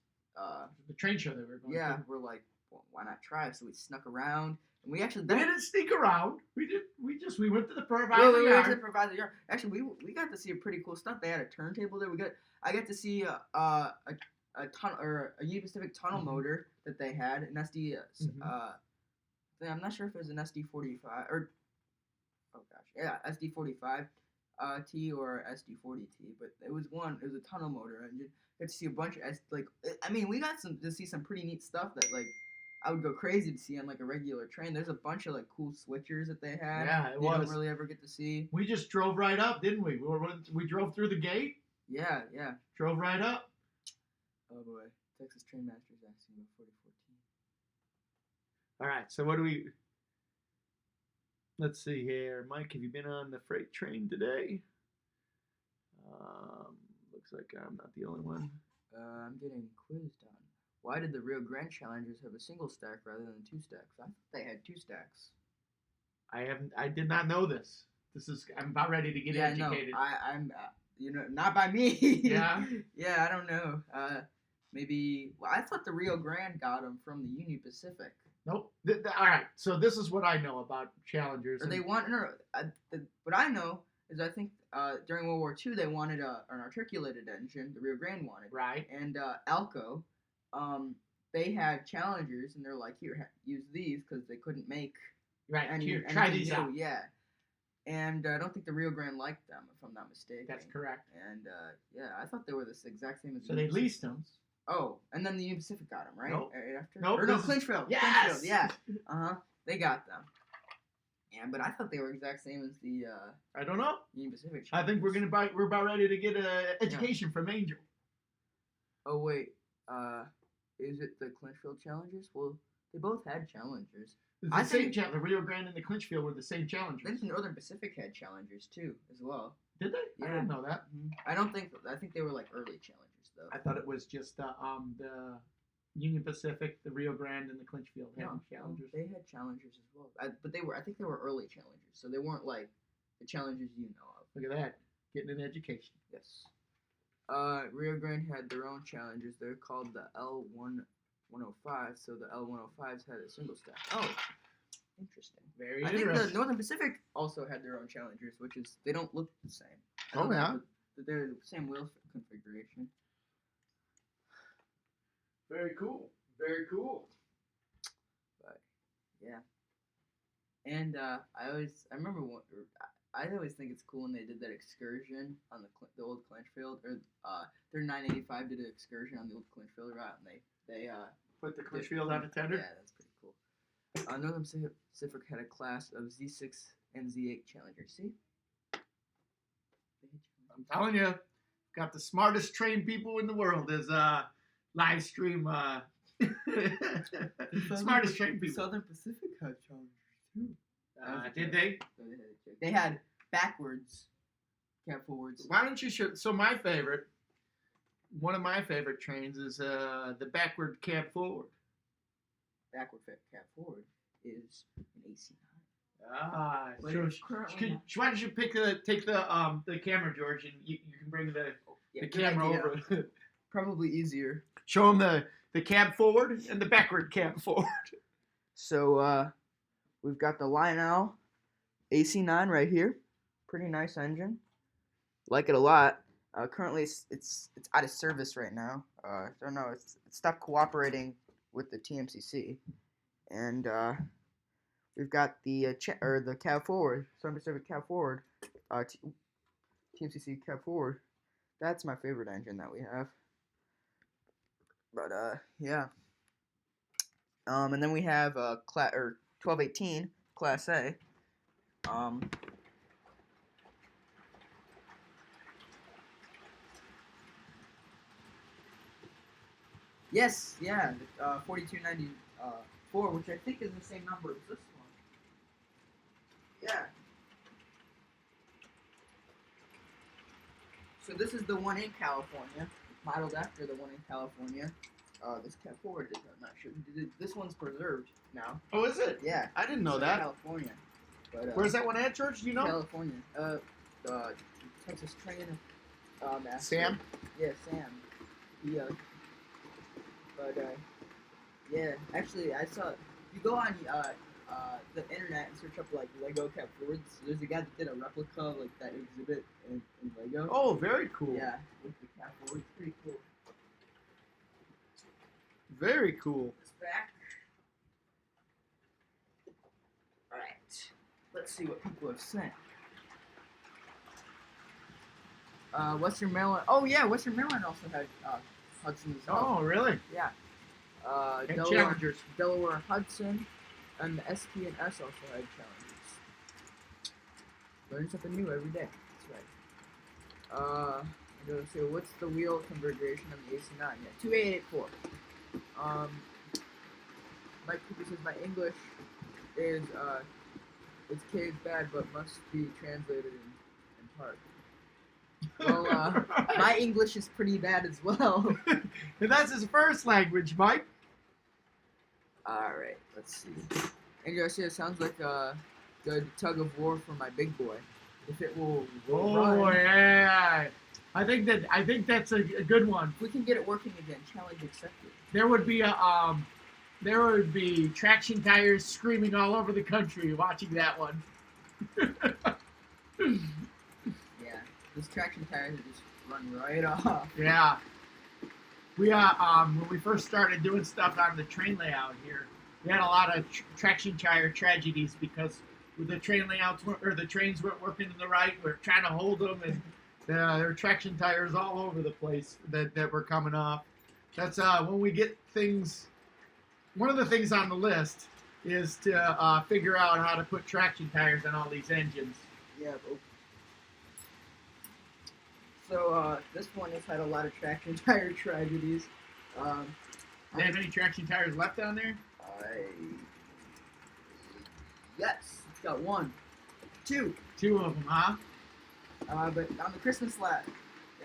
Speaker 3: The train show that we were going to.
Speaker 2: we're like, well, why not try? So we snuck around, and we actually
Speaker 3: We didn't sneak around. We went to the Proviso
Speaker 2: we went to
Speaker 3: Yard.
Speaker 2: the Proviso Yard. Actually, we got to see a pretty cool stuff. They had a turntable there. I got to see a tunnel, or a Union Pacific tunnel
Speaker 3: Mhm.
Speaker 2: motor that they had, an SD.
Speaker 3: Mhm.
Speaker 2: I'm not sure if it was an SD45 or SD45 T or SD40T, but it was a tunnel motor, and you got to see a bunch of we got to see some pretty neat stuff that I would go crazy to see on like a regular train. There's a bunch of like cool switchers that they had.
Speaker 3: Yeah, it
Speaker 2: you
Speaker 3: was.
Speaker 2: don't really ever get to see.
Speaker 3: We just drove right up, didn't we? We drove through the gate,
Speaker 2: Yeah.
Speaker 3: drove right up.
Speaker 2: Oh boy, Texas Train Masters asking about 4014.
Speaker 3: All right, so what do we... Let's see here. Mike, have you been on the freight train today? Looks like I'm not the only one.
Speaker 2: I'm getting quizzed on. Why did the Rio Grande Challengers have a single stack rather than 2 stacks? I thought they had 2 stacks.
Speaker 3: I did not know this. I'm about ready to get educated.
Speaker 2: No, I'm not by me.
Speaker 3: Yeah?
Speaker 2: Yeah, I don't know. Maybe. Well, I thought the Rio Grande got them from the Union Pacific.
Speaker 3: Nope. All right, so this is what I know about Challengers.
Speaker 2: Or they want. No, what I know because I think during World War II they wanted an articulated engine. The Rio Grande wanted,
Speaker 3: Right.
Speaker 2: and Alco, they had Challengers, and they're like, here, use these because they couldn't make
Speaker 3: Right.
Speaker 2: any.
Speaker 3: Here, try
Speaker 2: anything
Speaker 3: these
Speaker 2: new.
Speaker 3: out.
Speaker 2: Yeah. And I don't think the Rio Grande liked them, if I'm not mistaken.
Speaker 3: That's correct.
Speaker 2: And yeah, I thought they were the exact same as.
Speaker 3: So they leased them.
Speaker 2: Oh, and then the Union Pacific got them, right?
Speaker 3: Nope.
Speaker 2: Right after.
Speaker 3: Nope,
Speaker 2: Or no,
Speaker 3: this is-
Speaker 2: Clinchfield.
Speaker 3: Yes!
Speaker 2: Clinchfield, yeah. They got them. Yeah, but I thought they were exact same as the
Speaker 3: I don't know.
Speaker 2: Union Pacific.
Speaker 3: I think
Speaker 2: Challengers.
Speaker 3: we're about ready to get an education from Angel.
Speaker 2: Oh wait, is it the Clinchfield Challengers? Well, they both had Challengers.
Speaker 3: It's
Speaker 2: I
Speaker 3: the same
Speaker 2: think-
Speaker 3: challenge. The Rio Grande and the Clinchfield were the same
Speaker 2: I
Speaker 3: challengers.
Speaker 2: think the Northern Pacific had Challengers too, as well.
Speaker 3: Did they? I
Speaker 2: Yeah.
Speaker 3: didn't know that.
Speaker 2: I think they were like early Challengers though.
Speaker 3: I thought it was just the Union Pacific, the Rio Grande, and the Clinchfield had
Speaker 2: No,
Speaker 3: challengers.
Speaker 2: they had Challengers as well. But I think they were early Challengers, so they weren't like the Challengers you know of.
Speaker 3: Look at that, getting an education.
Speaker 2: Yes. Rio Grande had their own Challengers. They're called the L105. So the L105s had a single stack. Oh, interesting.
Speaker 3: Very
Speaker 2: I think
Speaker 3: interesting.
Speaker 2: the Northern Pacific also had their own Challengers, which is they don't look the same. I
Speaker 3: Oh,
Speaker 2: don't know,
Speaker 3: yeah?
Speaker 2: but they're the same wheel configuration.
Speaker 3: Very cool. Very cool.
Speaker 2: But yeah. And I remember I always think it's cool when they did that excursion on the old Clinchfield, or their 985 did an excursion on the old Clinchfield route, and they
Speaker 3: Put the Clinchfield on a tender.
Speaker 2: Yeah, that's pretty cool. Northern Pacific had a class of Z6 and Z8 Challengers. See?
Speaker 3: I'm telling you, got the smartest trained people in the world as Livestream. Smartest trained people.
Speaker 2: Southern Pacific had Challengers too.
Speaker 3: Did they?
Speaker 2: They had backwards, cab forwards.
Speaker 3: Why don't you show? So one of my favorite trains is the backward cab forward.
Speaker 2: Backward cab forward is an AC9.
Speaker 3: Ah,
Speaker 2: But
Speaker 3: so
Speaker 2: it's currently
Speaker 3: why don't you take the camera, George, and you can bring the
Speaker 2: good
Speaker 3: camera
Speaker 2: idea.
Speaker 3: over.
Speaker 2: Probably easier.
Speaker 3: Show them the cab forward and the backward cab forward.
Speaker 2: So we've got the Lionel AC9 right here. Pretty nice engine. Like it a lot. Currently it's out of service right now. I don't know. It stopped cooperating with the TMCC, and we've got the the cab forward, Southern Pacific cab forward, TMCC cab forward. That's my favorite engine that we have. But yeah. And then we have 1218 Class A. Yes, yeah, 4294, which I think is the same number as this one. Yeah. So this is the one in California, modeled after the one in California. This cab forward is, I'm not sure. This one's preserved now.
Speaker 3: Oh, is it?
Speaker 2: Yeah.
Speaker 3: I didn't know
Speaker 2: It's in
Speaker 3: that.
Speaker 2: California. But,
Speaker 3: Where's that one at, George? Do you know?
Speaker 2: California. Texas train. Master.
Speaker 3: Sam?
Speaker 2: Yeah, Sam. He, yeah. Actually, I saw. If you go on the internet and search up like Lego cab forwards, there's a guy that did a replica of like that exhibit in Lego.
Speaker 3: Oh, very cool.
Speaker 2: Yeah, with the cab forwards, pretty cool.
Speaker 3: Very cool.
Speaker 2: This back. All right. Let's see what people have sent. Western Maryland. Oh yeah, Western Maryland also had Hudson as well.
Speaker 3: Oh, really?
Speaker 2: Yeah.
Speaker 3: And
Speaker 2: Delaware,
Speaker 3: challengers.
Speaker 2: Delaware and Hudson, and the SP and S also had Challengers. Learn something new every day. That's right. I'm gonna say, what's the wheel configuration on the AC9? Yeah, 2884. Mike Cooper says my English is it's K is bad, but must be translated in part. Well, my English is pretty bad as well.
Speaker 3: And that's his first language, Mike.
Speaker 2: Alright, let's see. And Garcia sounds like a good tug of war for my big boy. If it will
Speaker 3: Oh,
Speaker 2: run.
Speaker 3: yeah. I think that's a good one.
Speaker 2: If we can get it working again, challenge accepted.
Speaker 3: There would be traction tires screaming all over the country watching that one.
Speaker 2: Those traction tires just run right off.
Speaker 3: Yeah. We when we first started doing stuff on the train layout here, we had a lot of traction tire tragedies because the train layouts or the trains weren't working in the right. We were trying to hold them, and there were traction tires all over the place that were coming off. That's when we get things. One of the things on the list is to figure out how to put traction tires on all these engines.
Speaker 2: Yeah. So this one has had a lot of traction tire tragedies.
Speaker 3: Do they have any traction tires left on there?
Speaker 2: Yes, it's got 1, 2.
Speaker 3: 2 of them, huh?
Speaker 2: But on the Christmas lap,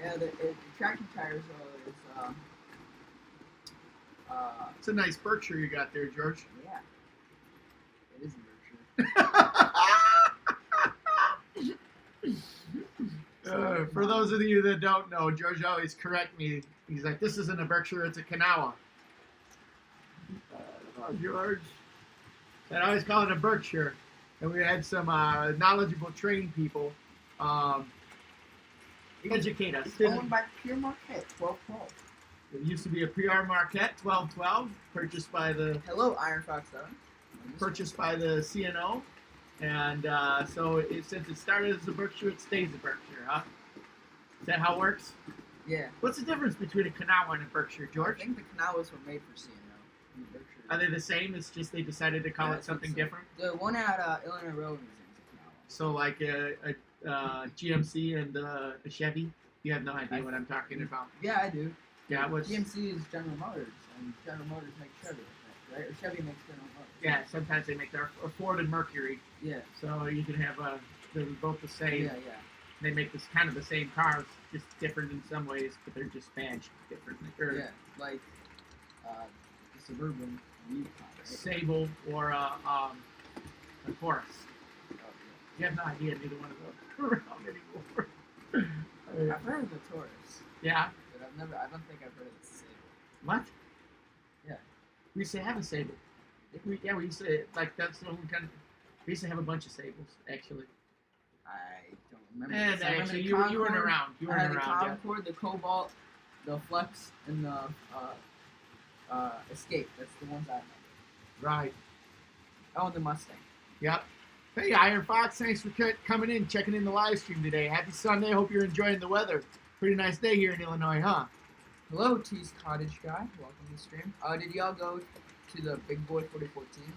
Speaker 2: yeah, the traction tires is
Speaker 3: It's a nice Berkshire you got there, George.
Speaker 2: yeah, it is a Berkshire.
Speaker 3: For those of you that don't know, George always correct me. He's like, "This isn't a Berkshire; it's a Kanawha." George, I always call it a Berkshire, and we had some knowledgeable train people educate us.
Speaker 2: It's owned by Pure Marquette, 1212.
Speaker 3: It used to be a PR Marquette 1212, purchased by the
Speaker 2: Hello, Iron Fox 7.
Speaker 3: CNO, and so since it started as a Berkshire, it stays a Berkshire, huh? Is that how it works?
Speaker 2: Yeah.
Speaker 3: What's the difference between a Kanawha and a Berkshire, George?
Speaker 2: I think the Kanawhas were made for CNO. And the Berkshire.
Speaker 3: Are they the same? It's just they decided to call
Speaker 2: Yeah,
Speaker 3: it something
Speaker 2: so.
Speaker 3: different?
Speaker 2: The one at Illinois Road is a Kanawha.
Speaker 3: So like a GMC and a Chevy? You have no idea what I'm talking about.
Speaker 2: Yeah, I do.
Speaker 3: Yeah, what's...
Speaker 2: GMC is General Motors, and General Motors makes Chevy, right? Or Chevy makes General Motors.
Speaker 3: Yeah, sometimes they make their Ford and Mercury.
Speaker 2: Yeah.
Speaker 3: So you can have they're both the same.
Speaker 2: Yeah.
Speaker 3: They make this kind of the same cars, just different in some ways, but they're just badged differently.
Speaker 2: Yeah, like the Suburban Yukon, right?
Speaker 3: Sable or a Taurus.
Speaker 2: Oh,
Speaker 3: You have no idea neither one of those are around anymore.
Speaker 2: yeah. I've heard of the Taurus,
Speaker 3: Yeah.
Speaker 2: but I don't think I've heard of the Sable.
Speaker 3: What?
Speaker 2: Yeah.
Speaker 3: We used to have a Sable. We used to, like, that's the only kind of, we used to have a bunch of Sables, actually.
Speaker 2: I don't remember.
Speaker 3: And
Speaker 2: this. I remember
Speaker 3: actually,
Speaker 2: the
Speaker 3: you weren't
Speaker 2: Concorde.
Speaker 3: around. You
Speaker 2: I
Speaker 3: weren't
Speaker 2: had the
Speaker 3: around yet.
Speaker 2: Concorde, the Cobalt, the Flex, and the Escape. That's the ones I remember.
Speaker 3: Right.
Speaker 2: Oh, and the Mustang.
Speaker 3: Yep. Hey, Iron Fox, thanks for coming in, checking in the live stream today. Happy Sunday. Hope you're enjoying the weather. Pretty nice day here in Illinois, huh?
Speaker 2: Hello, T's Cottage guy. Welcome to the stream. Did y'all go to the Big Boy 4014?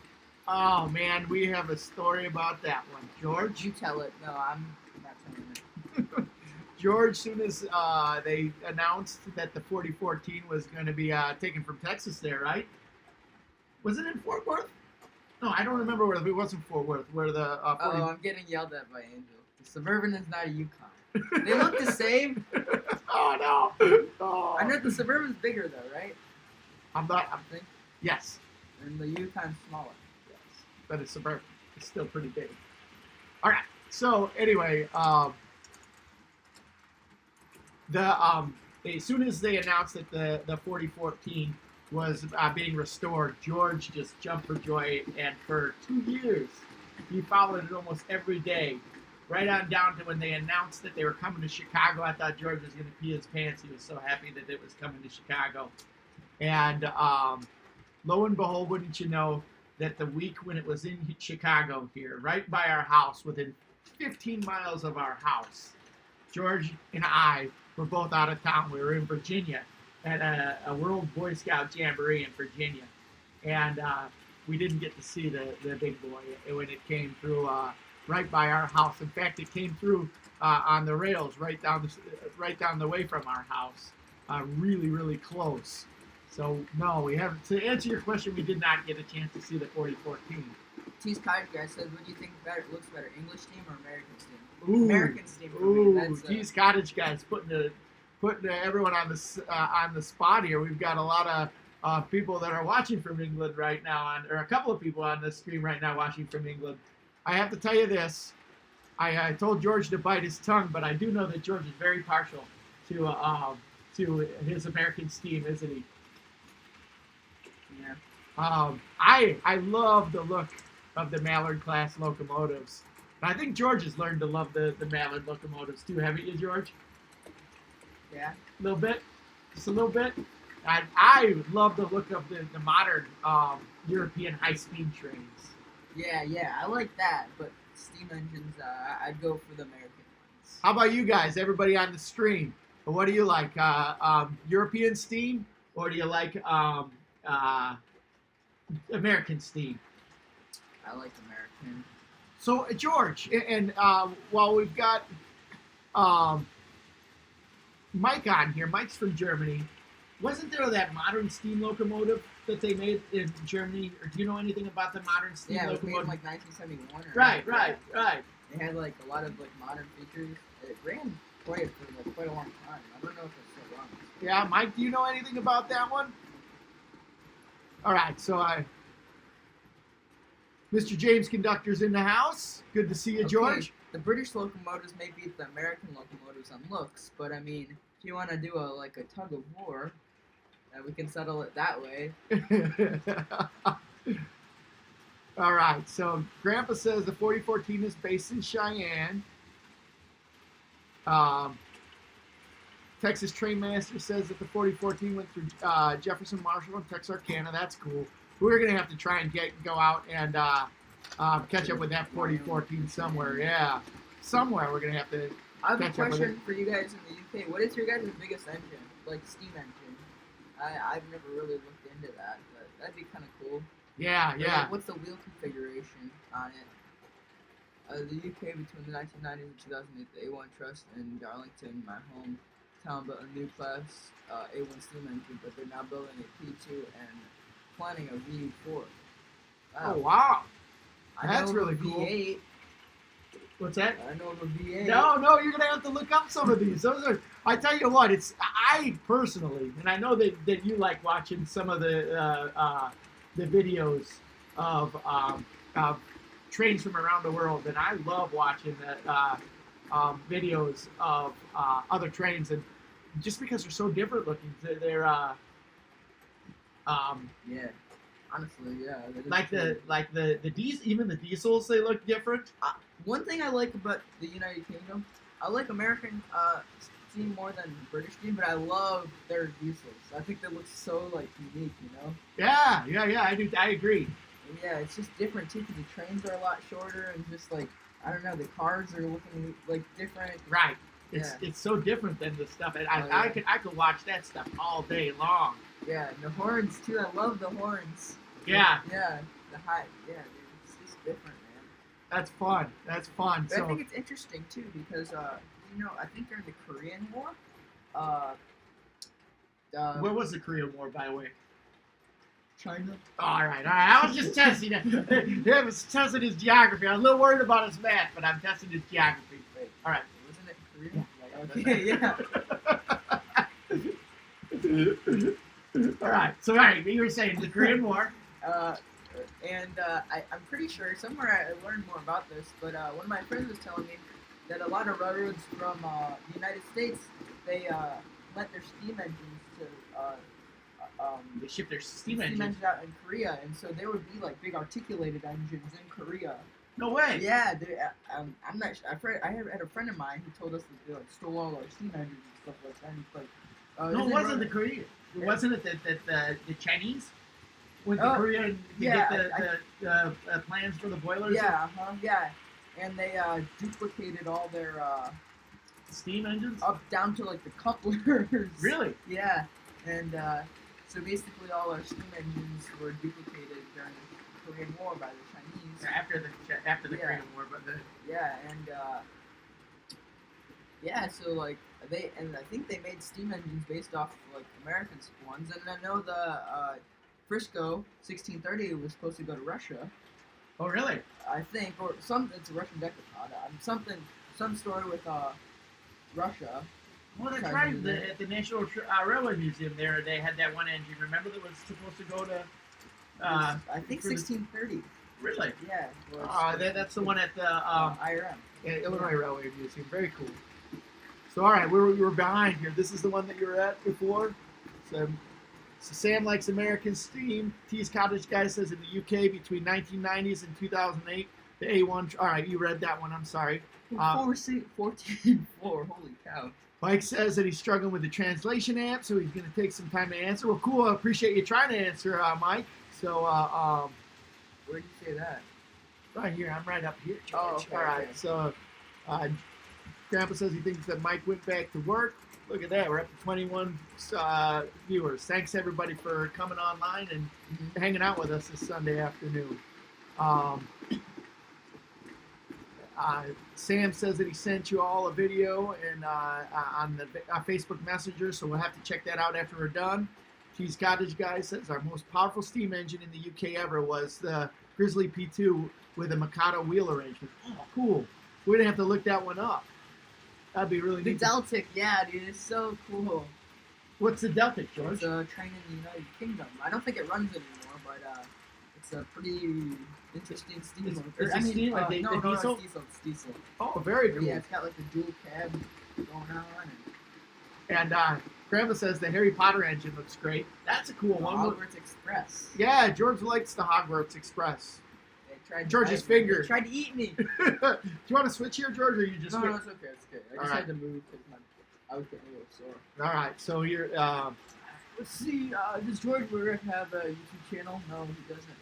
Speaker 3: Oh, man, we have a story about that one. George?
Speaker 2: You tell it. No, I'm not telling it.
Speaker 3: George, soon as they announced that the 4014 was going to be taken from Texas there, right? Was it in Fort Worth? No, I don't remember where it wasn't Fort Worth, where the 40...
Speaker 2: Oh, I'm getting yelled at by Angel. The Suburban is not a Yukon. They look the same.
Speaker 3: Oh, no. Oh.
Speaker 2: I know the Suburban's bigger, though, right?
Speaker 3: I'm not...
Speaker 2: I think.
Speaker 3: Yes.
Speaker 2: And the Yukon's smaller.
Speaker 3: Yes. But it's suburban. It's still pretty big. All right. So, anyway, as soon as they announced that the 4014 was being restored, George just jumped for joy, and for 2 years he followed it almost every day, right on down to when they announced that they were coming to Chicago. I thought George was going to pee his pants. He was so happy that it was coming to Chicago. And lo and behold, wouldn't you know, that the week when it was in Chicago here, right by our house, within 15 miles of our house, George and I were both out of town. We were in Virginia at a World Boy Scout Jamboree in Virginia. And we didn't get to see the big boy when it came through right by our house. In fact, it came through on the rails right down the way from our house, really, really close. So, no, we haven't. To answer your question, we did not get a chance to see the 4014.
Speaker 2: T's Cottage guy says, what do you think looks better, English steam or American steam?
Speaker 3: Ooh,
Speaker 2: American steam for me. That's,
Speaker 3: T's Cottage guys putting everyone on the spot here. We've got a lot of people that are watching from England right now, or a couple of people on the stream right now watching from England. I have to tell you this. I told George to bite his tongue, but I do know that George is very partial to his American steam, isn't he?
Speaker 2: Yeah.
Speaker 3: I love the look of the Mallard class locomotives, I think George has learned to love the Mallard locomotives too, haven't you, George?
Speaker 2: Yeah.
Speaker 3: A little bit, just a little bit. I love the look of the modern European high-speed trains.
Speaker 2: Yeah, I like that, but steam engines, I'd go for the American ones.
Speaker 3: How about you guys? Everybody on the stream, what do you like? European steam, or do you like American steam?
Speaker 2: I like American.
Speaker 3: So George, and while we've got Mike on here, Mike's from Germany. Wasn't there that modern steam locomotive that they made in Germany? Or do you know anything about the modern steam
Speaker 2: Yeah, it was made
Speaker 3: locomotive?
Speaker 2: in like 1971.
Speaker 3: Right.
Speaker 2: It had like a lot of like modern features. It ran for like quite a long time. I don't know if it's still runs.
Speaker 3: Yeah, Mike, do you know anything about that one? All right, so Mr. James Conductor's in the house. Good to see you, George.
Speaker 2: The British locomotives may beat the American locomotives on looks, but I mean, if you want to do a tug of war, we can settle it that way.
Speaker 3: All right, so Grandpa says the 4014 is based in Cheyenne. Texas Trainmaster says that the 4014 went through Jefferson, Marshall, and Texarkana. That's cool. We're gonna have to try and go out and catch up with that 4014 somewhere. Yeah, somewhere we're gonna have to.
Speaker 2: I have a
Speaker 3: catch up with
Speaker 2: question for you guys in the UK. What is your guys' biggest engine, like steam engine? I've never really looked into that, but that'd be kind of cool.
Speaker 3: Yeah.
Speaker 2: Like, what's the wheel configuration on it? The UK between the 1990s and 2008, the A1 Trust in Darlington, my hometown, built a new class A1 steam engine, but they're now building a P2 and planning a V4.
Speaker 3: Oh wow,
Speaker 2: I
Speaker 3: that's
Speaker 2: know
Speaker 3: really
Speaker 2: the
Speaker 3: cool.
Speaker 2: V8.
Speaker 3: What's that?
Speaker 2: I know the V8.
Speaker 3: No, you're gonna have to look up some of these. Those are. I tell you what, I personally, and I know that you like watching some of the videos of trains from around the world, and I love watching the videos of other trains, and just because they're so different looking, they're
Speaker 2: Yeah. Honestly, yeah.
Speaker 3: like the diesel, even the diesels, they look different.
Speaker 2: One thing I like about the United Kingdom, I like American steam more than British steam, but I love their diesels. I think they look so like unique, you know.
Speaker 3: Yeah. I do. I agree.
Speaker 2: And yeah, it's just different too, because the trains are a lot shorter and just like I don't know, the cars are looking like different.
Speaker 3: Right. It's so different than the stuff. And I could watch that stuff all day long.
Speaker 2: Yeah, and the horns too. I love the horns.
Speaker 3: Yeah.
Speaker 2: Yeah, the high. Yeah, dude, it's just different, man.
Speaker 3: That's fun.
Speaker 2: But
Speaker 3: So
Speaker 2: I think it's interesting too because I think during the Korean War,
Speaker 3: where was the Korean War, by the way?
Speaker 2: China.
Speaker 3: All right. I was just testing it. I was testing his geography. I was a little worried about his math, but I'm testing his geography.
Speaker 2: Wait,
Speaker 3: All right.
Speaker 2: wasn't it Korean? Okay, yeah.
Speaker 3: All right. So, all right, you were saying the Korean War.
Speaker 2: I'm pretty sure somewhere I learned more about this, but one of my friends was telling me that a lot of railroads from the United States, they let their steam engines to
Speaker 3: They ship their steam engines.
Speaker 2: out in Korea, and so there would be like big articulated engines in Korea.
Speaker 3: No way.
Speaker 2: Yeah, I'm not sure. I had a friend of mine who told us that they like stole all our steam engines and stuff like that. And he's like,
Speaker 3: No, it wasn't the
Speaker 2: Korea.
Speaker 3: Korean.
Speaker 2: Yeah.
Speaker 3: Wasn't it the Chinese went to
Speaker 2: Oh,
Speaker 3: Korea to
Speaker 2: yeah,
Speaker 3: get the plans for the boilers?
Speaker 2: Yeah, yeah. And they duplicated all their
Speaker 3: Steam engines?
Speaker 2: up down to like the couplers.
Speaker 3: Really?
Speaker 2: Yeah, and so basically all our steam engines were duplicated during the Korean War by the Chinese.
Speaker 3: After the
Speaker 2: Yeah.
Speaker 3: Korean War, but
Speaker 2: Yeah, and so like I think they made steam engines based off of, like American ones, and I know the Frisco 1630 was supposed to go to Russia,
Speaker 3: oh really?
Speaker 2: I think, or it's a Russian decapod. Some story with Russia.
Speaker 3: Well, that's
Speaker 2: Ties
Speaker 3: right.
Speaker 2: into that.
Speaker 3: At the National Railway Museum, there they had that one engine. Remember that was supposed to go to.
Speaker 2: I think
Speaker 3: for the-
Speaker 2: 1630.
Speaker 3: Really?
Speaker 2: Yeah. it was-
Speaker 3: That's the one at the
Speaker 2: IRM.
Speaker 3: Illinois Railway Museum. Very cool. So, all right, we were behind here. This is the one that you were at before. So Sam likes American steam. T's Cottage Guy says in the UK between 1990s and 2008, The A1. All right, you read that one. I'm sorry.
Speaker 2: 14.4. Holy cow.
Speaker 3: Mike says that he's struggling with the translation app, so he's going to take some time to answer. Well, cool. I appreciate you trying to answer, Mike. So,
Speaker 2: Where did you say that?
Speaker 3: right here. I'm right up here, George.
Speaker 2: Oh, okay,
Speaker 3: All right.
Speaker 2: okay.
Speaker 3: So, Grandpa says he thinks that Mike went back to work. Look at that. We're up to 21 viewers. Thanks, everybody, for coming online and hanging out with us this Sunday afternoon. Sam says that he sent you all a video and on the Facebook Messenger, so we'll have to check that out after we're done. Cheese Cottage Guy says our most powerful steam engine in the UK ever was the Grizzly P2 with a Mikado wheel arrangement. Oh, cool. We're going to have to look that one up. That'd be really
Speaker 2: The
Speaker 3: neat.
Speaker 2: Deltic, yeah, dude, it's so cool.
Speaker 3: What's the Deltic, George?
Speaker 2: It's a train in the United Kingdom. I don't think it runs anymore, but it's a pretty interesting steam.
Speaker 3: Is
Speaker 2: motor.
Speaker 3: it steam? Like the
Speaker 2: no,
Speaker 3: diesel?
Speaker 2: It's diesel.
Speaker 3: Oh, very
Speaker 2: But
Speaker 3: cool.
Speaker 2: yeah, it's got like a dual cab going on.
Speaker 3: And Grandma says the Harry Potter engine looks great. That's a cool
Speaker 2: And
Speaker 3: one.
Speaker 2: Hogwarts Express.
Speaker 3: Yeah, George likes the Hogwarts Express.
Speaker 2: They tried to
Speaker 3: George's
Speaker 2: bite me.
Speaker 3: finger.
Speaker 2: They tried to eat me.
Speaker 3: Do you want to switch here, George, or you just?
Speaker 2: No, it's okay. It's okay. I just
Speaker 3: Alright.
Speaker 2: had to move because I was getting a little sore.
Speaker 3: All right. So you're.
Speaker 2: Let's see. Does George Burrick have a YouTube channel? No, he doesn't.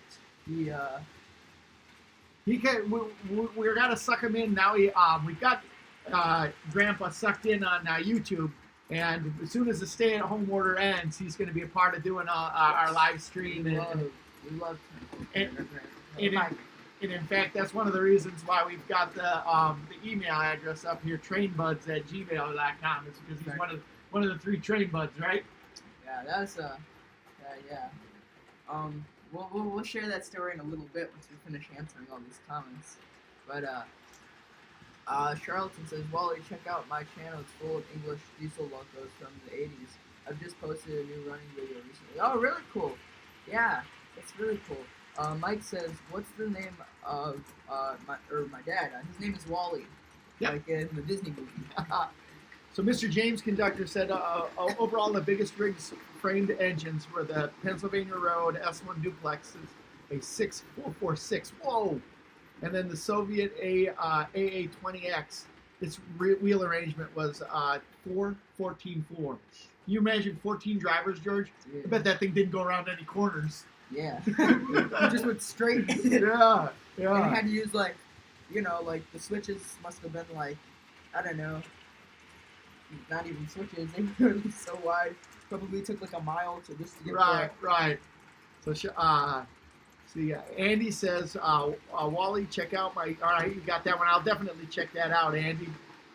Speaker 3: He can. We're gonna suck him in now. We've got Grandpa sucked in on YouTube, and as soon as the stay-at-home order ends, he's going to be a part of doing our live stream.
Speaker 2: We
Speaker 3: And
Speaker 2: love
Speaker 3: And in fact, that's one of the reasons why we've got the email address up here, trainbuds@gmail.com. Is because he's one of the 3 train buds, right?
Speaker 2: Yeah, that's yeah. We'll share that story in a little bit once we finish answering all these comments. But Charlton says, Wally, check out my channel. It's full of English diesel logos from the 80s. I've just posted a new running video recently. Oh, really cool. Yeah, that's really cool. Mike says, what's the name of my dad? His name is Wally.
Speaker 3: Yep.
Speaker 2: Like in the Disney movie.
Speaker 3: So Mr. James Conductor said overall the biggest rigs framed engines were the Pennsylvania Road S1 duplexes, a 6446. Whoa! And then the Soviet AA20X. Its wheel arrangement was 4-14-4. Can you imagine 14 drivers, George?
Speaker 2: Yeah.
Speaker 3: I bet that thing didn't go around any corners.
Speaker 2: Yeah. It just went straight.
Speaker 3: Yeah,
Speaker 2: And
Speaker 3: yeah.
Speaker 2: it had to use like the switches must have been like, I don't know, not even switches. They were so wide. Probably took like a mile to get
Speaker 3: Right, right. So, see, Andy says, Wally, check out my. All right, you got that one. I'll definitely check that out, Andy.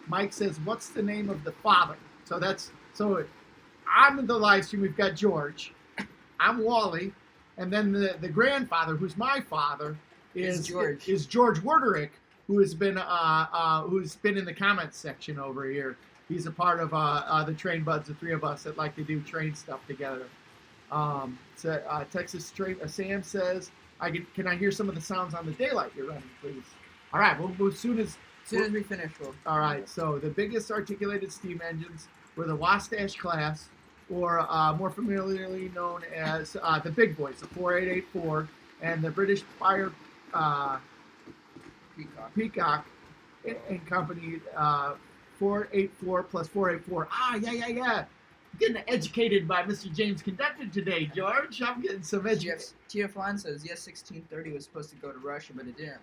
Speaker 3: Mike says, what's the name of the father? So I'm in the live stream. We've got George. I'm Wally, and then the grandfather, who's my father, is George Werderick, who has been in the comments section over here. He's a part of the Train Buds, the 3 of us that like to do train stuff together. Texas Train Sam says, can I hear some of the sounds on the daylight you're running, please? All right, well, as soon as
Speaker 2: we finish, we'll.
Speaker 3: All right, so the biggest articulated steam engines were the Wastash class, or more familiarly known as the big boys, the 4884, and the British Fire Peacock and Company 484 plus 484. Yeah. Getting educated by Mr. James Conductor today, George. I'm getting some education.
Speaker 2: TF1 says, yes, 1630 was supposed to go to Russia, but it didn't.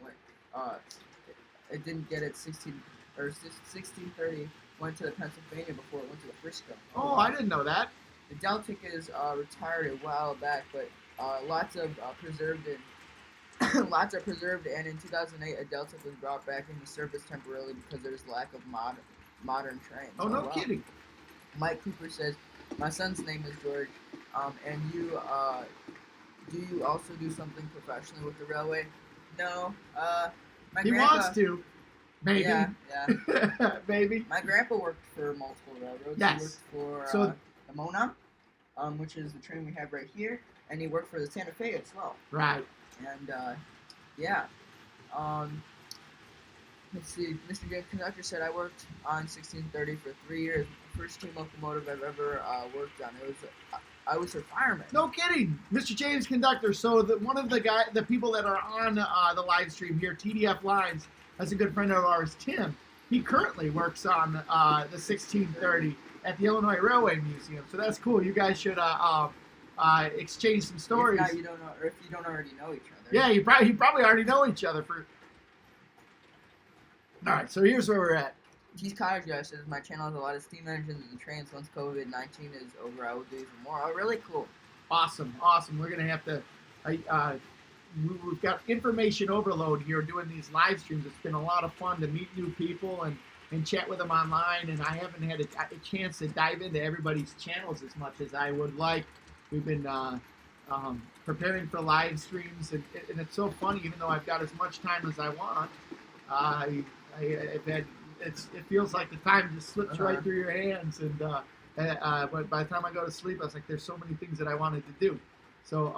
Speaker 2: It didn't get it. 1630 went to Pennsylvania before it went to the Frisco.
Speaker 3: Oh, I didn't know that.
Speaker 2: The Deltic is retired a while back, but lots are preserved, and in 2008, a Deltic was brought back into service temporarily because there's lack of modern trains.
Speaker 3: Oh, no kidding.
Speaker 2: Mike Cooper says, my son's name is George, and you, do you also do something professionally with the railway? No,
Speaker 3: He wants to. Maybe.
Speaker 2: Yeah.
Speaker 3: Maybe.
Speaker 2: My grandpa worked for multiple railroads.
Speaker 3: Yes.
Speaker 2: He worked for the Mona, which is the train we have right here, and he worked for the Santa Fe as well.
Speaker 3: Right.
Speaker 2: And, yeah. Let's see. Mr. James Conductor said, I worked on 1630 for 3 years. The first steam locomotive I've ever worked on. It was I was her fireman.
Speaker 3: No kidding, Mr. James Conductor. So one of the people that are on the live stream here, TDF Lines, that's a good friend of ours, Tim. He currently works on the 1630 at the Illinois Railway Museum. So that's cool. You guys should exchange some stories.
Speaker 2: If not, you don't know, or if you don't already know each other.
Speaker 3: Yeah, you probably already know each other. All right, so here's where we're at.
Speaker 2: Cheese Cottage Guy says, my channel has a lot of steam engines and trains. Once COVID-19 is over, I will do even more. Oh, really cool.
Speaker 3: Awesome. We're going to have to, we've got information overload here doing these live streams. It's been a lot of fun to meet new people and chat with them online, and I haven't had a chance to dive into everybody's channels as much as I would like. We've been preparing for live streams, and it's so funny, even though I've got as much time as I want, I've had, it feels like the time just slips right through your hands, and but by the time I go to sleep, I was like, there's so many things that I wanted to do. So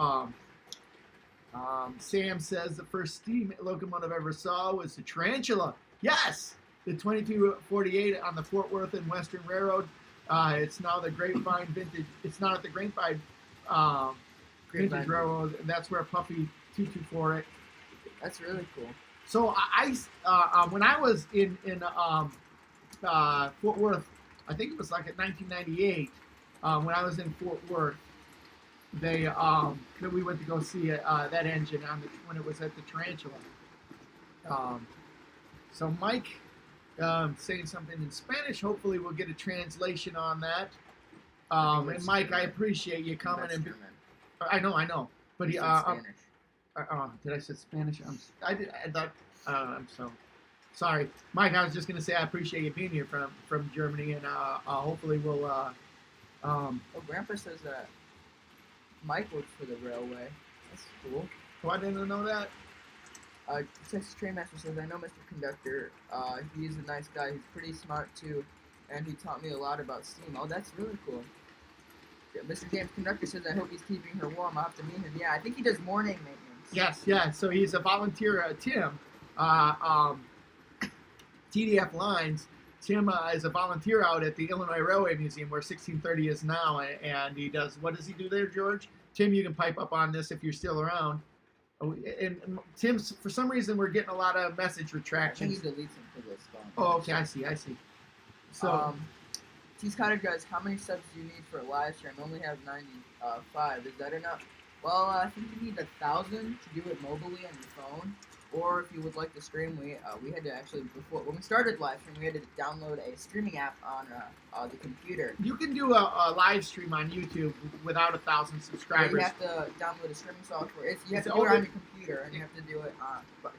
Speaker 3: Sam says the first steam locomotive I ever saw was the Tarantula. Yes, the 2248 on the Fort Worth and Western Railroad. It's now the Grapevine Vintage. It's not at the Grapevine Vintage Railroad, and that's where Puffy 224 it.
Speaker 2: That's really cool.
Speaker 3: So when I was in Fort Worth, I think it was like in 1998. When I was in Fort Worth, we went to go see that engine when it was at the Tarantula. So Mike saying something in Spanish. Hopefully, we'll get a translation on that. And Mike, I appreciate you coming and. I know, but he.
Speaker 2: Spanish.
Speaker 3: Did I say Spanish? I thought. I'm so sorry, Mike. I was just gonna say I appreciate you being here from Germany, and hopefully we'll.
Speaker 2: Grandpa says that Mike works for the railway. That's cool.
Speaker 3: Oh, I didn't know that.
Speaker 2: Texas Trainmaster says, I know Mr. Conductor. He's a nice guy. He's pretty smart too, and he taught me a lot about steam. Oh, that's really cool. Yeah, Mr. James Conductor says, I hope he's keeping her warm. I'll have to meet him. Yeah, I think he does morning maintenance.
Speaker 3: Yes, yeah. So he's a volunteer. Tim, TDF Lines. Tim is a volunteer out at the Illinois Railway Museum where 1630 is now, and he does. What does he do there, George? Tim, you can pipe up on this if you're still around. And Tim, for some reason, we're getting a lot of message retractions.
Speaker 2: I think he deletes them for this phone.
Speaker 3: Oh, okay, I see. So.
Speaker 2: Cheese Cottage guys, how many subs do you need for a live stream? I only have 95. Is that enough? Well, I think you need 1,000 to do it mobily on your phone. Or if you would like to stream, we had to actually, before when we started live stream, we had to download a streaming app on the computer.
Speaker 3: You can do a live stream on YouTube without 1,000 subscribers.
Speaker 2: Yeah, you have to download a streaming software. You have to do it on your computer, and you have to do it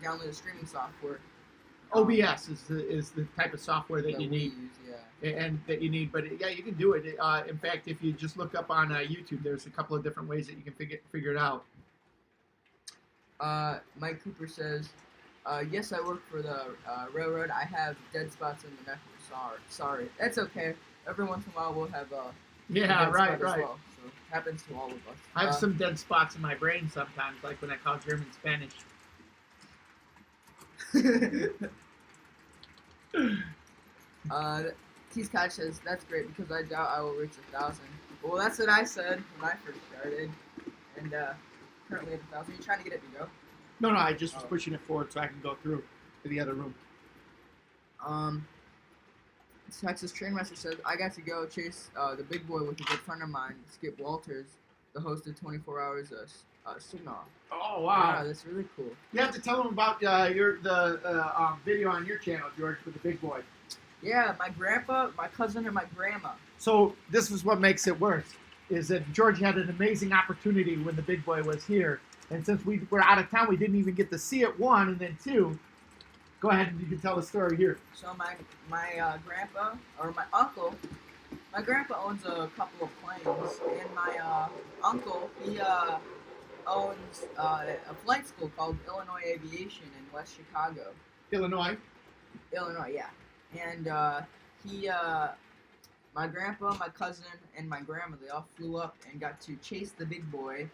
Speaker 2: download a streaming software.
Speaker 3: OBS is the type of software that you need.
Speaker 2: Yeah.
Speaker 3: And that you need, but yeah, you can do it. In fact, if you just look up on YouTube, there's a couple of different ways that you can figure it out.
Speaker 2: Mike Cooper says, yes, I work for the railroad. I have dead spots in the neck. Sorry. That's okay. Every once in a while we'll have
Speaker 3: yeah, right.
Speaker 2: Well. So it happens to all of us.
Speaker 3: I have some dead spots in my brain sometimes, like when I call German Spanish.
Speaker 2: T Scott says, that's great because I doubt I will reach 1,000. Well, that's what I said when I first started, and currently at 1,000. Are you trying to get it to go?
Speaker 3: No, I just was pushing it forward so I can go through to the other room.
Speaker 2: Texas Trainmaster says, I got to go chase the big boy with a good friend of mine, Skip Walters, the host of 24 Hours Signal.
Speaker 3: Oh, wow.
Speaker 2: Yeah, that's really cool.
Speaker 3: You have to tell them about the video on your channel, George, with the big boy.
Speaker 2: Yeah, my grandpa, my cousin, and my grandma.
Speaker 3: So this is what makes it worse, is that George had an amazing opportunity when the big boy was here. And since we were out of town, we didn't even get to see it, one, and then two. Go ahead and you can tell the story here.
Speaker 2: So my grandpa, or my uncle, my grandpa owns a couple of planes, and my uncle, he owns a flight school called Illinois Aviation in West Chicago.
Speaker 3: Illinois,
Speaker 2: yeah. And my grandpa, my cousin, and my grandma, they all flew up and got to chase the big boy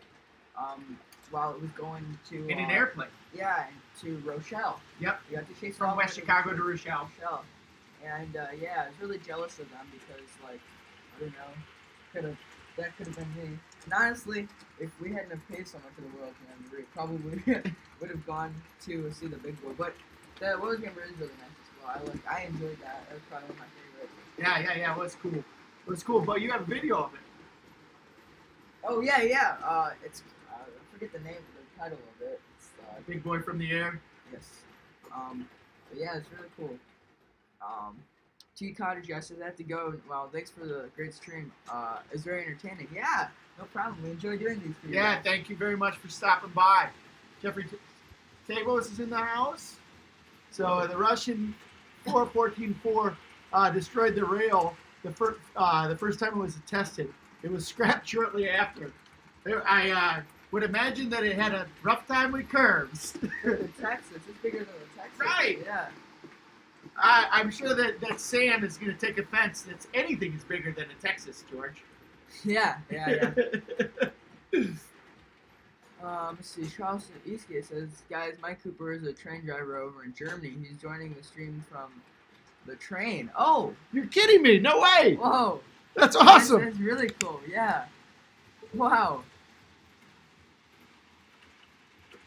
Speaker 2: while it was going to...
Speaker 3: in an airplane.
Speaker 2: Yeah, to Rochelle.
Speaker 3: Yep.
Speaker 2: You got to chase
Speaker 3: from West Chicago to Rochelle.
Speaker 2: And, yeah, I was really jealous of them because, like, I don't know, could have that could have been me. And honestly, if we hadn't have paid so much of the Royal Jamboree, probably would have gone to see the big boy. But the Royal Jamboree is really nice as well. I enjoyed that. That was probably one of my favorites.
Speaker 3: Yeah. It was cool. It was cool. But you have a video of it.
Speaker 2: Oh yeah. It's I forget the name, the title of it. It's
Speaker 3: Big boy from the air.
Speaker 2: yes. But yeah, it's really cool. T Cottage, I said I have to go. Well, thanks for the great stream. It's very entertaining. Yeah, no problem. We enjoy doing these for you
Speaker 3: Yeah,
Speaker 2: guys.
Speaker 3: thank you very much for stopping by. Jeffrey Tabos is in the house. So the Russian 414-4 destroyed the rail the first time it was tested. It was scrapped shortly after. I would imagine that it had a rough time with curves.
Speaker 2: The Texas, it's bigger than the Texas.
Speaker 3: Right.
Speaker 2: Yeah.
Speaker 3: I'm sure that Sam is going to take offense that anything is bigger than a Texas, George.
Speaker 2: Yeah. Let's see. Charles Eastgate says, guys, Mike Cooper is a train driver over in Germany. He's joining the stream from the train. Oh,
Speaker 3: You're kidding me? No way!
Speaker 2: whoa.
Speaker 3: That's awesome.
Speaker 2: That's really cool. Yeah. Wow.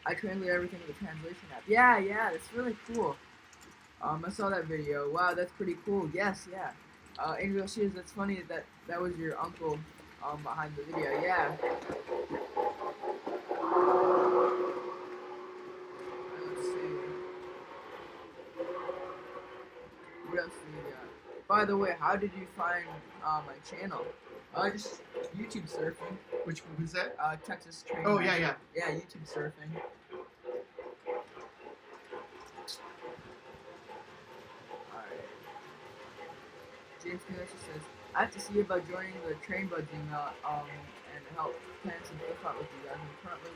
Speaker 2: I translate everything to the translation app. Yeah, that's really cool. I saw that video. Wow, that's pretty cool. Yes, yeah. Angel Shears, that's funny that was your uncle behind the video. Yeah. Let's see. What else do we got? By the way, how did you find my channel? Just YouTube surfing.
Speaker 3: Which one was that?
Speaker 2: Texas Train.
Speaker 3: Oh, yeah.
Speaker 2: Yeah, YouTube surfing. Alright. James Miller says, I have to see about joining the trainbuds email and help plan some stuff out with you guys. I'm currently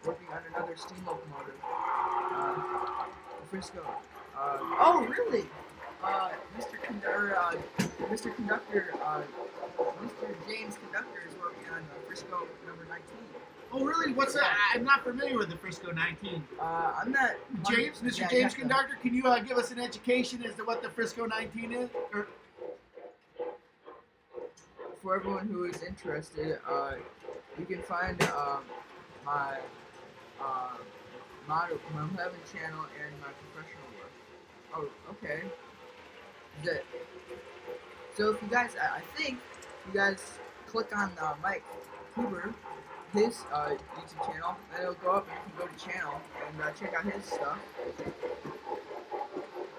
Speaker 2: working on another steam locomotive. Frisco. Oh, really? Mr. Conductor, Mr. James Conductor is working on Frisco number 19.
Speaker 3: Oh, really? What's that? I'm not familiar with the Frisco 19.
Speaker 2: I'm not.
Speaker 3: James, Mr.
Speaker 2: Yeah,
Speaker 3: James
Speaker 2: yeah,
Speaker 3: Conductor, can you give us an education as to what the Frisco 19 is? Or,
Speaker 2: For everyone who is interested, you can find my my Heaven channel and my professional work. Oh, okay. So if you guys, I think you guys click on Mike Cooper, his YouTube channel, and it'll go up and you can go to channel and check out his stuff.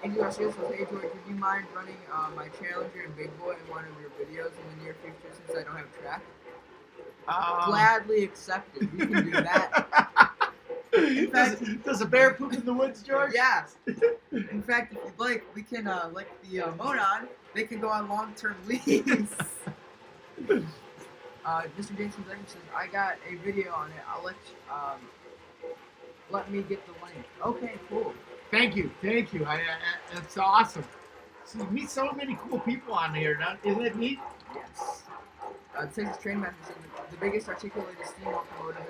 Speaker 2: Angel Garcia says, hey George, would you mind running my Challenger and Big Boy in one of your videos in the near future since I don't have a track? Gladly accepted. We can do that. In fact,
Speaker 3: does a bear poop in the woods, George?
Speaker 2: yeah. In fact, if you'd like, we can like the Monon. They can go on long-term lease. Mr. James says, I got a video on it. I'll let me get the link. Okay, cool.
Speaker 3: Thank you. That's awesome. So you meet so many cool people on here, isn't it neat?
Speaker 2: Yes. Texas Train Master says the biggest articulated steam locomotive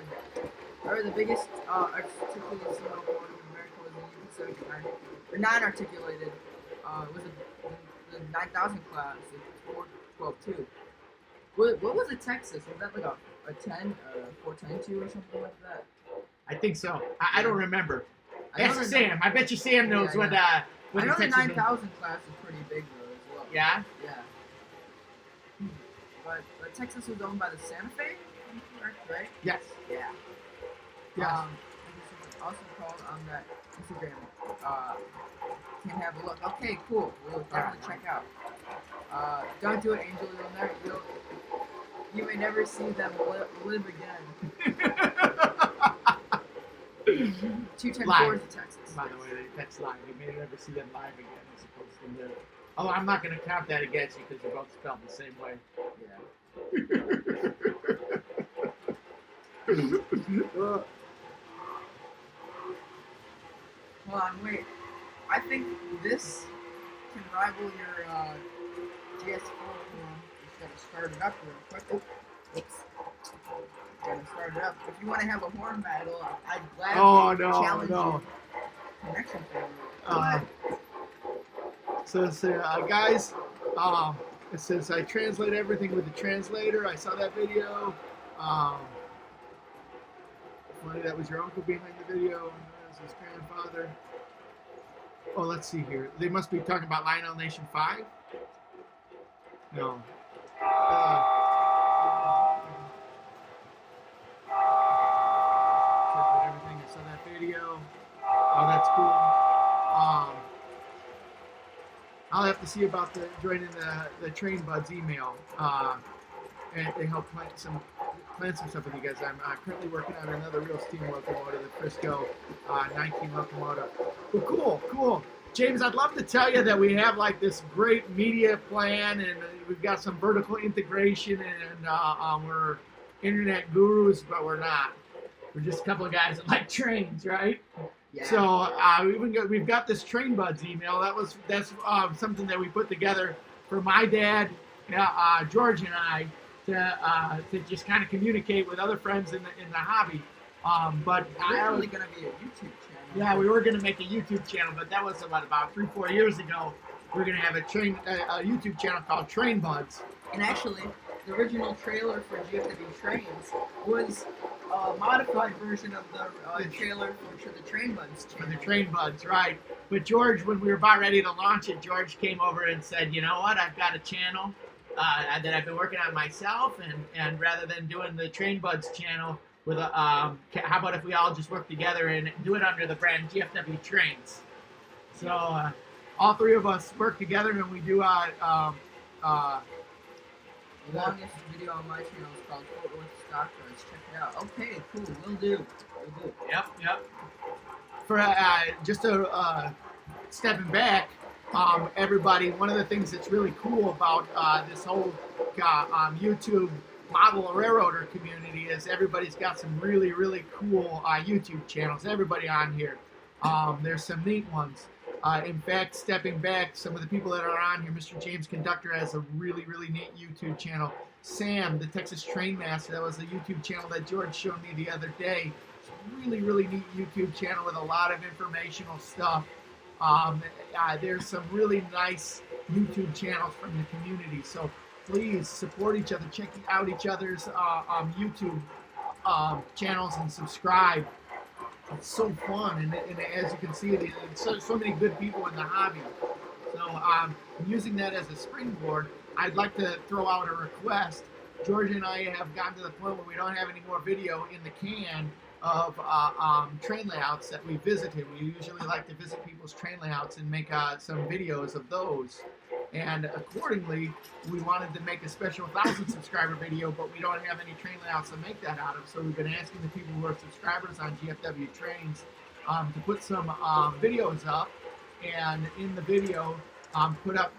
Speaker 2: the biggest articulated steam locomotive in America was the U-79, or non-articulated was the 9000 class, the 412-2. What was a Texas? Was that like a 10, 410-2 or something like that?
Speaker 3: I think so. I don't remember.
Speaker 2: I know
Speaker 3: Ask
Speaker 2: the
Speaker 3: Sam. I bet you Sam knows what
Speaker 2: I
Speaker 3: the
Speaker 2: know the
Speaker 3: Texas
Speaker 2: 9000 class is pretty big though as well.
Speaker 3: Yeah?
Speaker 2: Yeah. But Texas was owned by the Santa Fe, right?
Speaker 3: Yes.
Speaker 2: Yeah.
Speaker 3: Yes.
Speaker 2: Also called on that Instagram. Can have a look. Okay, cool. We'll definitely check out. Don't do it, Angel. You may never see them live again. 210-4 is Texas.
Speaker 3: By the way, that's live. You may never see them live again as opposed to live. Oh, I'm not going to count that against you because they're both spelled the same way.
Speaker 2: Yeah. Hold on, wait. I think this can rival your GS4. Just gotta start it up real quick. Oh, oops. Gotta start it up. If you want to have a horn battle, I'd gladly challenge you. Connection failure.
Speaker 3: So guys, It says I translate everything with the translator. I saw that video. Funny that was your uncle behind the video. As his grandfather. Oh, let's see here. They must be talking about Lionel Nation 5. No. Everything. I saw that video. Oh, that's cool. I'll have to see about joining the trainbuds email, and they help plan some stuff with you guys. I'm currently working on another real steam locomotive, the Frisco 19 locomotive. Well, cool. James, I'd love to tell you that we have like this great media plan, and we've got some vertical integration, and we're internet gurus, but we're not. We're just a couple of guys that like trains, right?
Speaker 2: Yeah.
Speaker 3: So we've got this trainbuds email. That's something that we put together for my dad, George, and I to just kind of communicate with other friends in the hobby. But
Speaker 2: it's originally going to be a YouTube channel.
Speaker 3: Yeah, we were going to make a YouTube channel, but that was about 3-4 years ago. We're going to have a YouTube channel called Trainbuds.
Speaker 2: And actually, the original trailer for Gfw Trains was a modified version of the trailer for the Trainbuds channel.
Speaker 3: For the Trainbuds, right. But George, when we were about ready to launch it, George came over and said, you know what, I've got a channel that I've been working on myself, and rather than doing the Trainbuds channel, with how about if we all just work together and do it under the brand Gfw Trains? So all three of us work together, and we do
Speaker 2: the longest video on my channel is called Fort Worth Stock Cars. Check it out. Okay, cool. Will do.
Speaker 3: Yep. For just stepping back, everybody, one of the things that's really cool about this whole YouTube model railroader community is everybody's got some really, really cool YouTube channels. Everybody on here. There's some neat ones. In fact, stepping back, some of the people that are on here, Mr. James Conductor has a really, really neat YouTube channel. Sam, the Texas Train Master, that was a YouTube channel that George showed me the other day. It's a really, really neat YouTube channel with a lot of informational stuff. There's some really nice YouTube channels from the community. So please support each other, check out each other's YouTube channels and subscribe. It's so fun, and as you can see, there's so many good people in the hobby. So using that as a springboard, I'd like to throw out a request. George and I have gotten to the point where we don't have any more video in the can of train layouts that we visited. We usually like to visit people's train layouts and make some videos of those. And accordingly, we wanted to make a special 1,000 subscriber video, but we don't have any train layouts to make that out of. So we've been asking the people who are subscribers on Gfw Trains to put some videos up, and in the video, put on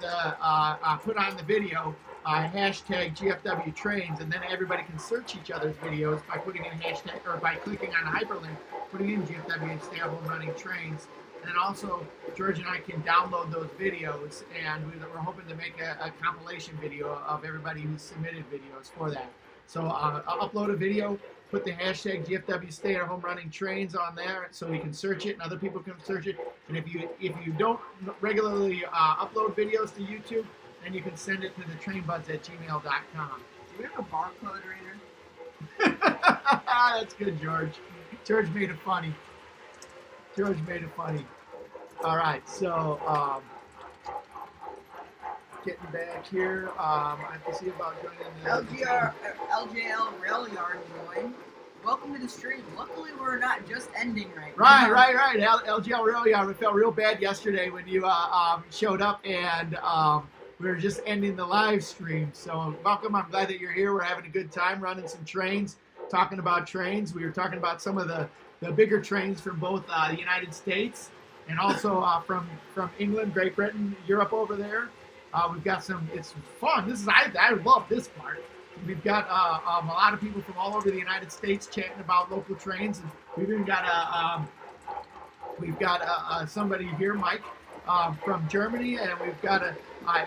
Speaker 3: the video hashtag Gfw Trains, and then everybody can search each other's videos by putting in hashtag or by clicking on a hyperlink, putting in Gfw and Stay Home Running Trains. And also, George and I can download those videos, and we're hoping to make a compilation video of everybody who submitted videos for that. So I'll upload a video, put the hashtag GFW Stay at Home Running Trains on there so we can search it and other people can search it. And if you don't regularly upload videos to YouTube, then you can send it to the trainbuds@gmail.com.
Speaker 2: Do we have a barcode reader?
Speaker 3: That's good, George. George made it funny. All right, so getting back here, I have to see about joining the
Speaker 2: LJL Rail Yard join. Welcome to the stream. Luckily, we're not just ending right now.
Speaker 3: Right. LGL Rail Yard. We felt real bad yesterday when you showed up, and we were just ending the live stream. So welcome. I'm glad that you're here. We're having a good time running some trains, talking about trains. We were talking about some of the bigger trains from both the United States and also from England, Great Britain, Europe over there. We've got some. It's fun. I love this part. We've got a lot of people from all over the United States chatting about local trains, and we've even got somebody here, Mike, from Germany, and we've got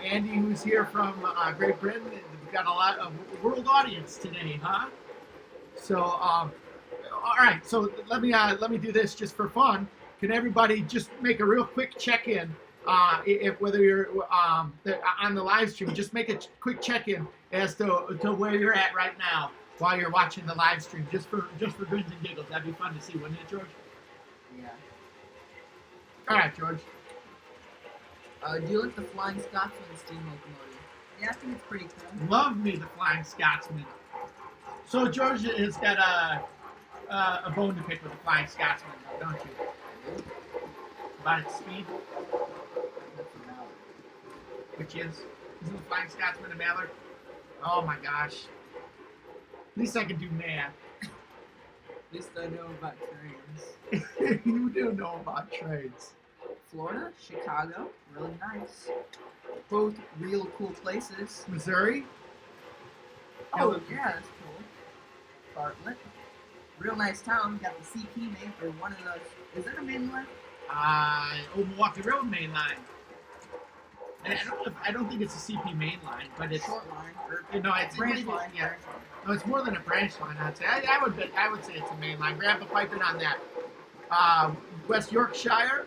Speaker 3: Andy who's here from Great Britain. We've got a lot of world audience today, huh? So, all right. So let me do this just for fun. Can everybody just make a real quick check-in if whether you're on the live stream, just make a quick check-in as to where you're at right now while you're watching the live stream, just for grins and giggles. That'd be fun to see, wouldn't it, George?
Speaker 2: Yeah.
Speaker 3: All right, George.
Speaker 2: Do you like the Flying Scotsman steam locomotive? Yeah, I think it's pretty cool.
Speaker 3: Love me the Flying Scotsman. So George has got a bone to pick with the Flying Scotsman, don't you? About its speed, which isn't the Flying Scotsman a Mallard? Oh my gosh. At least I can do math.
Speaker 2: At least I know about trains.
Speaker 3: You do know about trains.
Speaker 2: Florida, Chicago, really nice. Both real cool places.
Speaker 3: Missouri?
Speaker 2: Oh, yeah, that's cool. Bartlett. Real nice town. Got the CP name for one of those. Is that a main line?
Speaker 3: Old Milwaukee Road main line. And I don't think it's a CP main line, but it's
Speaker 2: Short line. Or
Speaker 3: it's
Speaker 2: branch line.
Speaker 3: Yeah. No, it's more than a branch line. I'd say. I would say it's a main line. Grab the piping on that. West Yorkshire,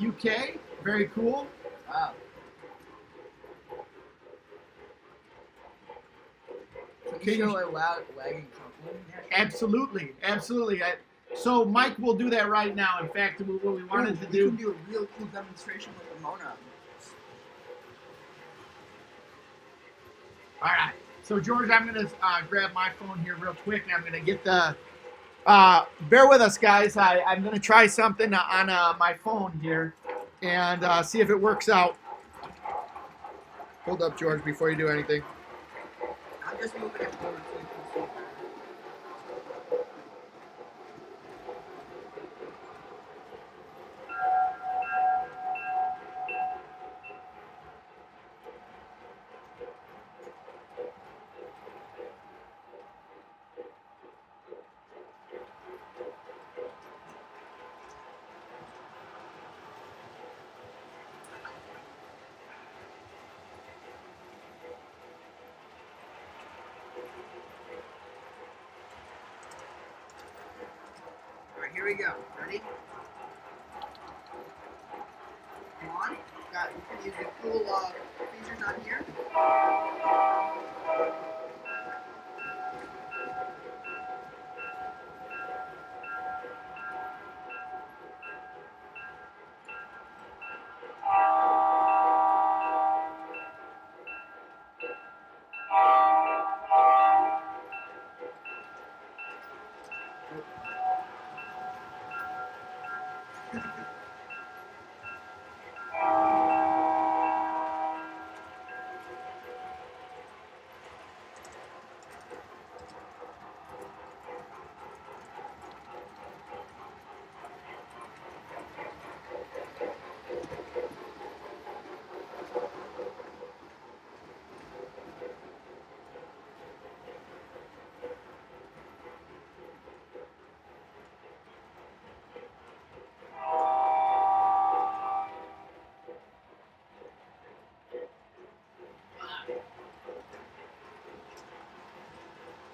Speaker 3: UK. Very cool.
Speaker 2: Wow. Can you show a wagon couple?
Speaker 3: Absolutely. So Mike will do that right now. In fact, what we wanted to do.
Speaker 2: We can do a real cool demonstration with the Mona.
Speaker 3: All right. So George, I'm gonna grab my phone here real quick, and I'm gonna get the. Bear with us, guys. I'm gonna try something on my phone here, and see if it works out. Hold up, George, before you do anything.
Speaker 2: I'm just moving it forward so you can see. Alright, here we go. Ready? Come on. We can use the cool features on here.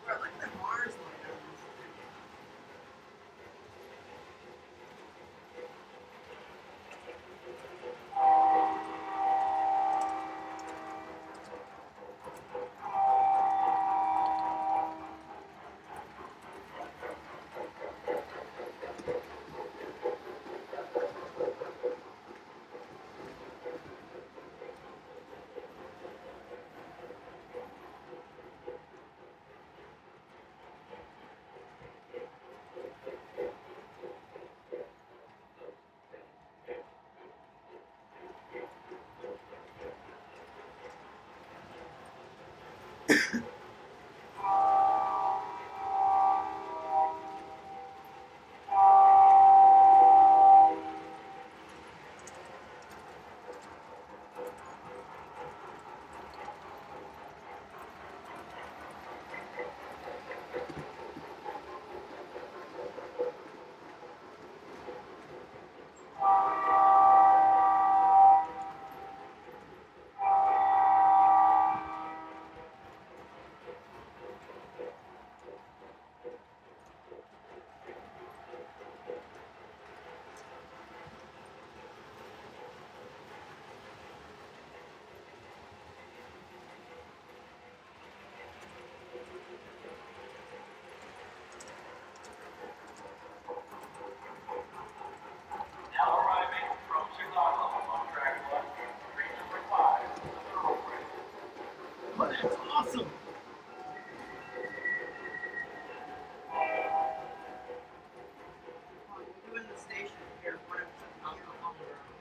Speaker 2: I like the Mars one.
Speaker 3: That's awesome.
Speaker 2: We're doing the station here. I'll follow around.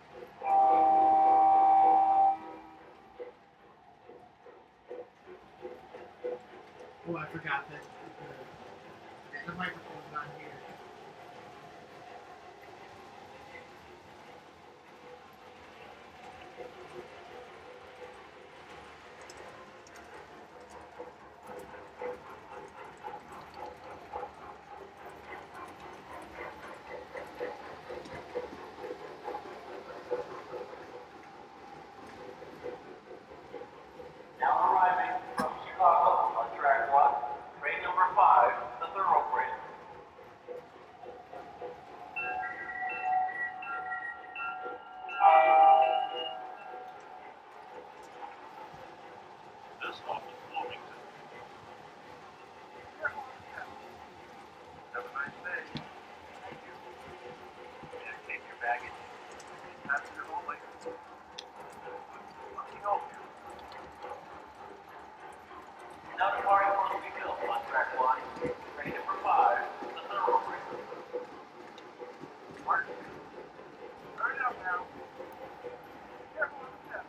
Speaker 3: Oh, I forgot that the microphone's on here.
Speaker 4: Now arriving from Chicago on track 1, train number 5, the thoroughbred. This stop is Bloomington. Have a nice day. Thank you. And take your baggage. Passenger only. Let me help you. Now departing from Louisville on track 1, train number 5, the thoroughbred. Martin, hurry up now. Careful with the step.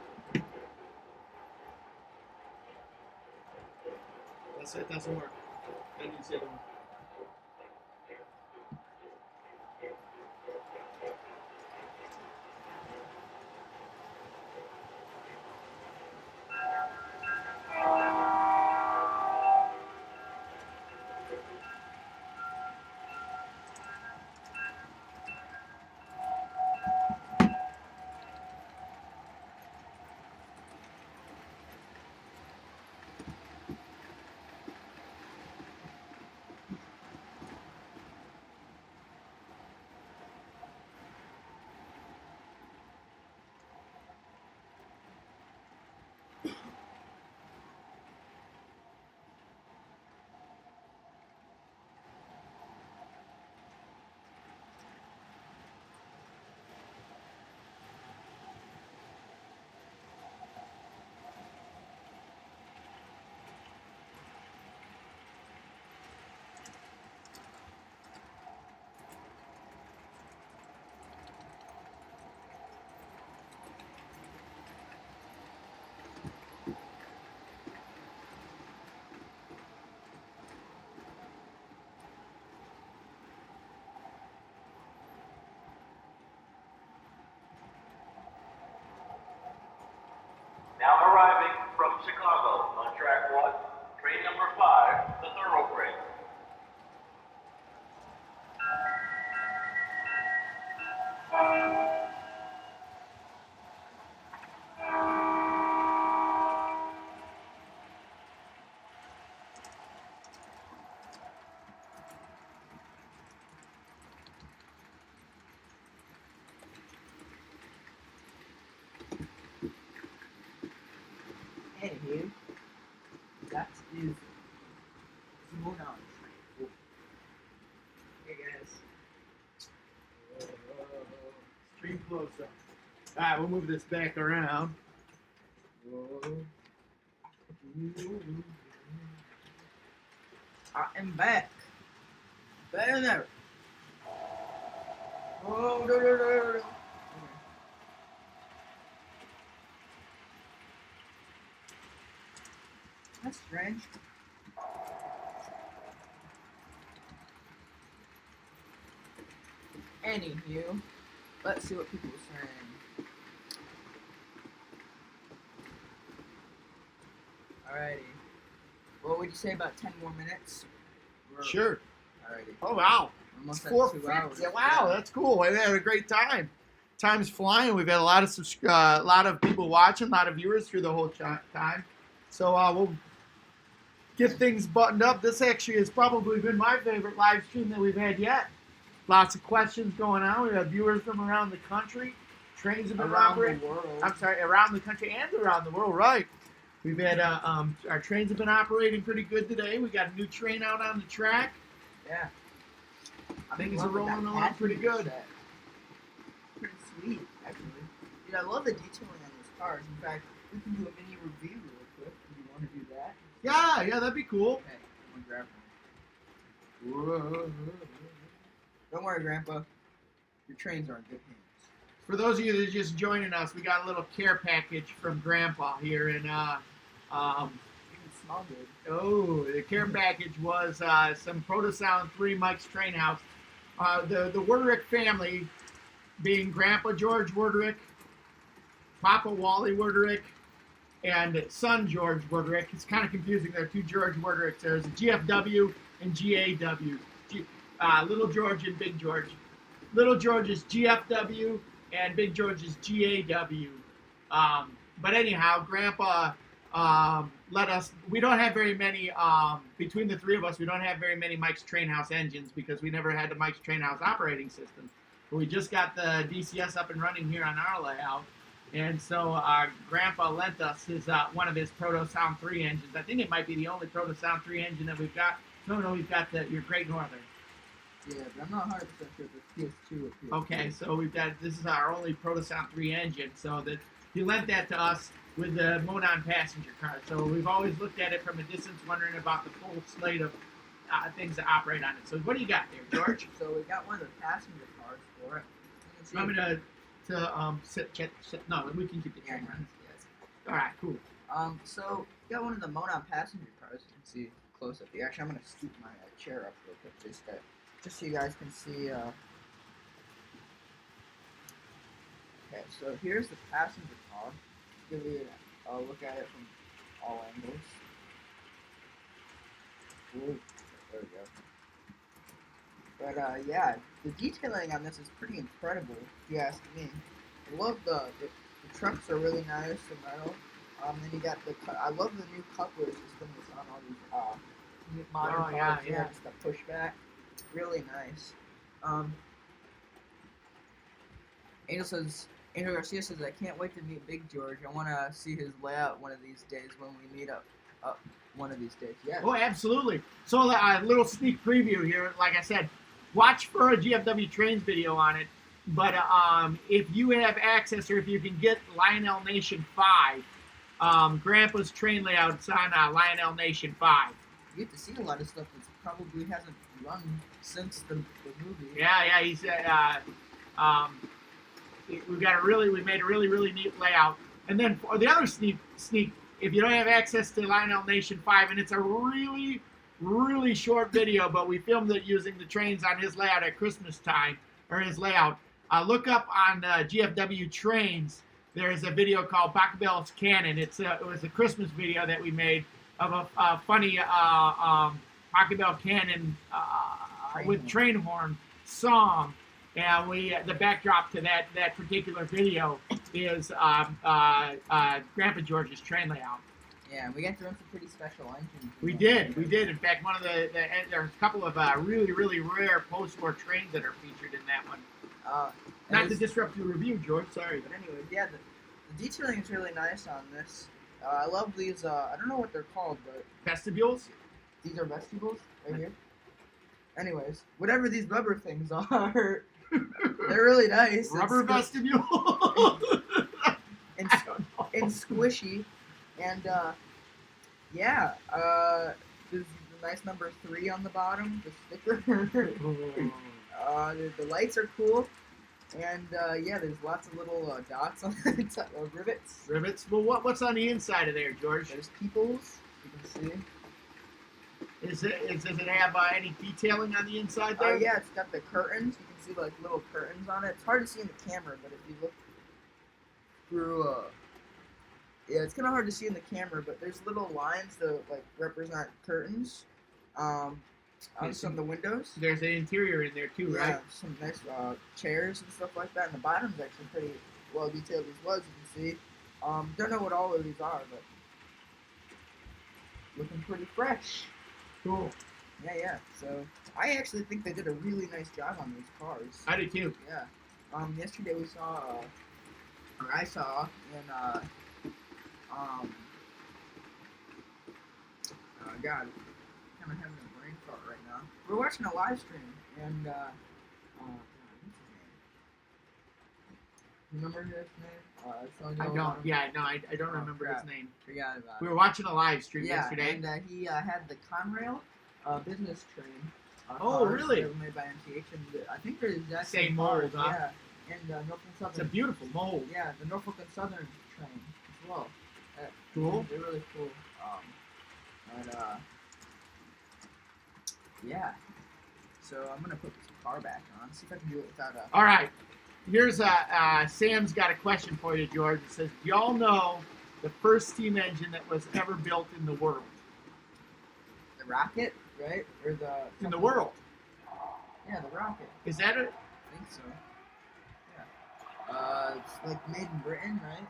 Speaker 3: That doesn't work. I didn't say that one.
Speaker 4: Now arriving from Chicago on track 1, train number 5, the thoroughbred.
Speaker 2: Anywho, that is Moon on train. Hey guys.
Speaker 3: Stream close up. Alright, we'll move this back around.
Speaker 2: I am back. Better than ever. Oh, no, no, no, no, no. That's strange. Anywho, let's see what people are saying. Alrighty. What would you say about 10 more minutes?
Speaker 3: Sure.
Speaker 2: Alrighty.
Speaker 3: Oh, wow.
Speaker 2: Almost
Speaker 3: It's
Speaker 2: at 2 hours.
Speaker 3: 4:50. Yeah, wow, that's cool. We had a great time. Time's flying. We've had a lot of people watching, a lot of viewers through the whole time. So we'll get things buttoned up. This actually has probably been my favorite live stream that we've had yet. Lots of questions going on. We have viewers from around the country. Trains have been operating.
Speaker 2: the world.
Speaker 3: I'm sorry, around the country and around the world, right. We've had, our trains have been operating pretty good today. We got a new train out on the track.
Speaker 2: Yeah.
Speaker 3: Things are
Speaker 2: loving
Speaker 3: rolling
Speaker 2: that
Speaker 3: along pretty
Speaker 2: passenger
Speaker 3: good.
Speaker 2: set. Pretty sweet, actually. Dude, I love the detailing on these cars. In fact, we can do a mini review real quick if you want to do that.
Speaker 3: Yeah, that'd be cool.
Speaker 2: Okay, I'm gonna grab one. Don't worry, Grandpa. Your trains are in good hands.
Speaker 3: For those of you that are just joining us, we got a little care package from Grandpa here, and
Speaker 2: You can smell good.
Speaker 3: oh, the care package was some Protosound 3 Mike's Train House. The Worderick family, being Grandpa George Worderick, Papa Wally Worderick, and son George Worderick. It's kind of confusing. There are two George Wordericks. There's a GFW and GAW. Little George and Big George. Little George is GFW and Big George is GAW. But anyhow, Grandpa let us. We don't have very many between the three of us. We don't have very many Mike's Train House engines because we never had the Mike's Train House operating system. But we just got the DCS up and running here on our layout, and so Grandpa lent us his one of his Protosound 3 engines. I think it might be the only Protosound 3 engine that we've got. No, we've got your Great Northern.
Speaker 2: Yeah, but I'm not 100% sure if it's PS2 or PS3.
Speaker 3: Okay, so we've got, this is our only Protosound 3 engine, so that he lent that to us with the Monon passenger car. So we've always looked at it from a distance, wondering about the full slate of things that operate on it. So what do you got there, George?
Speaker 2: So we got one of the passenger cars for it. You can see
Speaker 3: I'm gonna sit. No, we can keep the train running.
Speaker 2: Yes.
Speaker 3: All right, cool.
Speaker 2: So we got one of the Monon passenger cars. You can see close up here. Actually, I'm gonna scoot my chair up real quick, just so you guys can see. Okay, so here's the passenger car. Give you a look at it from all angles. Ooh, there we go. But yeah, the detailing on this is pretty incredible, if you ask me. I love the trucks are really nice, the metal. Then you got I love the new coupler system that's on all these modern cars. Yeah, just the pushback, really nice. Angel Garcia says, I can't wait to meet Big George. I want to see his layout one of these days when we meet up one of these days. Yeah.
Speaker 3: Oh, absolutely. So a little sneak preview here. Like I said, watch for a GFW Trains video on it. But if you have access or if you can get Lionel Nation 5, Grandpa's train layout's on Lionel Nation 5.
Speaker 2: You get to see a lot of stuff that probably hasn't run since the movie.
Speaker 3: Yeah, he said we made a really neat layout. And then for the other sneak, if you don't have access to Lionel Nation 5, and it's a really short video, but we filmed it using the trains on his layout at Christmas time, or his layout. Look up on GFW Trains. There's a video called Bacabel's Cannon. It was a Christmas video that we made of a funny Bacabel Cannon with train horn song. And the backdrop to that particular video is Grandpa George's train layout.
Speaker 2: Yeah, we got to run some pretty special engines.
Speaker 3: We did. In fact, one of there's a couple of really rare post-war trains that are featured in that one. Not to disrupt your review, George. Sorry.
Speaker 2: But anyways, yeah, the detailing is really nice on this. I love these. I don't know what they're called, but
Speaker 3: vestibules.
Speaker 2: These are vestibules right here. Anyways, whatever these rubber things are. They're really nice.
Speaker 3: Rubber vestibule.
Speaker 2: and squishy. And yeah, there's a nice number 3 on the bottom, the sticker. The lights are cool. And yeah, there's lots of little dots on the top, rivets.
Speaker 3: Rivets? Well, what's on the inside of there, George?
Speaker 2: There's peoples, you can see.
Speaker 3: Does it have any detailing on the inside there?
Speaker 2: Yeah, it's got the curtains. You can see like little curtains on it. It's hard to see in the camera, but if you look through, yeah, it's kind of hard to see in the camera, but there's little lines that like represent curtains on some of the windows.
Speaker 3: There's an interior in there too, right?
Speaker 2: Yeah, some nice chairs and stuff like that. And the bottom's actually pretty well detailed as well, as you can see. Don't know what all of these are, but looking pretty fresh.
Speaker 3: Cool.
Speaker 2: Yeah. So I actually think they did a really nice job on these cars.
Speaker 3: I do too.
Speaker 2: Yeah. Yesterday we saw, or I saw in God, I'm kind of having a brain fart right now. We're watching a live stream, and what's his name? Remember his name?
Speaker 3: I don't. Yeah, no, I don't remember his name.
Speaker 2: Forgot about
Speaker 3: We
Speaker 2: it.
Speaker 3: were watching a live stream
Speaker 2: Yeah,
Speaker 3: yesterday.
Speaker 2: and he had the Conrail business train.
Speaker 3: Oh,
Speaker 2: cars
Speaker 3: really?
Speaker 2: that were made by MTH, and I think they're the exact
Speaker 3: Same
Speaker 2: cars,
Speaker 3: mold, huh?
Speaker 2: Yeah, and Norfolk and
Speaker 3: It's a
Speaker 2: Southern.
Speaker 3: beautiful mold.
Speaker 2: Yeah, the Norfolk and Southern train as well.
Speaker 3: Cool.
Speaker 2: They're really cool. And yeah. So I'm gonna put this car back on. See if I can do it without a.
Speaker 3: All right. Here's Sam's got a question for you, George. It says, do y'all know the first steam engine that was ever built in the world?
Speaker 2: The rocket, right? Or the.
Speaker 3: In the world.
Speaker 2: Yeah, the rocket.
Speaker 3: Is that it?
Speaker 2: I think so. Yeah. It's like made in Britain, right?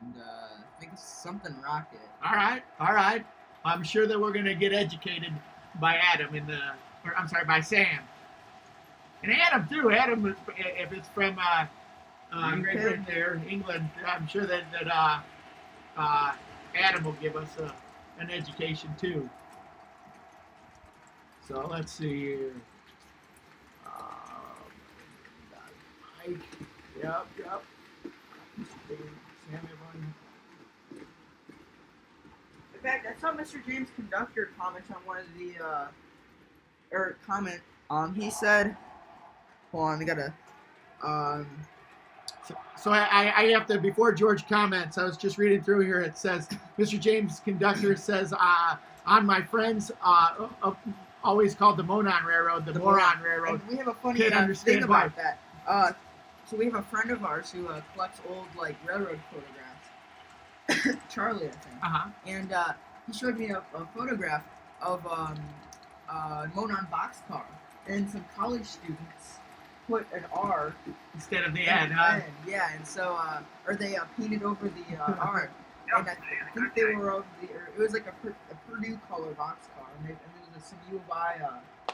Speaker 2: And I think it's something rocket.
Speaker 3: All right. All right. I'm sure that we're going to get educated by Adam by Sam. And Adam too. Adam, if it's from Great Britain there, England, I'm sure that Adam will give us an education too. So let's see here. Mike. Yep. Sam, everyone.
Speaker 2: In fact, I saw Mr. James Conductor comment on one of the comment. He said, hold on, we gotta.
Speaker 3: So I have to, before George comments, I was just reading through here. It says, Mr. James Conductor says, on my friends, always called the Monon Railroad, the Moron Railroad.
Speaker 2: And we have a funny
Speaker 3: Can't understand
Speaker 2: thing about that. So we have a friend of ours who collects old railroad photographs. Charlie, I think.
Speaker 3: Uh-huh.
Speaker 2: And he showed me a photograph of Monon boxcar, and some college students put an R
Speaker 3: Instead of the N, huh?
Speaker 2: Yeah, and so or they painted over the R, and I think they were of it was like a Purdue color boxcar, and there was some U of I.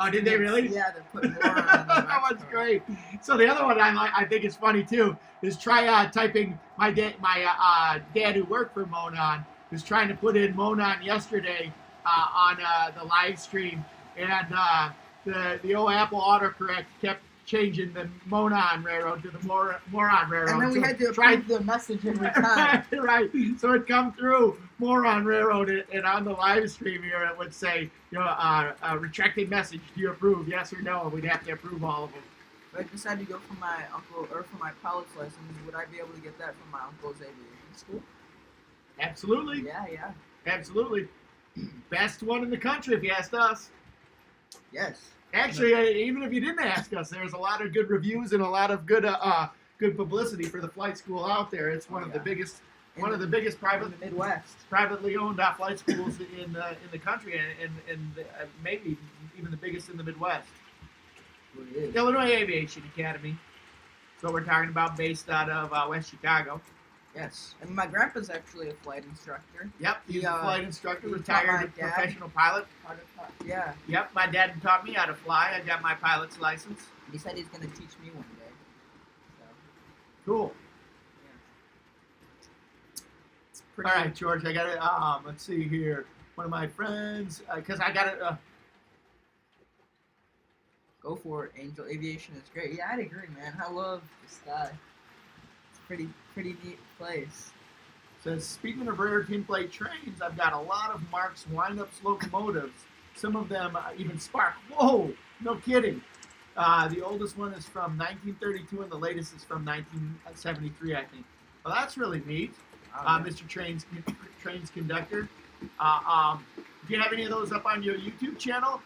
Speaker 3: Oh, did they really?
Speaker 2: Yeah, they put more on the
Speaker 3: that was great. So the other one I think is funny too is try typing my dad who worked for Monon was trying to put in Monon yesterday on the live stream, and the old Apple autocorrect kept changing the Monon Railroad to the Moron Railroad.
Speaker 2: And then we had to approve the message every time.
Speaker 3: Right. So it'd come through Moron Railroad, and on the live stream here it would say, retracted message, do you approve, yes or no? We'd have to approve all of them.
Speaker 2: If I decided to go for my uncle, or for my pilot's license, would I be able to get that from my uncle's aviation school?
Speaker 3: Absolutely.
Speaker 2: Yeah.
Speaker 3: Absolutely. Best one in the country, if you asked us.
Speaker 2: Yes.
Speaker 3: Actually, even if you didn't ask us, there's a lot of good reviews and a lot of good publicity for the flight school out there. It's one of the biggest
Speaker 2: in the Midwest,
Speaker 3: privately owned flight schools in the country, and maybe even the biggest in the Midwest.
Speaker 2: It is.
Speaker 3: Illinois Aviation Academy. So we're talking about, based out of West Chicago.
Speaker 2: Yes, and my grandpa's actually a flight instructor.
Speaker 3: Yep, he's a flight instructor,
Speaker 2: he
Speaker 3: retired
Speaker 2: taught my dad
Speaker 3: professional pilot.
Speaker 2: Yeah.
Speaker 3: Yep, my dad taught me how to fly. I got my pilot's license.
Speaker 2: He said he's going to teach me one day. So,
Speaker 3: Cool.
Speaker 2: yeah. It's pretty.
Speaker 3: All right, George, I got it. Let's see here. One of my friends, because I got it.
Speaker 2: Go for it, Angel. Aviation is great. Yeah, I'd agree, man. I love the sky. It's a pretty neat place.
Speaker 3: Says, speaking of rare tinplate trains, I've got a lot of Mark's windups locomotives. Some of them even spark. Whoa, no kidding. The oldest one is from 1932, and the latest is from 1973, I think. Well, that's really neat, Mr. Trains Conductor. Do you have any of those up on your YouTube channel?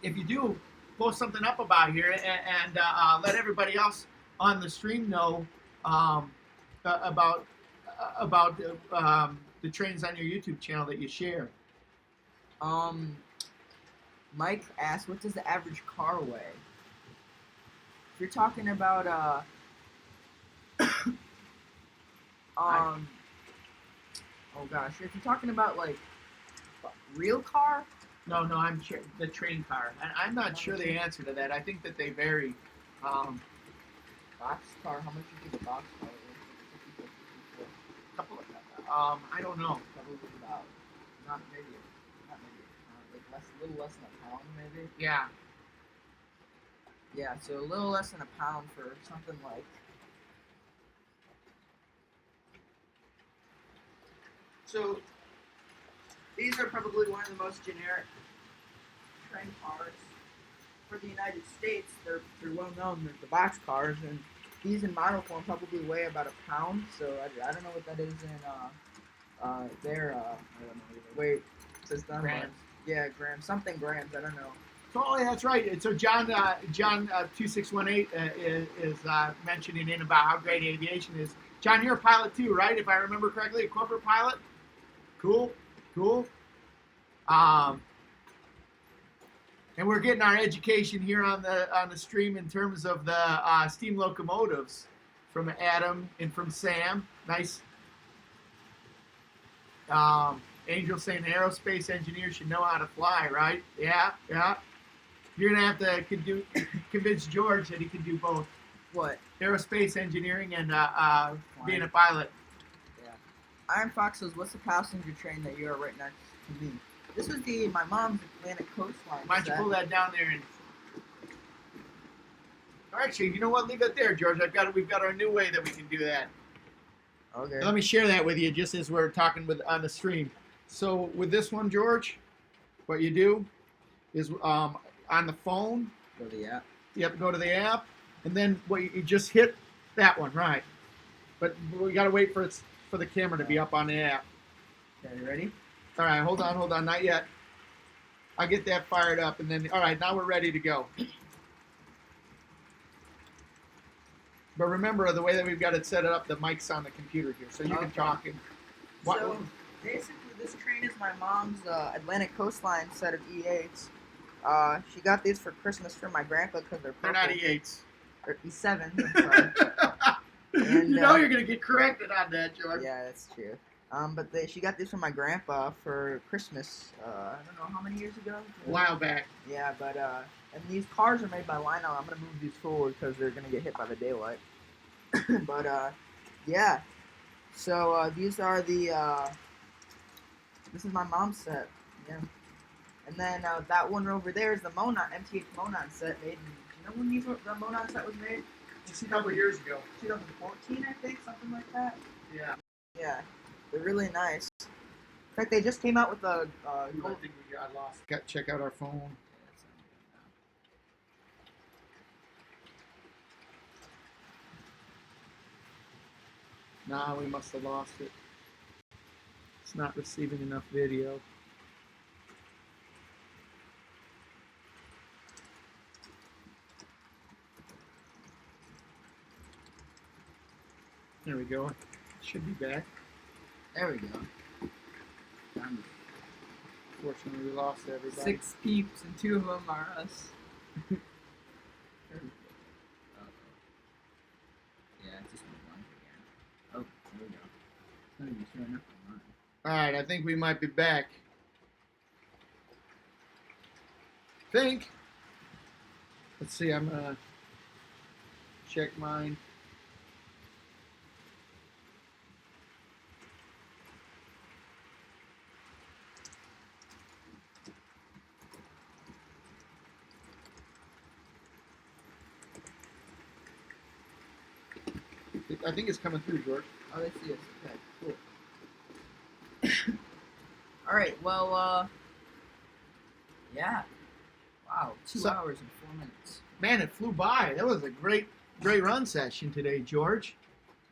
Speaker 3: If you do, post something up about here and let everybody else on the stream know about the trains on your YouTube channel that you share.
Speaker 2: Mike asked, what does the average car weigh? If you're talking about oh gosh, if you're talking about like real car.
Speaker 3: No, I'm sure the train car. And I'm not sure the answer to that. I think that they vary.
Speaker 2: Box car, how much do you think a box car is?
Speaker 3: Couple of, I don't know.
Speaker 2: Probably about not maybe like a little less than a pound, maybe.
Speaker 3: Yeah.
Speaker 2: Yeah, so a little less than a pound for something like. So these are probably one of the most generic train cars for the United States. They're well known. They're the box cars, and these in model form probably weigh about a pound. So I don't know what that is in their I don't know either. Wait, it says done
Speaker 3: Grams.
Speaker 2: Yeah, grams, something grams. I don't know.
Speaker 3: Oh, that's right. And so John 2618 is mentioning in about how great aviation is. John, you're a pilot too, right? If I remember correctly, a corporate pilot. Cool. And we're getting our education here on the stream in terms of the steam locomotives from Adam and from Sam. Nice. Angel saying aerospace engineers should know how to fly, right? Yeah. You're gonna have to convince George that he can do both.
Speaker 2: What?
Speaker 3: Aerospace engineering and being a pilot.
Speaker 2: Yeah. Iron Fox says, "What's the passenger train that you are right next to me?" This was my mom's Atlantic coastline.
Speaker 3: Why don't you pull that down there and? Actually, you know what? Leave it there, George. We've got our new way that we can do that.
Speaker 2: Okay.
Speaker 3: Let me share that with you just as we're talking on the stream. So with this one, George, what you do is on the phone.
Speaker 2: Go to the app.
Speaker 3: You have to go to the app, and then you just hit that one, right? But we got to wait for the camera to be up on the app.
Speaker 2: Okay, you ready?
Speaker 3: All right, hold on, not yet. I'll get that fired up, and then all right, now we're ready to go. But remember, the way that we've got it set up, the mic's on the computer here, so you can talk. And
Speaker 2: So basically, this train is my mom's Atlantic coastline set of E8s. She got these for Christmas from my grandpa because they're
Speaker 3: they're
Speaker 2: purple.
Speaker 3: not E8s.
Speaker 2: Or E7s. I'm sorry. And,
Speaker 3: you know you're gonna get corrected on that, George.
Speaker 2: Yeah, that's true. But she got these from my grandpa for Christmas. I don't know how many years ago.
Speaker 3: A while back.
Speaker 2: Yeah, but and these cars are made by Lionel. I'm gonna move these forward because they're gonna get hit by the daylight. But yeah. So these are the. This is my mom's set. Yeah. And then that one over there is the Monon MTH Monon set made. In, do you know when the Monon set was made?
Speaker 3: Just a couple years ago.
Speaker 2: 2014, I think, something like that.
Speaker 3: Yeah.
Speaker 2: Yeah, they're really nice. In fact, they just came out with a
Speaker 3: I
Speaker 2: gold.
Speaker 3: think we got lost. Got to check out our phone. Nah, we must have lost it. It's not receiving enough video. There we go. Should be back.
Speaker 2: There we go.
Speaker 3: Fortunately, we lost everybody.
Speaker 2: 6 peeps and 2 of them are us. Yeah, it just went blank again. Oh, there we go. It's not even showing up on mine.
Speaker 3: All right, I think we might be back. Think. Let's see. I'm gonna check mine. I think it's coming through, George.
Speaker 2: Oh, they see us. Okay, cool. Alright, well, yeah. Wow, 2 hours and 4 minutes.
Speaker 3: Man, it flew by. That was a great run session today, George.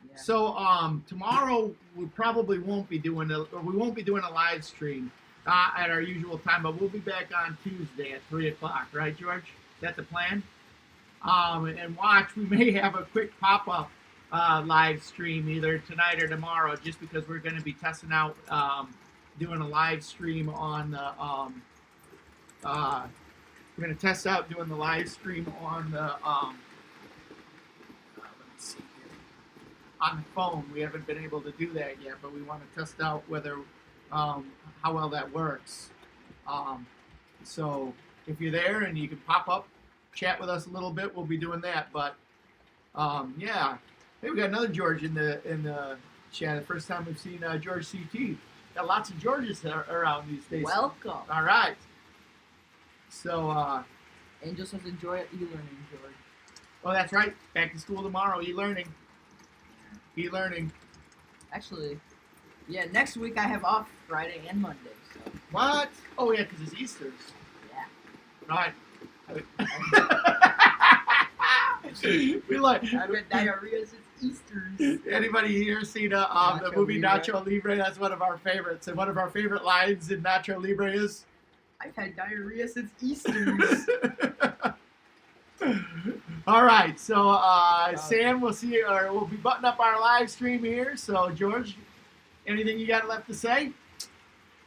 Speaker 2: Yeah.
Speaker 3: So tomorrow we probably won't be doing a live stream at our usual time, but we'll be back on Tuesday at 3 o'clock, right, George? Is that the plan? And watch, we may have a quick pop-up live stream either tonight or tomorrow, just because we're going to be testing out doing a live stream on the we're going to test out doing the live stream on the let me see here, on the phone. We haven't been able to do that yet, but we want to test out whether how well that works. So if you're there and you can pop up, chat with us a little bit, we'll be doing that. But yeah. Hey, we got another George in the chat. The first time we've seen George CT. Got lots of Georges around these days.
Speaker 2: Welcome.
Speaker 3: All right. So
Speaker 2: Angel says enjoy e-learning, George.
Speaker 3: Oh, that's right. Back to school tomorrow. E-learning. E-learning.
Speaker 2: Actually, yeah, next week I have off Friday and Monday, so
Speaker 3: What? Oh, yeah, because it's Easter's.
Speaker 2: yeah.
Speaker 3: Right. We like.
Speaker 2: I've had diarrhea since Easter's.
Speaker 3: Anybody here seen the
Speaker 2: Nacho
Speaker 3: movie
Speaker 2: Libre?
Speaker 3: Nacho Libre? That's one of our favorites. And one of our favorite lines in Nacho Libre is,
Speaker 2: I've had diarrhea since Easter's.
Speaker 3: all right, so Sam, we'll see, or we'll be buttoning up our live stream here. So George, anything you got left to say?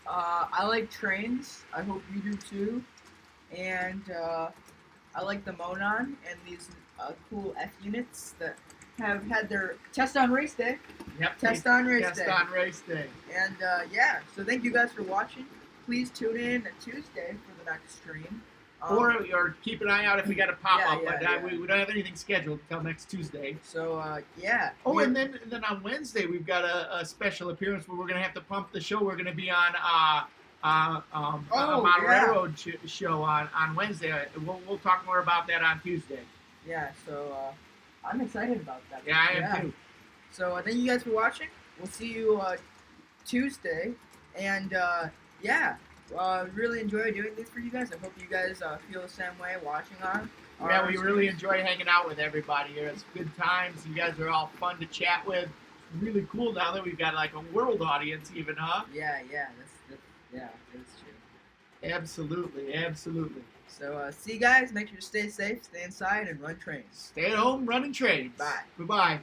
Speaker 2: I like trains. I hope you do too. And I like the Monon and these cool F units that have had their test on race day.
Speaker 3: Yep.
Speaker 2: Test on race
Speaker 3: Test
Speaker 2: day.
Speaker 3: on race day.
Speaker 2: And yeah, so thank you guys for watching. Please tune in Tuesday for the next stream.
Speaker 3: Or keep an eye out if we got a pop up.
Speaker 2: Yeah,
Speaker 3: But
Speaker 2: yeah.
Speaker 3: we don't have anything scheduled until next Tuesday.
Speaker 2: So yeah.
Speaker 3: Oh, and then on Wednesday we've got a special appearance where we're gonna have to pump the show. We're gonna be on Monterey Road show on Wednesday. We'll talk more about that on Tuesday.
Speaker 2: Yeah. So I'm excited about that.
Speaker 3: Yeah, I am too.
Speaker 2: So thank you guys for watching. We'll see you Tuesday. And yeah, really enjoy doing this for you guys. I hope you guys feel the same way watching on.
Speaker 3: Yeah, we really enjoy hanging out with everybody here. It's good times. You guys are all fun to chat with. It's really cool now that we've got like a world audience even, huh?
Speaker 2: Yeah, that's true.
Speaker 3: Absolutely, absolutely.
Speaker 2: So see you guys. Make sure to stay safe, stay inside, and run trains.
Speaker 3: Stay at home, running trains.
Speaker 2: Bye.
Speaker 3: Goodbye.